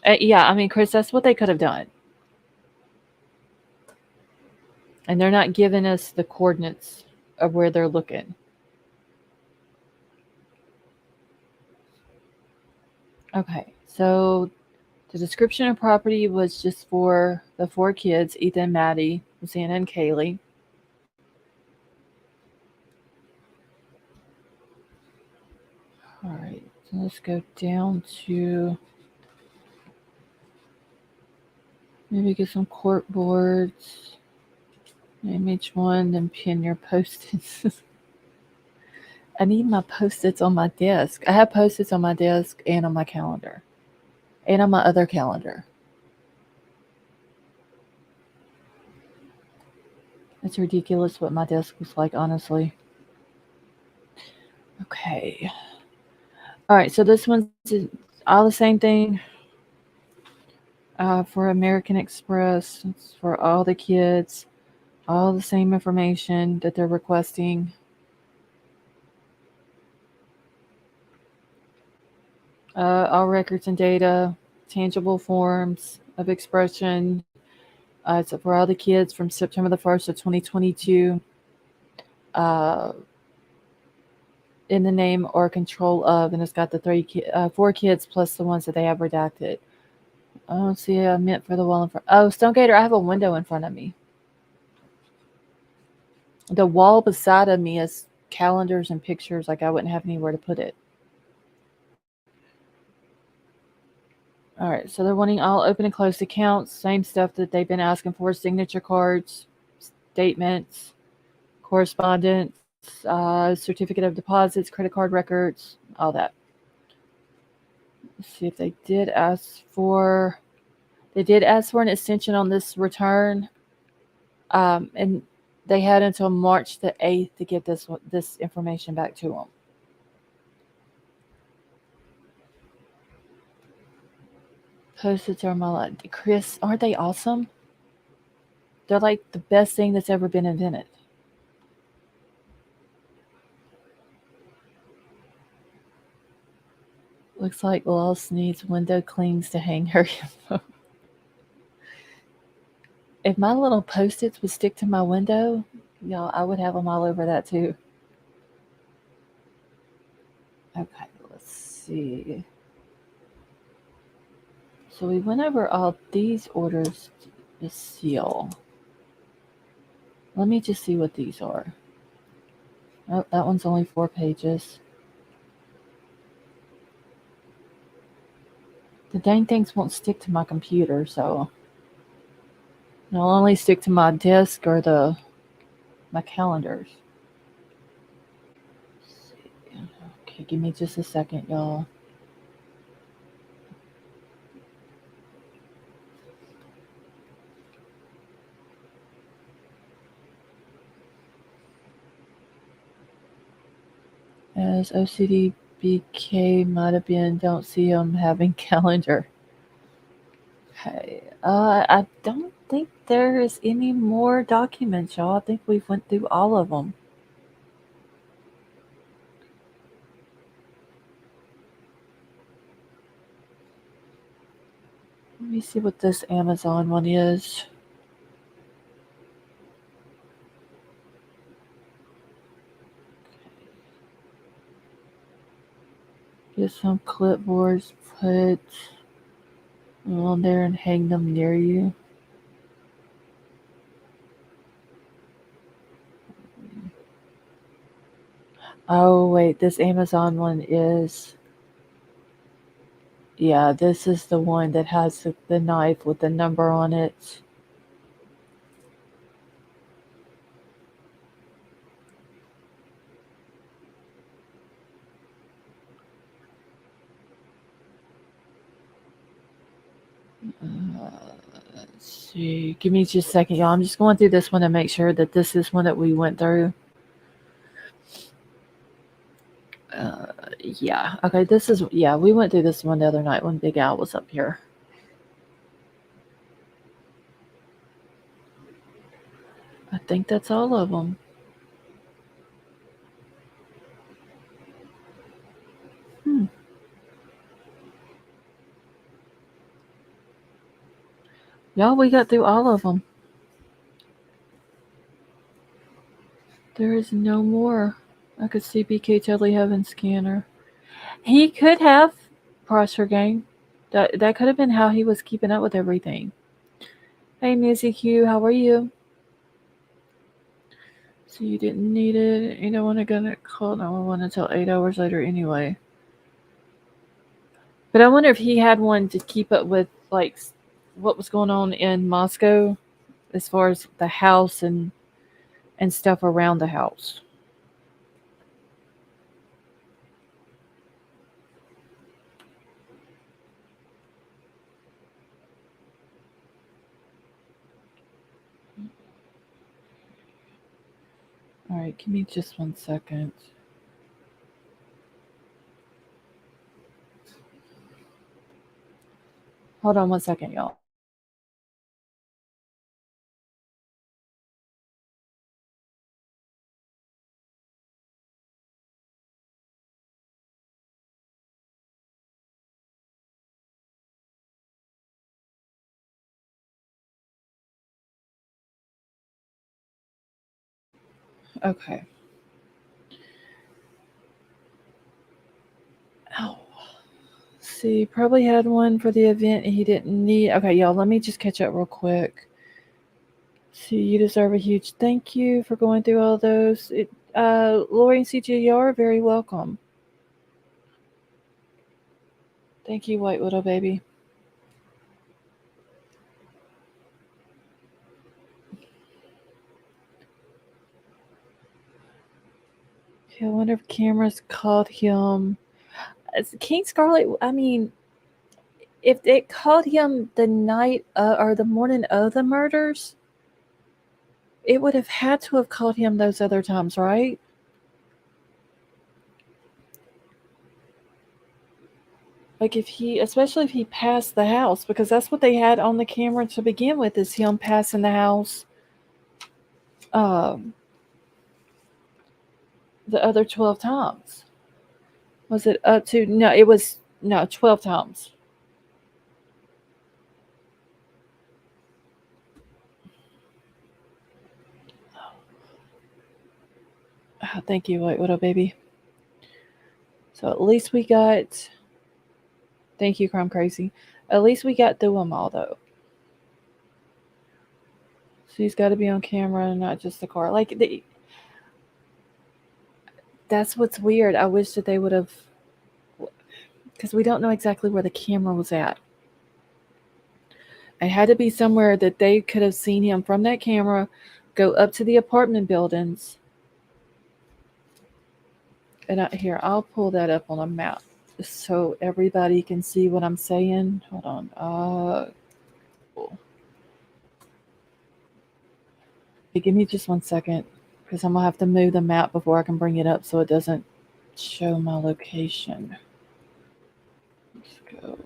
Yeah, I mean, Chris, that's what they could have done. And they're not giving us the coordinates of where they're looking. Okay, so the description of property was just for the 4 kids, Ethan, Maddie, Rosanna, and Kaylee. All right, so let's go down to maybe get some court boards. Name each one, then pin your post-its. I need my post-its on my desk. I have post-its on my desk and on my calendar. And on my other calendar. It's ridiculous what my desk looks like, honestly. Okay. All right, so this one's all the same thing for American Express. It's for all the kids, all the same information that they're requesting. All records and data, tangible forms of expression. It's for all the kids from September the 1st of 2022. In the name or control of, and it's got the 4 kids plus the ones that they have redacted. Oh, see, I meant for the wall in front. Oh, Stonegator, I have a window in front of me. The wall beside of me is calendars and pictures, like I wouldn't have anywhere to put it. All right, so they're wanting all open and closed accounts, same stuff that they've been asking for: signature cards, statements, correspondence, certificate of deposits, credit card records, all that. Let's see if they did ask for. They did ask for an extension on this return, and they had until March the 8th to get this information back to them. Post-its are my life. Chris, aren't they awesome? They're like the best thing that's ever been invented. Looks like Lost needs window cleans to hang her info. If my little post-its would stick to my window, y'all, I would have them all over that too. Okay, let's see. So we went over all these orders to seal. Let me just see what these are. Oh, that one's only 4 pages. The dang things won't stick to my computer, so they'll only stick to my desk or my calendars. Okay, give me just a second, y'all. As OCD BK might have been, don't see them having calendar. Okay, I don't think there is any more documents, y'all. I think we've went through all of them. Let me see what this Amazon one is. Get some clipboards, put on there and hang them near you. Oh, wait, this Amazon one is. Yeah, this is the one that has the knife with the number on it. Let's see. Give me just a second, y'all. I'm just going through this one to make sure that this is one that we went through. Yeah. Okay, this is, yeah, we went through this one the other night when Big Al was up here. I think that's all of them. Y'all, we got through all of them. There is no more. I could see BK totally having scanner. He could have Prosper Gang. That could have been how he was keeping up with everything. Hey, Nizzy Q, how are you? So you didn't need it. You don't want to get called 911 until 8 hours later anyway. But I wonder if he had one to keep up with, like, what was going on in Moscow as far as the house and stuff around the house. All right, give me just 1 second. Hold on 1 second, y'all. Okay. Ow. See, probably had one for the event he didn't need. Okay, y'all, let me just catch up real quick. So you deserve a huge thank you for going through all those. Lori and CJ, you are very welcome. Thank you, White Widow baby. Okay, I wonder if cameras caught him. King Scarlet, I mean, if it caught him the night or the morning of the murders, it would have had to have caught him those other times, right? Like especially if he passed the house, because that's what they had on the camera to begin with, is him passing the house. Um, the other 12 times. Was it up to? No, it was 12 times. Oh, thank you, White Widow baby. So at least we got. Thank you, Crime Crazy. At least we got through them all, though. So he's got to be on camera, not just the car. That's what's weird. I wish that they would have, because we don't know exactly where the camera was at. It had to be somewhere that they could have seen him from that camera, go up to the apartment buildings. And here, I'll pull that up on a map so everybody can see what I'm saying. Hold on. Cool. Hey, give me just 1 second, because I'm going to have to move the map before I can bring it up so it doesn't show my location. Let's go.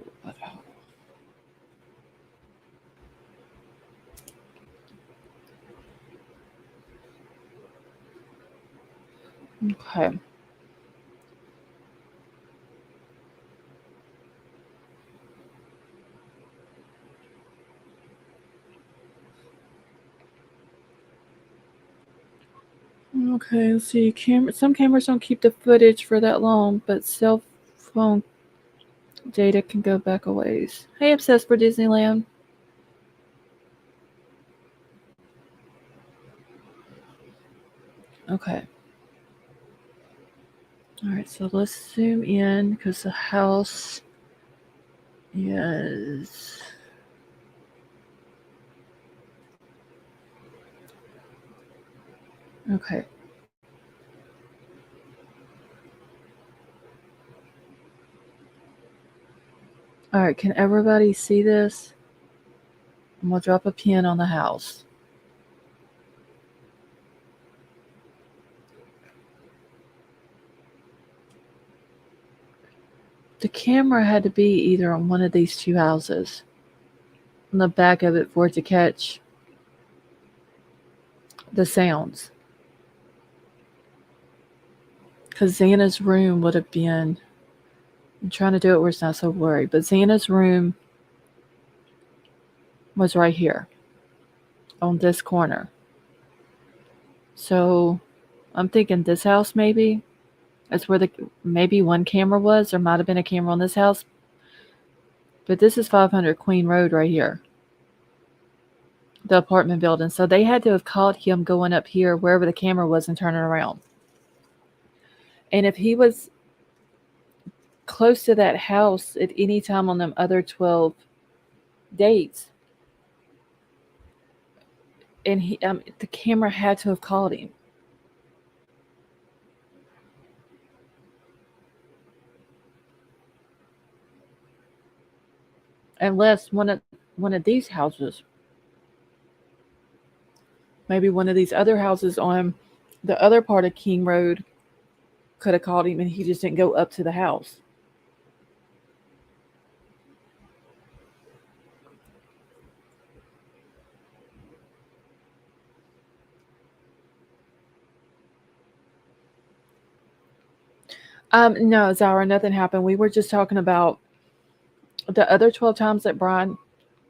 Okay. Okay, let's see. Some cameras don't keep the footage for that long, but cell phone data can go back a ways. Hey, Obsessed for Disneyland. Okay. All right, so let's zoom in because the house is. Okay. All right, can everybody see this? I'm going to drop a pin on the house. The camera had to be either on one of these two houses, on the back of it, for it to catch the sounds. Because Xana's room would have been. I'm trying to do it where it's not so blurry, but Xana's room was right here on this corner. So I'm thinking this house maybe. That's where maybe one camera was. There might have been a camera on this house. But this is 500 Queen Road right here. The apartment building. So they had to have caught him going up here wherever the camera was and turning around. And if he was close to that house at any time on them other 12 dates, and the camera had to have caught him. Unless one of these houses, maybe one of these other houses on the other part of King Road, could have caught him and he just didn't go up to the house. No, Zara, nothing happened. We were just talking about the other 12 times that Bryan,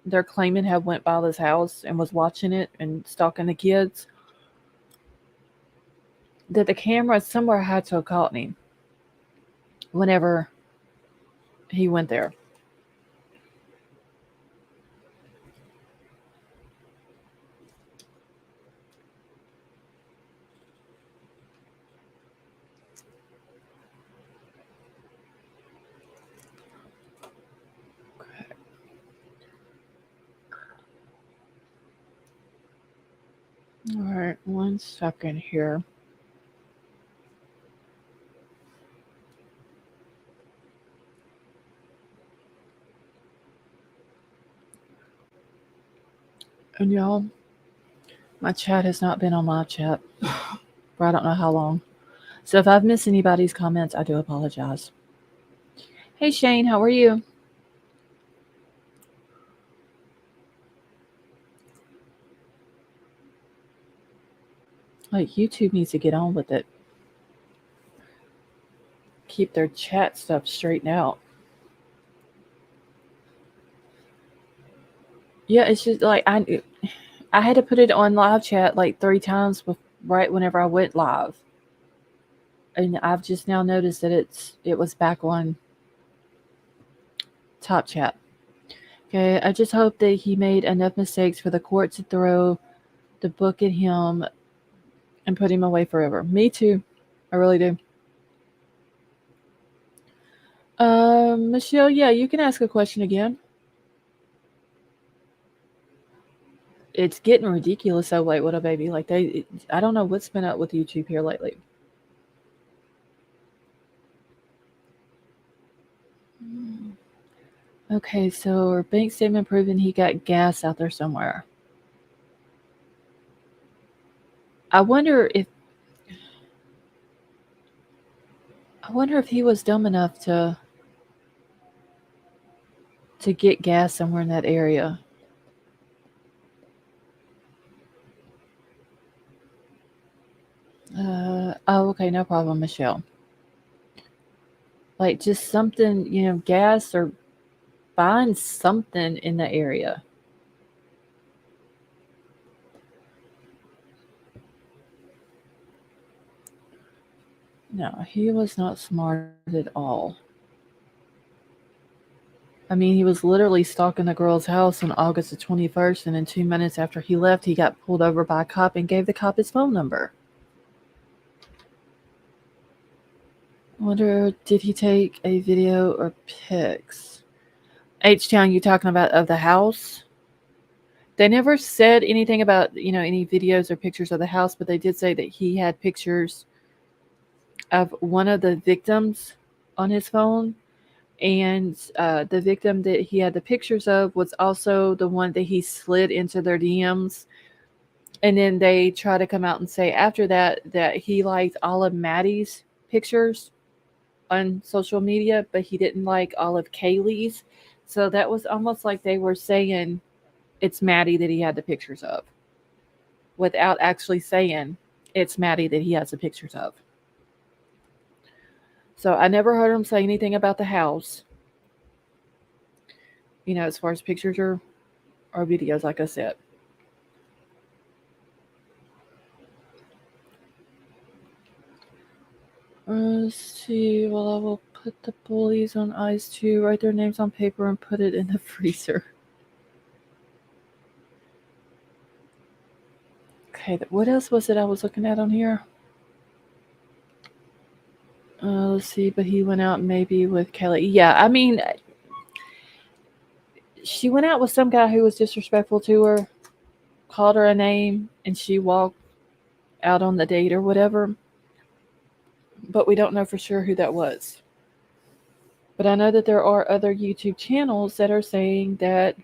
they're claiming, have went by this house and was watching it and stalking the kids. That the camera somewhere had to have caught him whenever he went there. All right, 1 second here. And y'all, my chat has not been on live chat for I don't know how long. So if I've missed anybody's comments, I do apologize. Hey Shane, how are you? Like YouTube needs to get on with it. Keep their chat stuff straightened out. Yeah, it's just like I had to put it on live chat like 3 times right whenever I went live, and I've just now noticed that it was back on top chat. Okay, I just hope that he made enough mistakes for the court to throw the book at him and put him away forever. Me too, I really do. Michelle, yeah, you can ask a question again. It's getting ridiculous. So, like, what a baby! Like I don't know what's been up with YouTube here lately. Okay, so bank statement proving he got gas out there somewhere. I wonder if he was dumb enough to get gas somewhere in that area. Oh, okay, no problem, Michelle. Like just something, gas or buying something in the area. No, he was not smart at all. I mean, he was literally stalking the girl's house on August the 21st, and then 2 minutes after he left, he got pulled over by a cop and gave the cop his phone number. I wonder, did he take a video or pics? H-Town, you talking about of the house? They never said anything about, any videos or pictures of the house, but they did say that he had pictures of one of the victims on his phone. And the victim that he had the pictures of was also the one that he slid into their DMs. And then they try to come out and say after that he liked all of Maddie's pictures on social media, but he didn't like all of Kaylee's. So that was almost like they were saying it's Maddie that he had the pictures of, without actually saying it's Maddie that he has the pictures of. So I never heard him say anything about the house, as far as pictures or videos, like I said. Let's see. Well, I will put the bullies on ice too. Write their names on paper and put it in the freezer. Okay, what else was it I was looking at on here? Let's see, but he went out maybe with Kelly. Yeah, I mean, she went out with some guy who was disrespectful to her, called her a name, and she walked out on the date or whatever. But we don't know for sure who that was. But I know that there are other YouTube channels that are saying that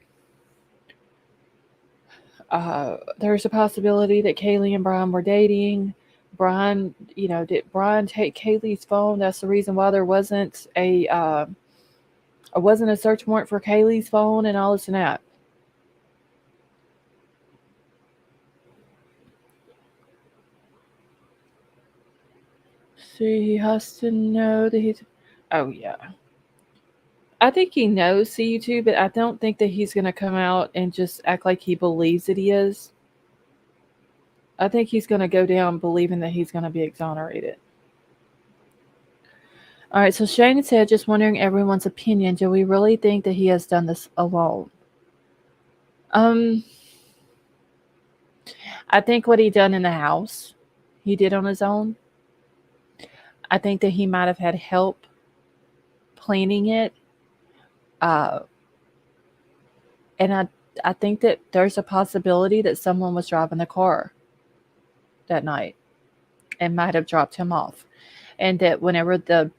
there's a possibility that Kaylee and Bryan were dating. Bryan, did Bryan take Kaylee's phone? That's the reason why there wasn't a search warrant for Kaylee's phone and all this and that. See, he has to know that he's. Oh yeah, I think he knows CU2, but I don't think that he's gonna come out and just act like he believes that he is. I think he's gonna go down believing that he's gonna be exonerated. All right, so Shane said, just wondering everyone's opinion. Do we really think that he has done this alone? I think what he done in the house, he did on his own. I think that he might have had help planning it. And I think that there's a possibility that someone was driving the car that night and might have dropped him off. And that whenever the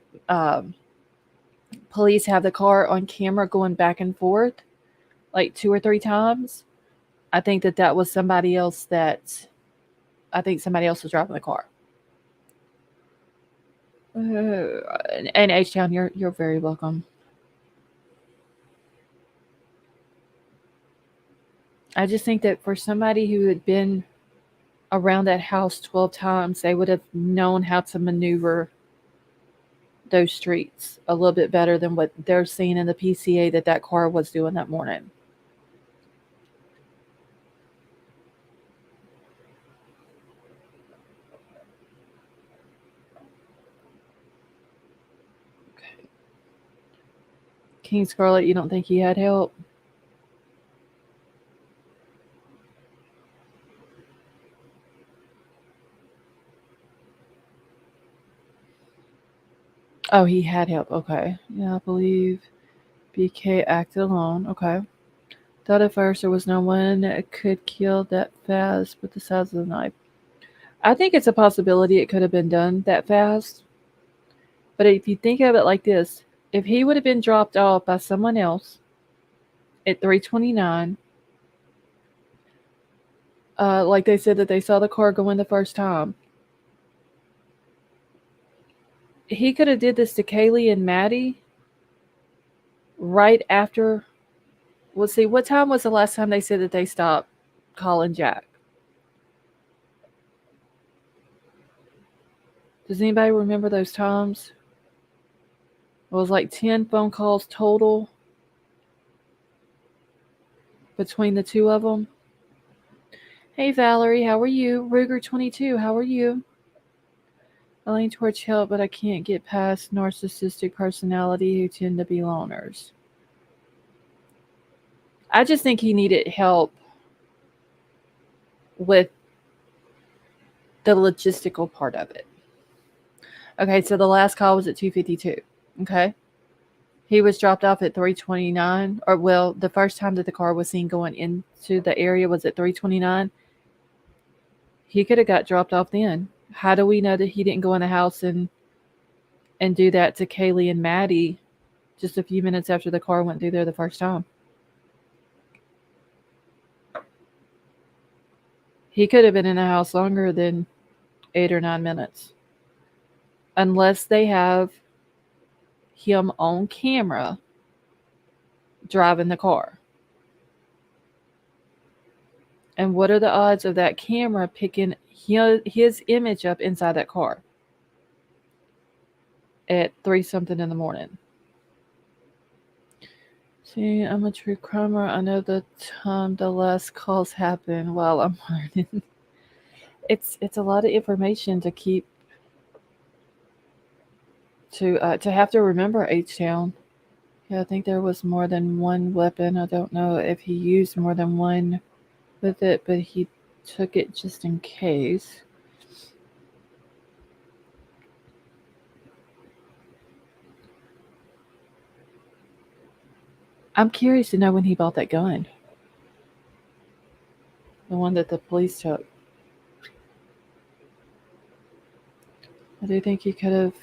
police have the car on camera going back and forth like 2 or 3 times, I think that was somebody else I think somebody else was driving the car. And H-Town, you're very welcome. I just think that for somebody who had been around that house 12 times, they would have known how to maneuver those streets a little bit better than what they're seeing in the PCA that car was doing that morning. Okay. King Scarlet, you don't think he had help? Oh, he had help. Okay. Yeah, I believe BK acted alone. Okay. Thought at first there was no one that could kill that fast with the size of the knife. I think it's a possibility it could have been done that fast. But if you think of it like this, if he would have been dropped off by someone else at 3:29, like they said that they saw the car go in the first time, he could have did this to Kaylee and Maddie right after. Well, see, what time was the last time they said that they stopped calling Jack? Does anybody remember those times? It was like 10 phone calls total between the two of them. Hey, Valerie, how are you? Ruger22, how are you? I lean towards help, but I can't get past narcissistic personality who tend to be loners. I just think he needed help with the logistical part of it. Okay, so the last call was at 2:52. Okay. He was dropped off at 3:29, or well, the first time that the car was seen going into the area was at 3:29. He could have got dropped off then. How do we know that he didn't go in the house and do that to Kaylee and Maddie just a few minutes after the car went through there the first time? He could have been in the house longer than 8 or 9 minutes. Unless they have him on camera driving the car. And what are the odds of that camera picking his image up inside that car at 3-something in the morning? See, I'm a true crimer. I know the time the last calls happen while I'm learning. It's a lot of information to keep to have to remember H-Town. Yeah, I think there was more than one weapon. I don't know if he used more than one with it, but he took it just in case. I'm curious to know when he bought that gun. The one that the police took. I do think he could have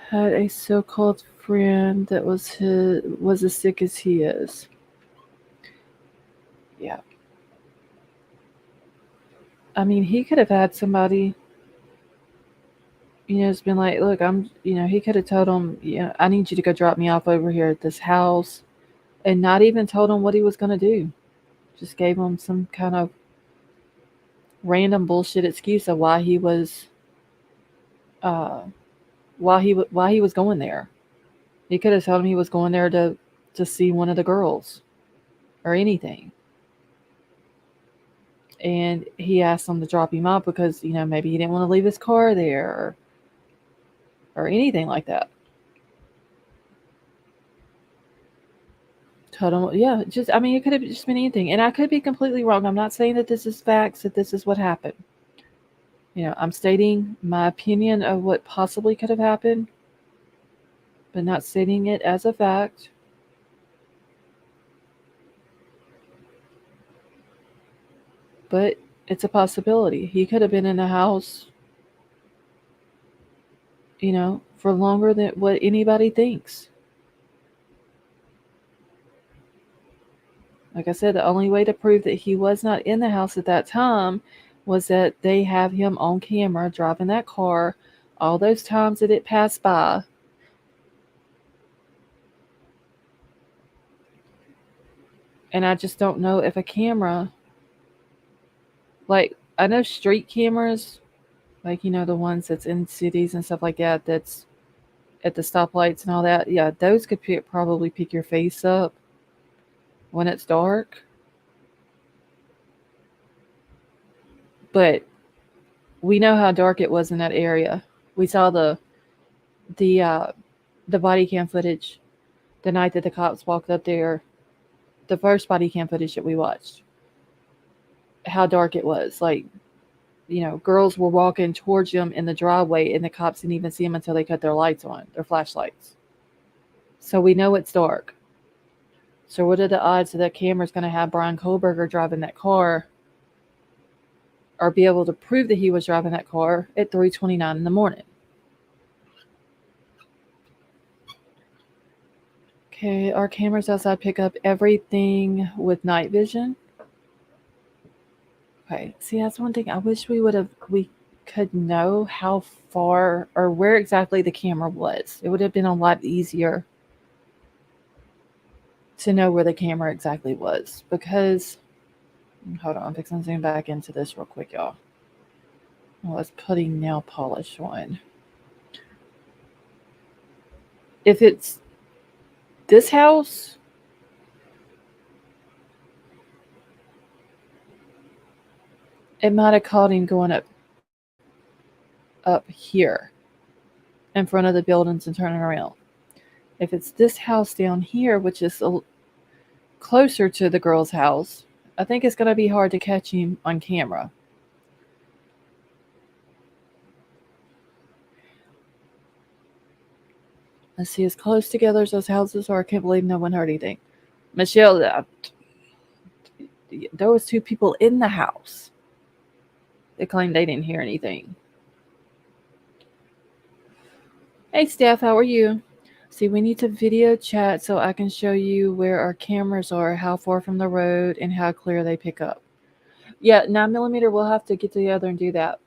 had a so-called friend that was as sick as he is. Yeah. I mean, he could have had somebody, it's been like, look, he could have told him, I need you to go drop me off over here at this house, and not even told him what he was going to do. Just gave him some kind of random bullshit excuse of why he was going there. He could have told him he was going there to see one of the girls or anything. And he asked him to drop him off because, maybe he didn't want to leave his car there or anything like that. Told him, yeah, it could have just been anything. And I could be completely wrong. I'm not saying that this is facts, that this is what happened. I'm stating my opinion of what possibly could have happened, but not stating it as a fact. But It's a possibility. He could have been in the house, for longer than what anybody thinks. Like I said, the only way to prove that he was not in the house at that time was that they have him on camera driving that car all those times that it passed by. And I just don't know if a camera, like, I know street cameras, like, the ones that's in cities and stuff like that, that's at the stoplights and all that. Yeah, those could probably pick your face up when it's dark. But we know how dark it was in that area. We saw the body cam footage the night that the cops walked up there. The first body cam footage that we watched. How dark it was. Like, girls were walking towards them in the driveway, and the cops didn't even see them until they cut their lights on, their flashlights. So we know it's dark. So what are the odds that camera's going to have Bryan Kohberger driving that car, or be able to prove that he was driving that car at 3:29 in the morning? Okay, our cameras outside pick up everything with night vision. Okay, see, that's one thing I wish we could know how far or where exactly the camera was. It would have been a lot easier to know where the camera exactly was, because hold on, I'm fixing to zoom back into this real quick, y'all. I was putting nail polish on. If it's this house, it might have caught him going up here in front of the buildings and turning around. If it's this house down here, which is closer to the girl's house, I think it's going to be hard to catch him on camera. Let's see, as close together as those houses are, I can't believe no one heard anything. Michelle, there was 2 people in the house. They claimed they didn't hear anything. Hey, Steph, how are you? See, we need to video chat so I can show you where our cameras are, how far from the road, and how clear they pick up. Yeah, 9mm, we'll have to get together and do that.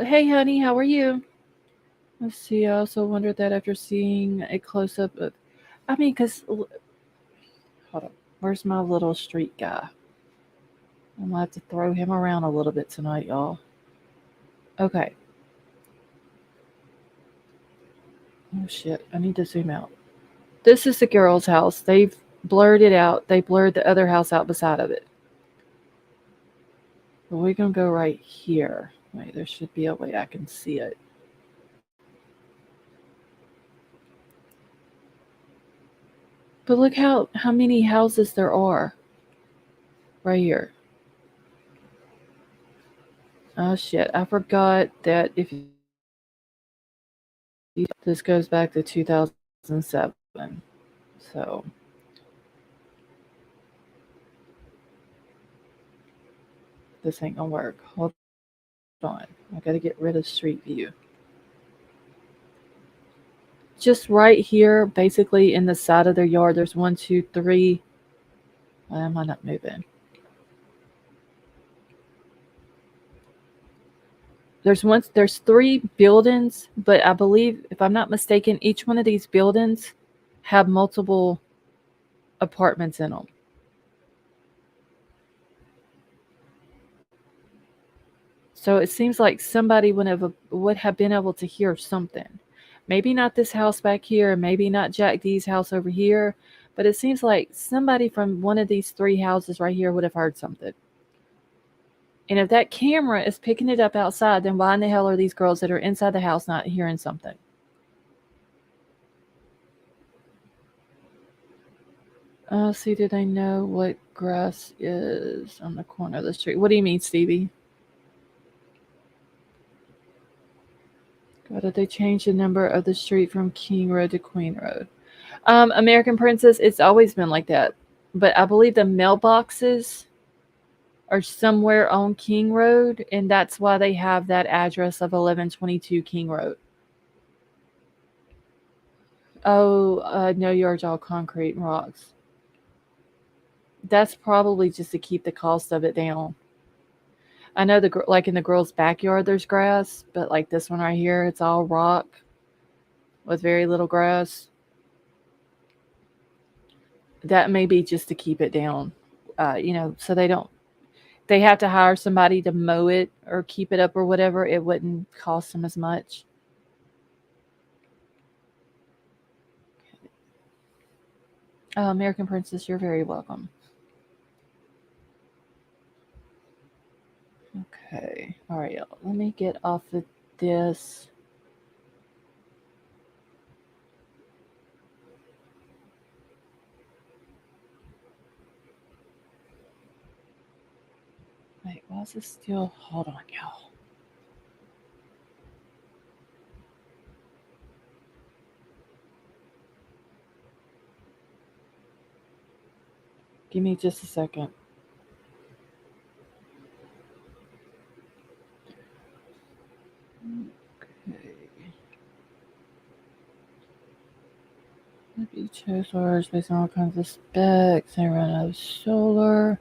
Hey, honey, how are you? Let's see, I also wondered that after seeing a close-up of... because... Hold on. Where's my little street guy? I'm going to have to throw him around a little bit tonight, y'all. Okay. Oh, shit. I need to zoom out. This is the girl's house. They've blurred it out. They blurred the other house out beside of it. But we're going to go right here. Wait, there should be a way I can see it. But look how many houses there are. Right here. Oh, shit. I forgot that if this goes back to 2007. So... this ain't gonna work. Hold on. I gotta get rid of Street View. Just right here, basically in the side of their yard, there's 1, 2, 3. Why am I not moving? There's 3 buildings, but I believe, if I'm not mistaken, each one of these buildings have multiple apartments in them. So it seems like somebody would have been able to hear something. Maybe not this house back here, maybe not Jack D's house over here, but it seems like somebody from one of these 3 houses right here would have heard something. And if that camera is picking it up outside, then why in the hell are these girls that are inside the house not hearing something? See, do they know what grass is on the corner of the street? What do you mean, Stevie? God, did they change the number of the street from King Road to Queen Road? American Princess, it's always been like that. But I believe the mailboxes are somewhere on King Road, and that's why they have that address of 1122 King Road. Oh, no yards, all concrete and rocks. That's probably just to keep the cost of it down. I know like in the girls' backyard, there's grass, but like this one right here, it's all rock with very little grass. That may be just to keep it down, so they have to hire somebody to mow it or keep it up or whatever. It wouldn't cost them as much. American Princess, you're very welcome. Okay. All right, y'all. Let me get off of this. Wait, why is this still? Hold on, y'all. Give me just a second. Okay. You chose solar based on all kinds of specs. They run out of solar.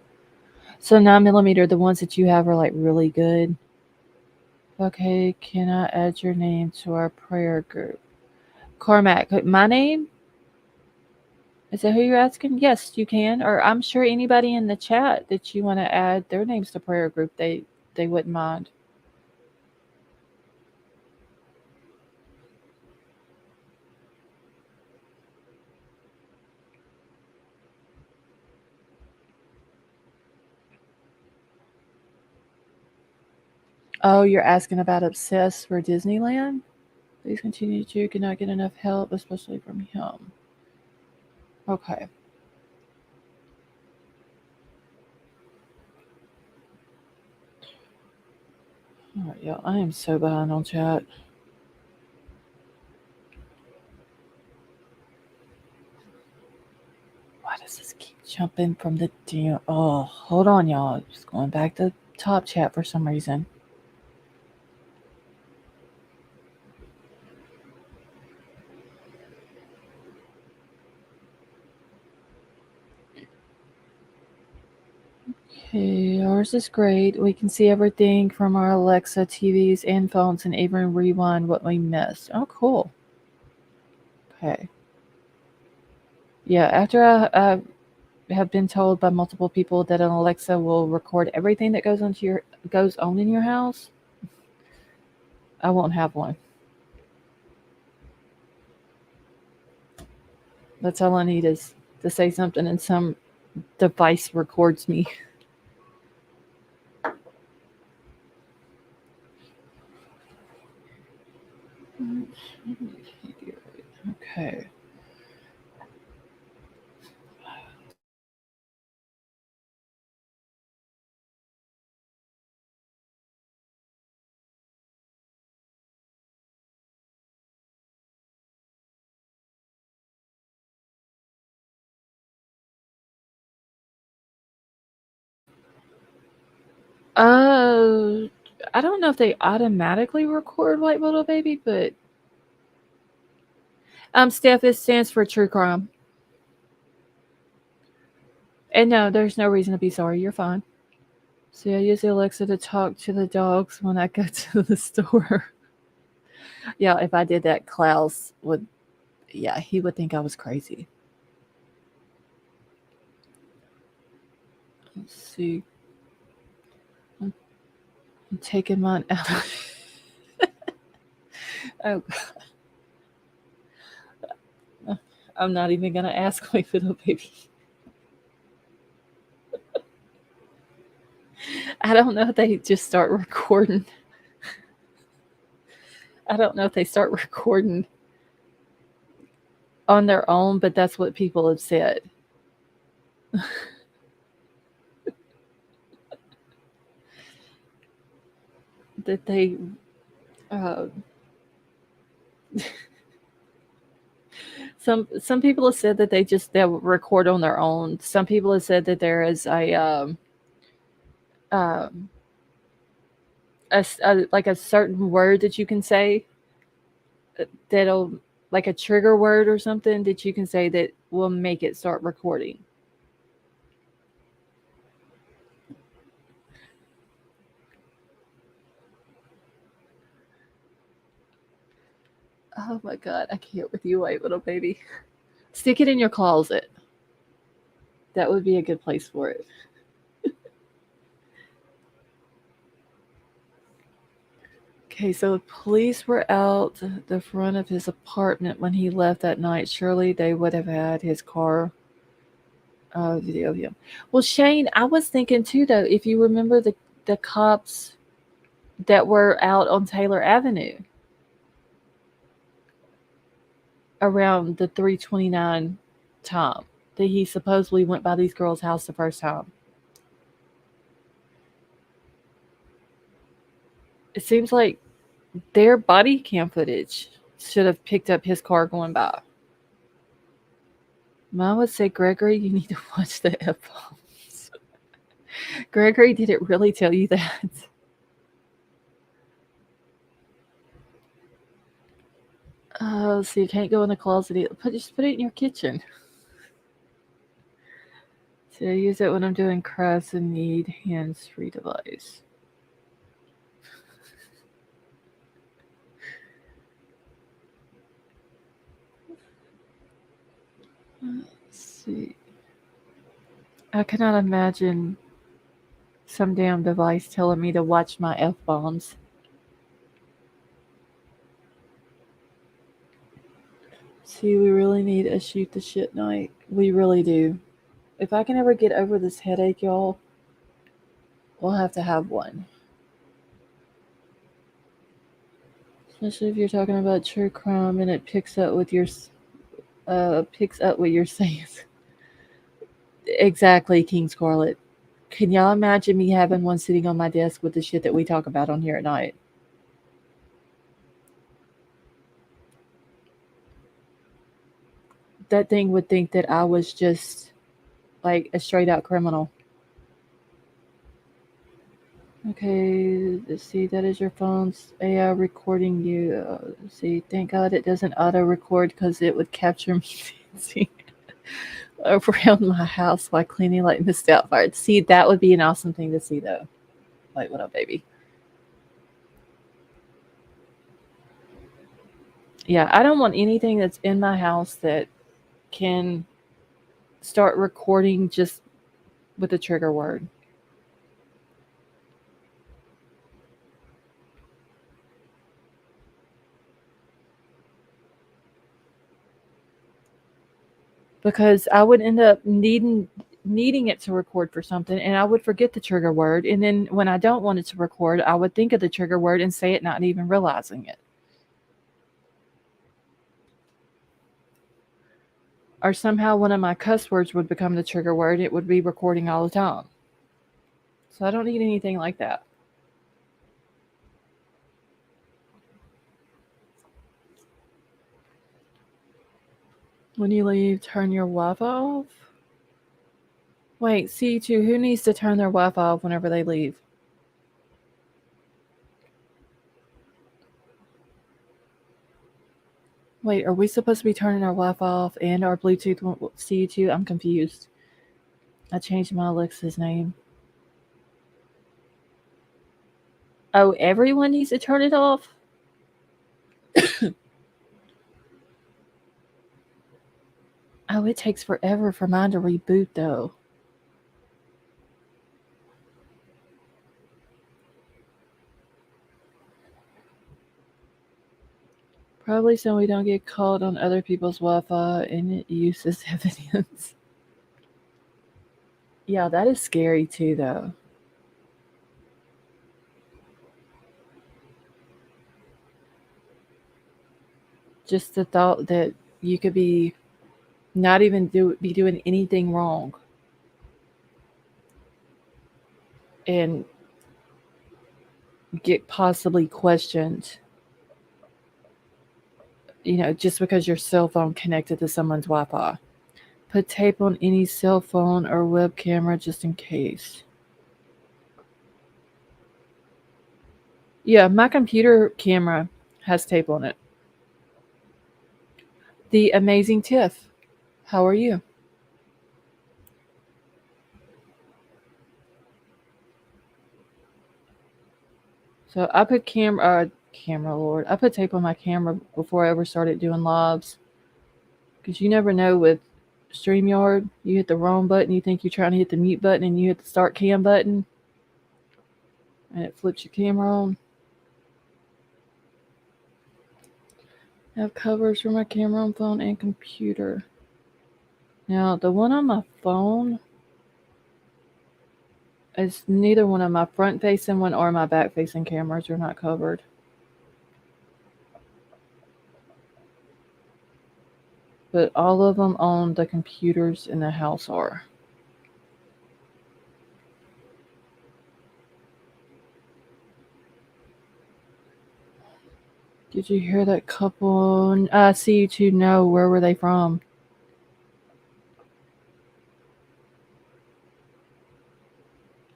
So 9mm, the ones that you have are like really good. Okay, can I add your name to our prayer group? Carmack, my name? Is that who you're asking? Yes, you can. Or I'm sure anybody in the chat that you want to add their names to prayer group, they wouldn't mind. Oh, you're asking about Obsessed for Disneyland? Please continue to cannot get enough help, especially from him. Okay. All right, y'all. I am so behind on chat. Why does this keep jumping from the damn? Oh, hold on, y'all. Just going back to top chat for some reason. Okay, ours is great. We can see everything from our Alexa TVs and phones and even rewind what we missed. Oh, cool. Okay. Yeah, after I have been told by multiple people that an Alexa will record everything that goes on in your house, I won't have one. That's all I need is to say something and some device records me. Okay. Uh, I don't know if they automatically record White Little Baby, but Steph, it stands for true crime. And no, there's no reason to be sorry. You're fine. See, I use Alexa to talk to the dogs when I go to the store. Yeah, if I did that, Klaus would, yeah, he would think I was crazy. Let's see. I'm taking mine out. Oh, I'm not even going to ask my little baby. I don't know if they just start recording. I don't know if they start recording on their own, but that's what people have said. That they uh, Some people have said that they'll record on their own. Some people have said that there is um, like a certain word that you can say that'll, like a trigger word or something that you can say that will make it start recording. Oh my god, I can't with you, white little baby. Stick it in your closet. That would be a good place for it. Okay, so police were out the front of his apartment when he left that night. Surely they would have had his car video of him. Well, Shane, I was thinking too, though, if you remember the cops that were out on Taylor Avenue around the 3:29 time that he supposedly went by these girls' house the first time. It seems like their body cam footage should have picked up his car going by. Mom would say, Gregory, you need to watch the F-bombs. Gregory, did it really tell you that? Oh, so you can't go in the closet. Just put it in your kitchen. So I use it when I'm doing crafts and need hands-free device. Let's see. I cannot imagine some damn device telling me to watch my F-bombs. See, we really need a shoot the shit night. We really do. If I can ever get over this headache, y'all, we'll have to have one. Especially if you're talking about true crime and it picks up what you're saying. Exactly, King Scarlet. Can y'all imagine me having one sitting on my desk with the shit that we talk about on here at night? That thing would think that I was just like a straight out criminal. Okay, let's see, that is your phone's AI recording you. See, thank God it doesn't auto record because it would capture me dancing around my house while cleaning like Miss Doubtfire. See, that would be an awesome thing to see, though. Like, what up, baby? Yeah, I don't want anything that's in my house that can start recording just with a trigger word. Because I would end up needing it to record for something, and I would forget the trigger word, and then when I don't want it to record, I would think of the trigger word and say it not even realizing it. Or somehow one of my cuss words would become the trigger word. It would be recording all the time. So I don't need anything like that. When you leave, turn your Wi-Fi off. Wait, C2, who needs to turn their Wi-Fi off whenever they leave? Wait, are we supposed to be turning our Wi-Fi off and our Bluetooth C2? I'm confused. I changed my Alexa's name. Oh, everyone needs to turn it off? Oh, it takes forever for mine to reboot, though. Probably so we don't get caught on other people's Wi-Fi and it uses evidence. Yeah, that is scary too, though. Just the thought that you could be not even be doing anything wrong and get possibly questioned just because your cell phone connected to someone's Wi-Fi. Put tape on any cell phone or web camera just in case. Yeah, my computer camera has tape on it. The amazing Tiff, how are you? So I put camera lord. I put tape on my camera before I ever started doing lives, because you never know with StreamYard. You hit the wrong button. You think you're trying to hit the mute button, and you hit the start cam button, and it flips your camera on. I have covers for my camera on phone and computer. Now the one on my phone is neither one of my front facing one or my back facing cameras are not covered. But all of them on the computers in the house are. Did you hear that couple? I see you two know. Where were they from?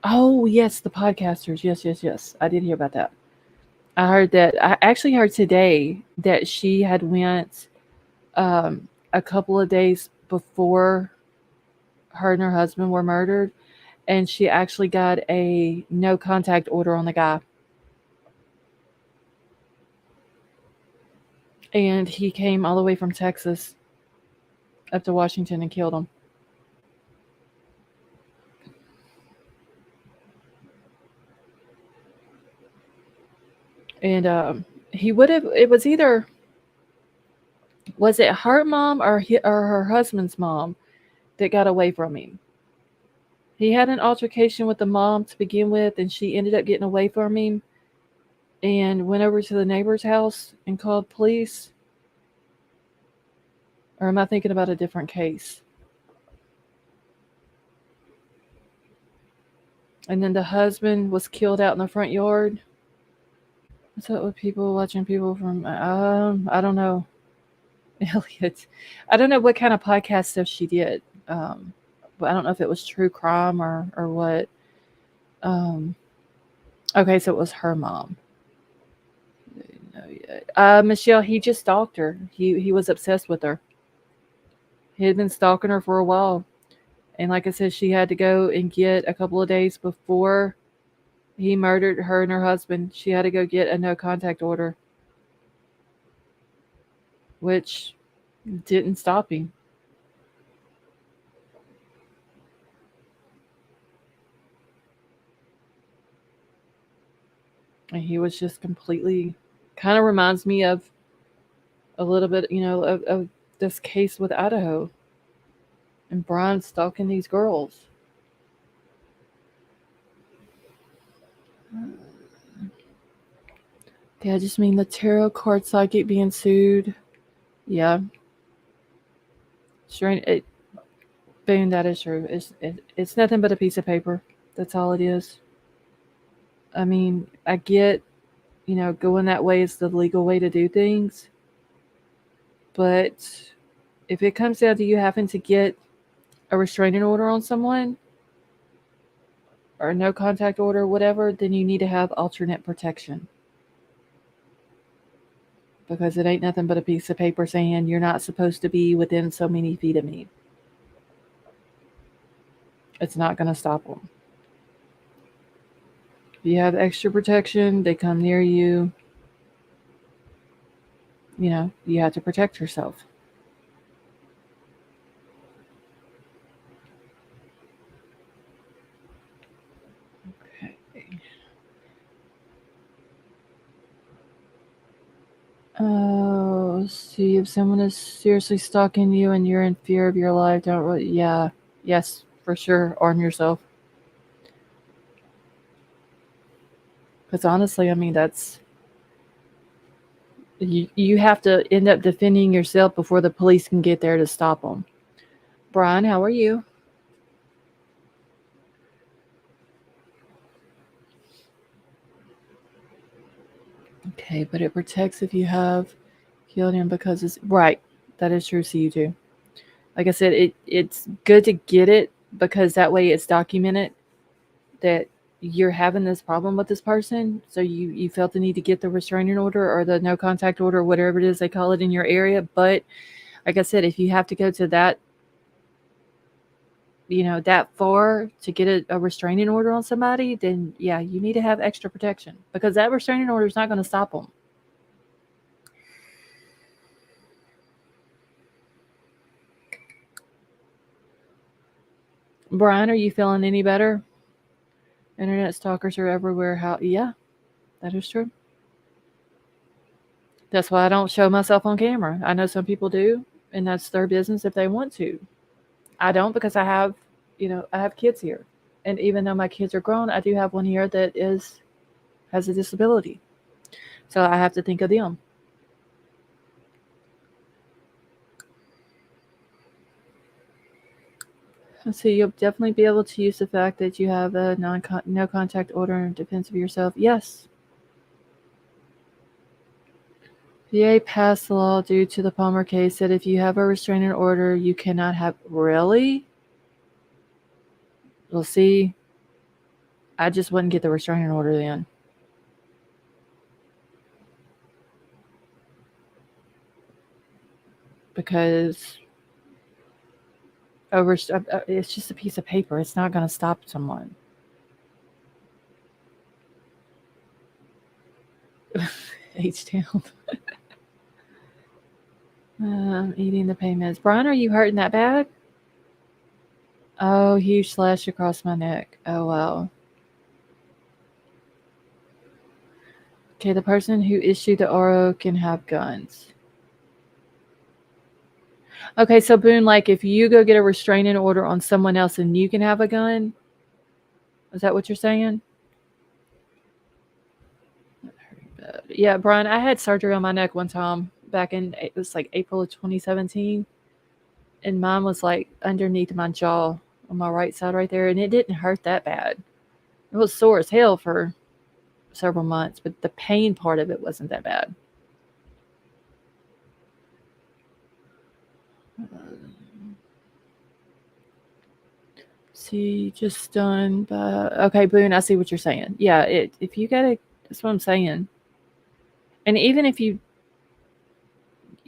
Oh, yes, the podcasters. Yes. I did hear about that. I heard that. I actually heard today that she had went a couple of days before her and her husband were murdered, and she actually got a no contact order on the guy. And he came all the way from Texas up to Washington and killed him. And he would have, it was either, was it her mom or her husband's mom that got away from him? He had an altercation with the mom to begin with, and she ended up getting away from him and went over to the neighbor's house and called police. Or am I thinking about a different case? And then the husband was killed out in the front yard. What's up with people watching people from? I don't know, Elliot. I don't know what kind of podcast stuff she did. But I don't know if it was true crime or what. Okay, so it was her mom. Michelle, he just stalked her. He was obsessed with her. He had been stalking her for a while. And like I said, she had to go and get a couple of days before he murdered her and her husband. She had to go get a no contact order, which didn't stop him. And he was just completely, kind of reminds me of a little bit, of this case with Idaho and Bryan stalking these girls. Yeah, I just mean the tarot card psychic being sued. Yeah. Sure. Boom, that is true. It's nothing but a piece of paper. That's all it is. I mean, I get, going that way is the legal way to do things. But if it comes down to you having to get a restraining order on someone or a no contact order, whatever, then you need to have alternate protection. Because it ain't nothing but a piece of paper saying you're not supposed to be within so many feet of me. It's not going to stop them. If you have extra protection, they come near you. You have to protect yourself. Okay. Oh, see, if someone is seriously stalking you and you're in fear of your life, don't really, yeah, yes, for sure, arm yourself. Because honestly, I mean, that's, you have to end up defending yourself before the police can get there to stop them. Bryan, how are you? Okay, but it protects if you have killed him because it's right. That is true. See you too. Like I said, it's good to get it because that way it's documented that you're having this problem with this person. So you felt the need to get the restraining order or the no contact order, whatever it is they call it in your area. But like I said, if you have to go to that, that far to get a restraining order on somebody, then yeah, you need to have extra protection because that restraining order is not going to stop them. Brian, are you feeling any better? Internet stalkers are everywhere. How? Yeah, that is true. That's why I don't show myself on camera. I know some people do, and that's their business if they want to. I don't because I have kids here. And even though my kids are grown, I do have one here that has a disability. So I have to think of them. So you'll definitely be able to use the fact that you have a no contact order in defense of yourself. Yes. VA passed the law due to the Palmer case that if you have a restraining order, you cannot have. Really? Well, see, I just wouldn't get the restraining order then. Because it's just a piece of paper. It's not going to stop someone. H-Town. Eating the payments. Brian, are you hurting that bad? Oh, huge slash across my neck. Oh, wow. Okay, the person who issued the RO can have guns. Okay, so Boone, like if you go get a restraining order on someone else and you can have a gun, is that what you're saying? Yeah, Brian, I had surgery on my neck one time back it was like April of 2017. And mine was like underneath my jaw on my right side right there. And it didn't hurt that bad. It was sore as hell for several months, but the pain part of it wasn't that bad. See, just done by. Okay, Boone, I see what you're saying. Yeah, if you gotta, that's what I'm saying. And even if you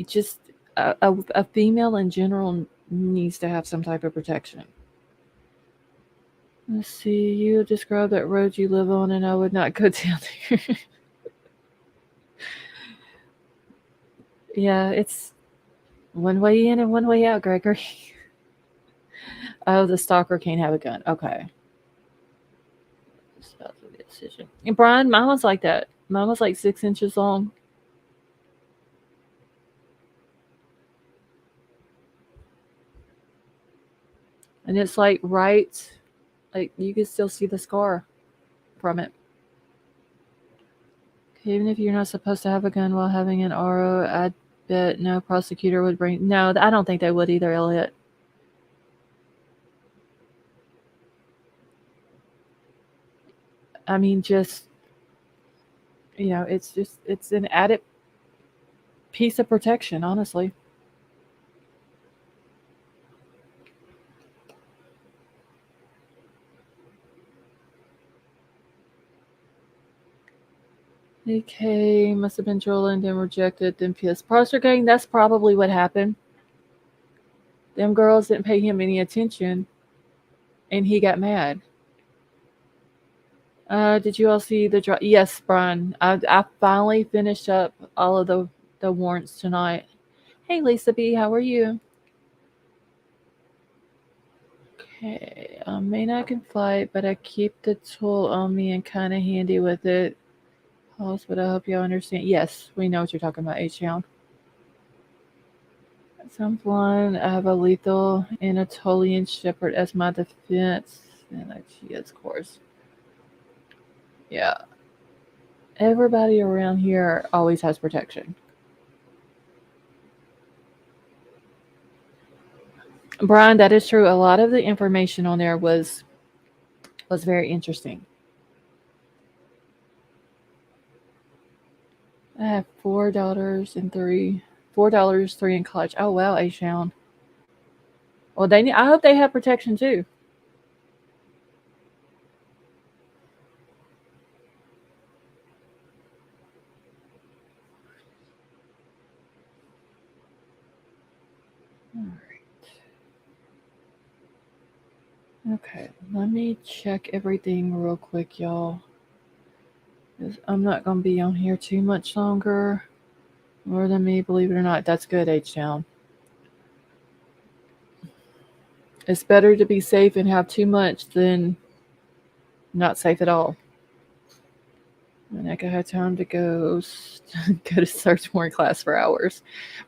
just a female in general needs to have some type of protection. Let's see. You describe that road you live on, and I would not go down there. Yeah, it's one way in and one way out, Gregory. Oh, the stalker can't have a gun. Okay. Decision. And Brian, mine was like that. Mine was like 6 inches long. And it's like like you can still see the scar from it. Even if you're not supposed to have a gun while having an RO, I bet no prosecutor would bring. No, I don't think they would either, Elliot. I mean, just it's an added piece of protection, honestly. Okay, must have been trolling, then rejected, then pissed. Parser gang, that's probably what happened. Them girls didn't pay him any attention, and he got mad. Did you all see the drop? Yes, Brian. I finally finished up all of the warrants tonight. Hey, Lisa B, how are you? Okay, I may not can fight, but I keep the tool on me and kind of handy with it. Pause, but I hope you understand. Yes, we know what you're talking about, H-Town. Someone, I have a lethal Anatolian Shepherd as my defense. And she is, of course. Yeah. Everybody around here always has protection. Brian, that is true. A lot of the information on there was very interesting. I have 4 daughters and 3 $4, 3 in college. Oh wow, H-Town. Well, I hope they have protection too. All right. Okay, let me check everything real quick, y'all. 'Cause I'm not gonna be on here too much longer. More than me, believe it or not. That's good, H-Town. It's better to be safe and have too much than not safe at all. And I could have time to go to search warrant class for hours.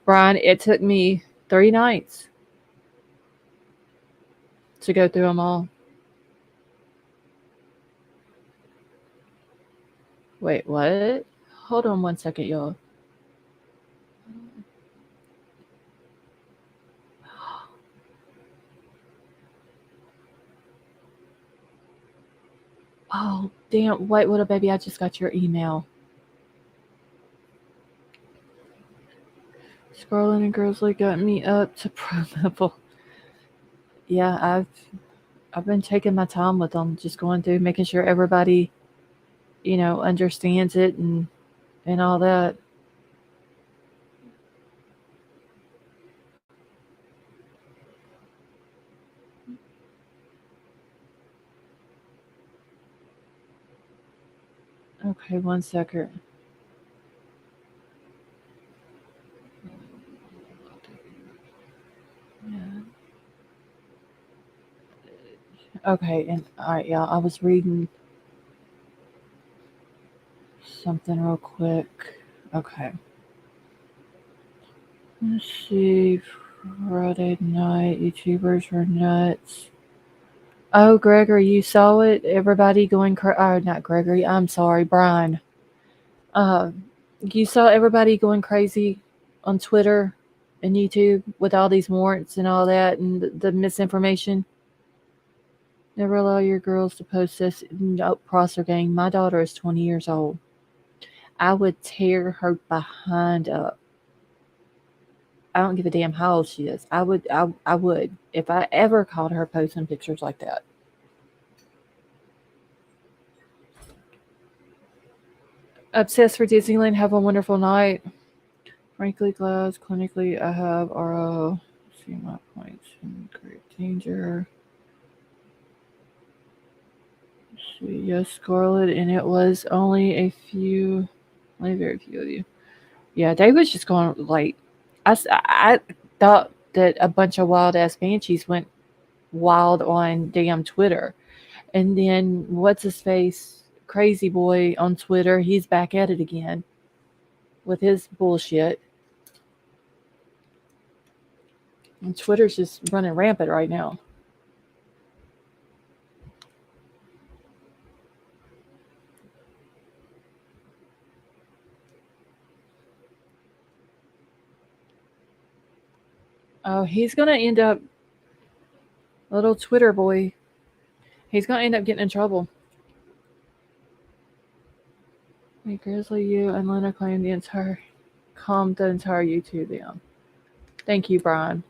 Bryan, it took me 3 nights to go through them all. Wait, what? Hold on 1 second, y'all. Oh, damn. Wait, what a baby. I just got your email. Scarlet and Grizzly got me up to pro level. Yeah, I've been taking my time with them, just going through, making sure everybody, understands it and all that. Okay, 1 second. Yeah. Okay, and all right, y'all. I was reading something real quick. Okay. Let's see. Friday night, YouTubers were nuts. Oh, Gregory, you saw it? Everybody going not Gregory. I'm sorry, Bryan. Uh, you saw everybody going crazy on Twitter and YouTube with all these warrants and all that and the misinformation. Never allow your girls to post this. Nope, Prosser gang. My daughter is 20 years old. I would tear her behind up. I don't give a damn how old she is. I would if I ever caught her posting pictures like that. Obsessed for Disneyland. Have a wonderful night. Frankly, glass. Clinically, I have RO. See my points in great danger. Let's see, yes, Scarlet, and it was only very few of you. Yeah, they was just going like, I thought that a bunch of wild ass banshees went wild on damn Twitter. And then what's his face? Crazy boy on Twitter, he's back at it again with his bullshit. And Twitter's just running rampant right now. Oh, he's gonna end up, little Twitter boy. He's gonna end up getting in trouble. Hey, Grizzly, you and Lena claimed calmed the entire YouTube down. Thank you, Bryan.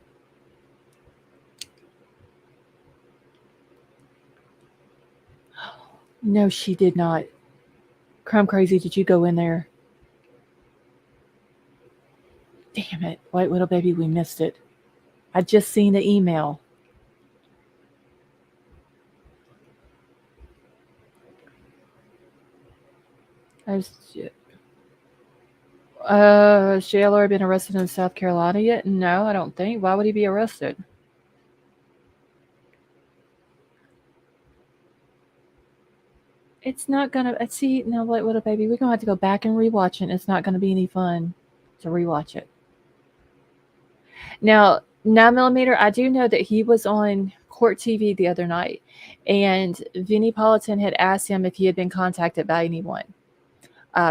No, she did not. Crime Crazy, did you go in there? Damn it. White Widow Baby, we missed it. I just seen the email. Has JLR been arrested in South Carolina yet? No, I don't think. Why would he be arrested? It's not gonna. See, now, White Widow Baby, we're gonna have to go back and rewatch it. It's not gonna be any fun to rewatch it. Now, 9mm, I do know that he was on Court TV the other night, and Vinnie Politan had asked him if he had been contacted by anyone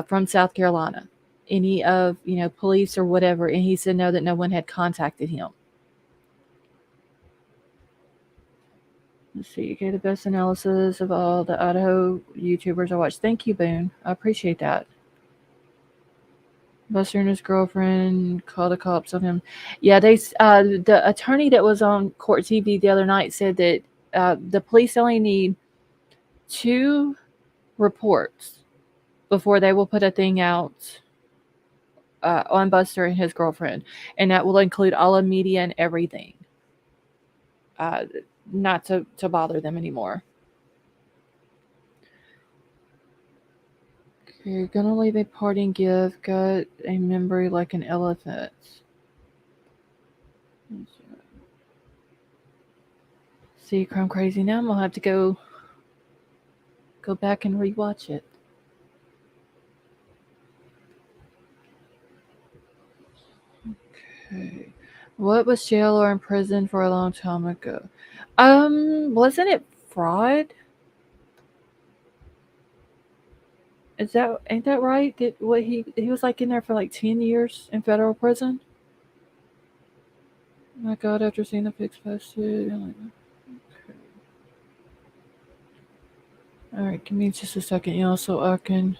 from South Carolina, any of police or whatever, and he said no, that no one had contacted him. Let's see, you gave the best analysis of all the Idaho YouTubers I watched. Thank you, Boone. I appreciate that. Buster and his girlfriend called the cops on him. Yeah, the attorney that was on court TV the other night said that the police only need 2 reports before they will put a thing out on Buster and his girlfriend, and that will include all of media and everything, uh, not to bother them anymore. Okay, gonna leave a parting gift. Got a memory like an elephant. See, Crime Crazy now. I'm gonna have to go back and rewatch it. Okay. What was jail or in prison for a long time ago? Wasn't it fraud? Ain't that right? Did what he was like in there for like 10 years in federal prison? Oh my God, after seeing the pics posted. Okay. Alright, give me just a second, y'all, so I can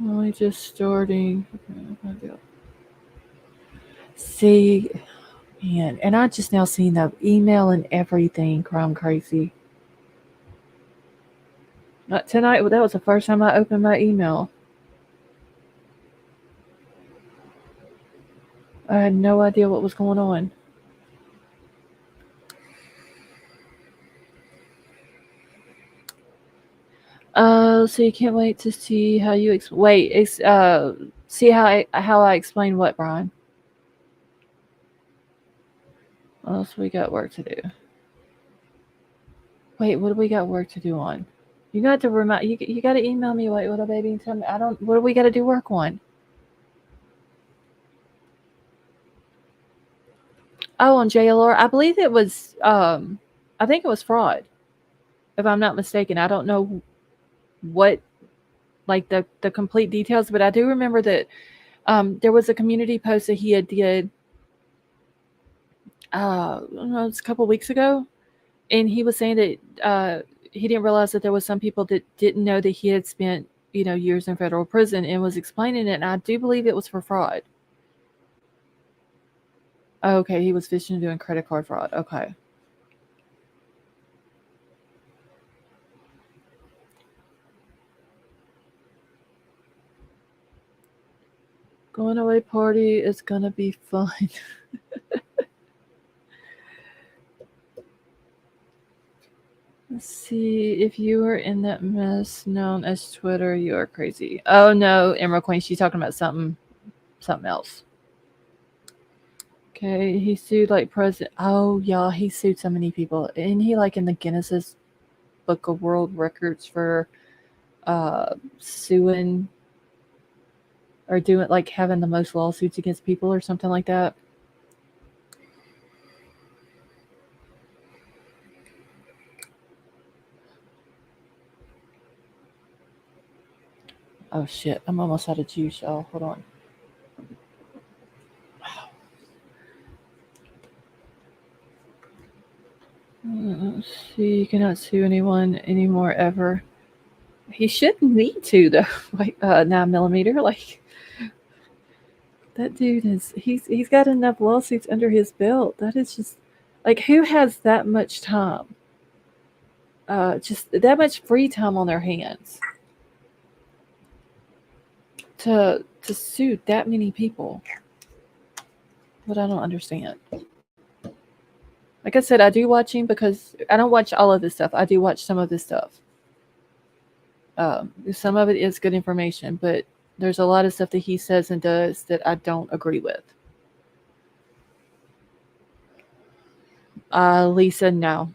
only just starting. Okay, see, man, and I just now seen the email and everything, Crime Crazy. Tonight, that was the first time I opened my email. I had no idea what was going on. So you can't wait to see how you see how I explain what, Brian? What else we got work to do? Wait, what do we got work to do on? You got to remind you got to email me. Wait, what, baby? And tell me. I don't. What do we got to do work on? Oh, on JLR. I believe it was. I think it was fraud, if I'm not mistaken. I don't know what like the complete details, but I do remember that there was a community post that he had did. I don't know, it's a couple weeks ago, and he was saying that he didn't realize that there was some people that didn't know that he had spent years in federal prison, and was explaining it. And I do believe it was for fraud. Oh, okay, he was fishing and doing credit card fraud. Okay. Going away party is gonna be fun. Let's see, if you were in that mess known as Twitter, you are crazy. Oh no, Emerald Queen, she's talking about something else. Okay, he sued like president. Oh yeah, he sued so many people. Isn't he like in the Guinness's Book of World Records for suing or doing like having the most lawsuits against people or something like that? Oh shit, I'm almost out of juice, y'all. Hold on. Let's see, you cannot sue anyone anymore ever. He shouldn't need to though. Like 9mm, like that dude he's got enough lawsuits under his belt. That is just like, who has that much time? Just that much free time on their hands to sue that many people. What I don't understand. Like I said, I do watch him because I don't watch all of this stuff. I do watch some of this stuff. Some of it is good information, but there's a lot of stuff that he says and does that I don't agree with. Lisa, no.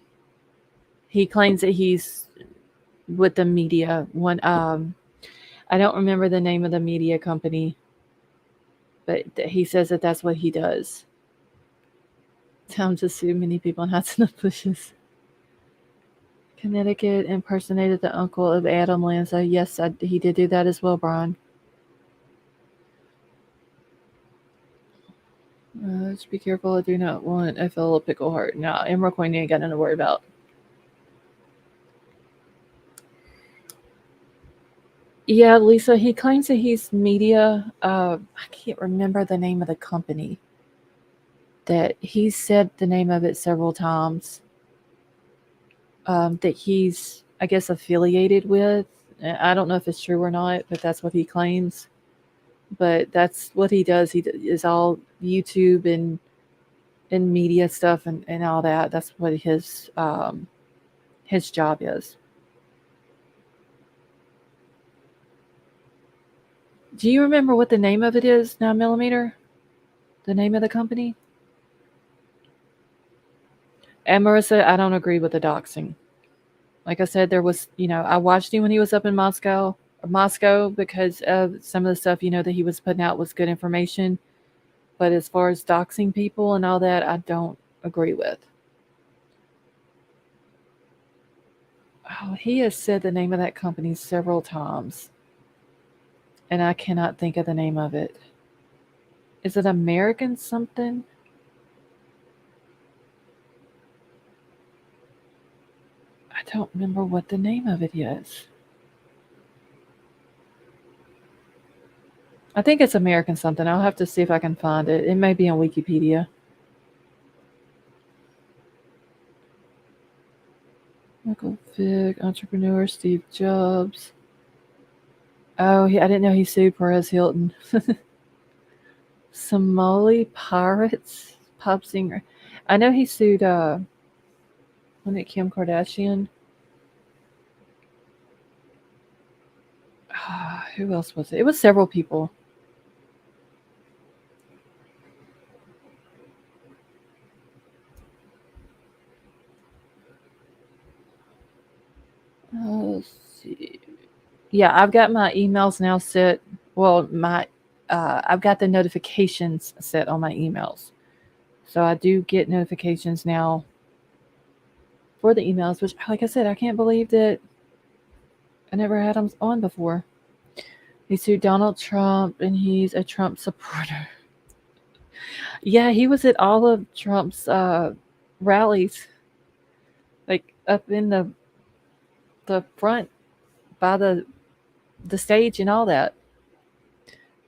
He claims that he's with the media. I don't remember the name of the media company, but he says that that's what he does. Time to sue many people in hats and bushes. Connecticut impersonated the uncle of Adam Lanza. Yes, he did do that as well, Brian. Just be careful. I do not want a fellow pickle heart. No, Emerald Queen ain't got nothing to worry about. Yeah, Lisa, he claims that he's media. I can't remember the name of the company. That he said the name of it several times. That he's, I guess, affiliated with. I don't know if it's true or not, but that's what he claims. But that's what he does. He is all YouTube and media stuff and all that. That's what his job is. Do you remember what the name of it is, 9mm? The name of the company? And Marissa, I don't agree with the doxing. Like I said, there was, I watched him when he was up in Moscow, because of some of the stuff, that he was putting out was good information. But as far as doxing people and all that, I don't agree with. Oh, he has said the name of that company several times, and I cannot think of the name of it. Is it American something? I don't remember what the name of it is. I think it's American something. I'll have to see if I can find it. It may be on Wikipedia. Michael Vick, entrepreneur, Steve Jobs. Oh, I didn't know he sued Perez Hilton. Somali Pirates pop singer. I know he sued wasn't it Kim Kardashian? Who else was it? It was several people. Let's see. Yeah, I've got my emails now set. Well, I've got the notifications set on my emails, so I do get notifications now for the emails. Which, like I said, I can't believe that I never had them on before. He sued Donald Trump, and he's a Trump supporter. Yeah, he was at all of Trump's rallies, like up in the front by the stage and all that.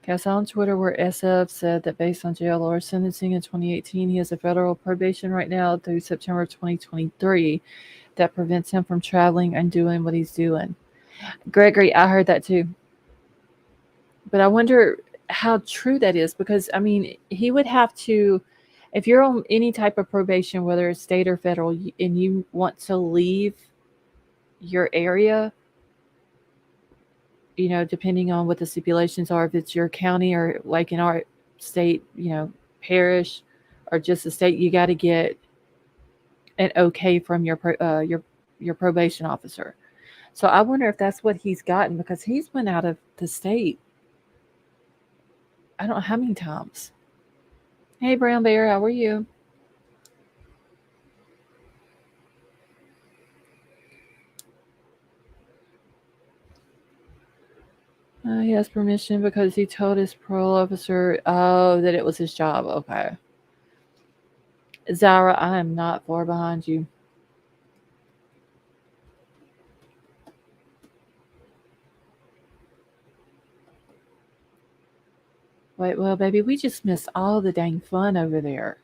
Okay, I saw on Twitter where SF said that based on JLR sentencing in 2018, he has a federal probation right now through September 2023 that prevents him from traveling and doing what he's doing. Gregory, I heard that too. But I wonder how true that is, because, I mean, he would have to, if you're on any type of probation, whether it's state or federal, and you want to leave your area, depending on what the stipulations are, if it's your county or like in our state, parish or just the state, you got to get an okay from your probation officer. So I wonder if that's what he's gotten, because he's went out of the state. I don't know how many times. Hey, Brown Bear, how are you? He has permission because he told his parole officer, that it was his job. Okay. Zara, I am not far behind you. Wait, well, baby, we just missed all the dang fun over there.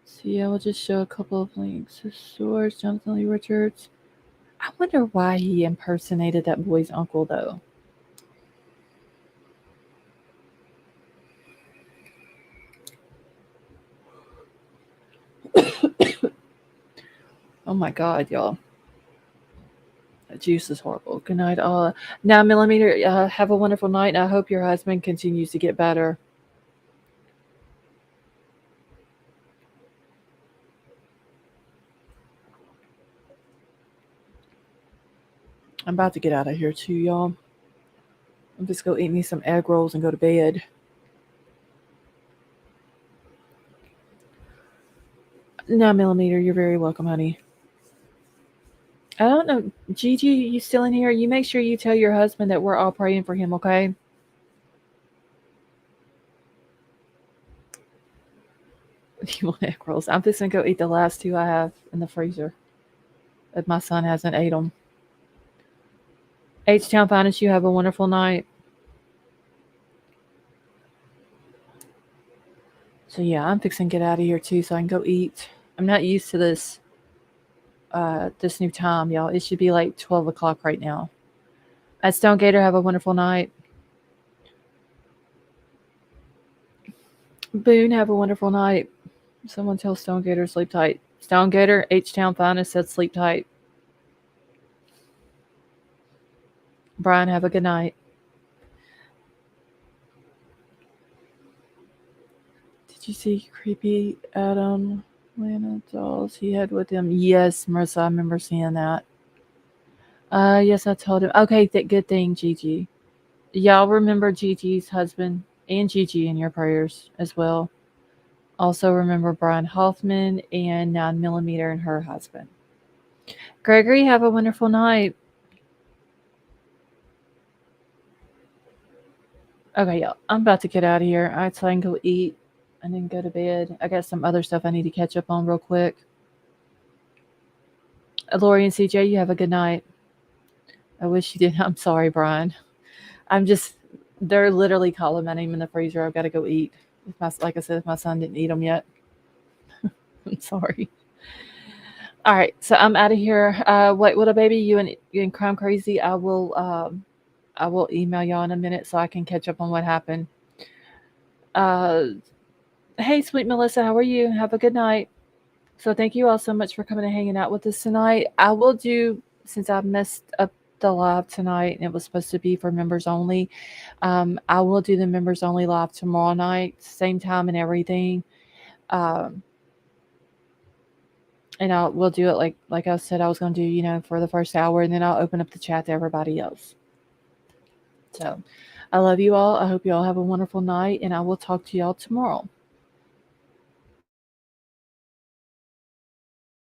So yeah, we'll just show a couple of links. His source, Jonathan Lee Richards. I wonder why he impersonated that boy's uncle, though. Oh my God, y'all. That juice is horrible. Good night, all. 9mm, have a wonderful night, and I hope your husband continues to get better. I'm about to get out of here, too, y'all. I'm just going to eat me some egg rolls and go to bed. 9mm, you're very welcome, honey. I don't know. Gigi, you still in here? You make sure you tell your husband that we're all praying for him, okay? You want egg rolls? I'm just gonna go eat the last 2 I have in the freezer. If my son hasn't ate them. H-Town Finest, you have a wonderful night. So yeah, I'm fixing to get out of here too, so I can go eat. I'm not used to this new time, y'all. It should be like 12 o'clock right now. At Stone Gator, have a wonderful night. Boone, have a wonderful night. Someone tell Stone Gator sleep tight. Stone Gator, H-Town Finest said sleep tight. Bryan, have a good night. Did you see creepy Adam Lana dolls he had with him? Yes, Marissa, I remember seeing that. Yes, I told him. Okay, good thing, Gigi. Y'all remember Gigi's husband and Gigi in your prayers as well. Also remember Brian Hoffman and 9mm and her husband. Gregory, have a wonderful night. Okay, y'all, I'm about to get out of here. I can go eat and then go to bed. I got some other stuff I need to catch up on real quick. Lori and CJ, you have a good night. I wish you did. I'm sorry, Brian. They're literally calling my name in the freezer. I've got to go eat. Like I said, if my son didn't eat them yet. I'm sorry. All right, so I'm out of here. Wait, little baby, you and Crime Crazy, I will email y'all in a minute so I can catch up on what happened. Hey, sweet Melissa, how are you? Have a good night. So thank you all so much for coming and hanging out with us tonight. I will do, since I messed up the live tonight and it was supposed to be for members only, I will do the members only live tomorrow night, same time and everything. And we'll do it like I said I was going to do, for the first hour, and then I'll open up the chat to everybody else. So I love you all. I hope you all have a wonderful night, and I will talk to y'all tomorrow.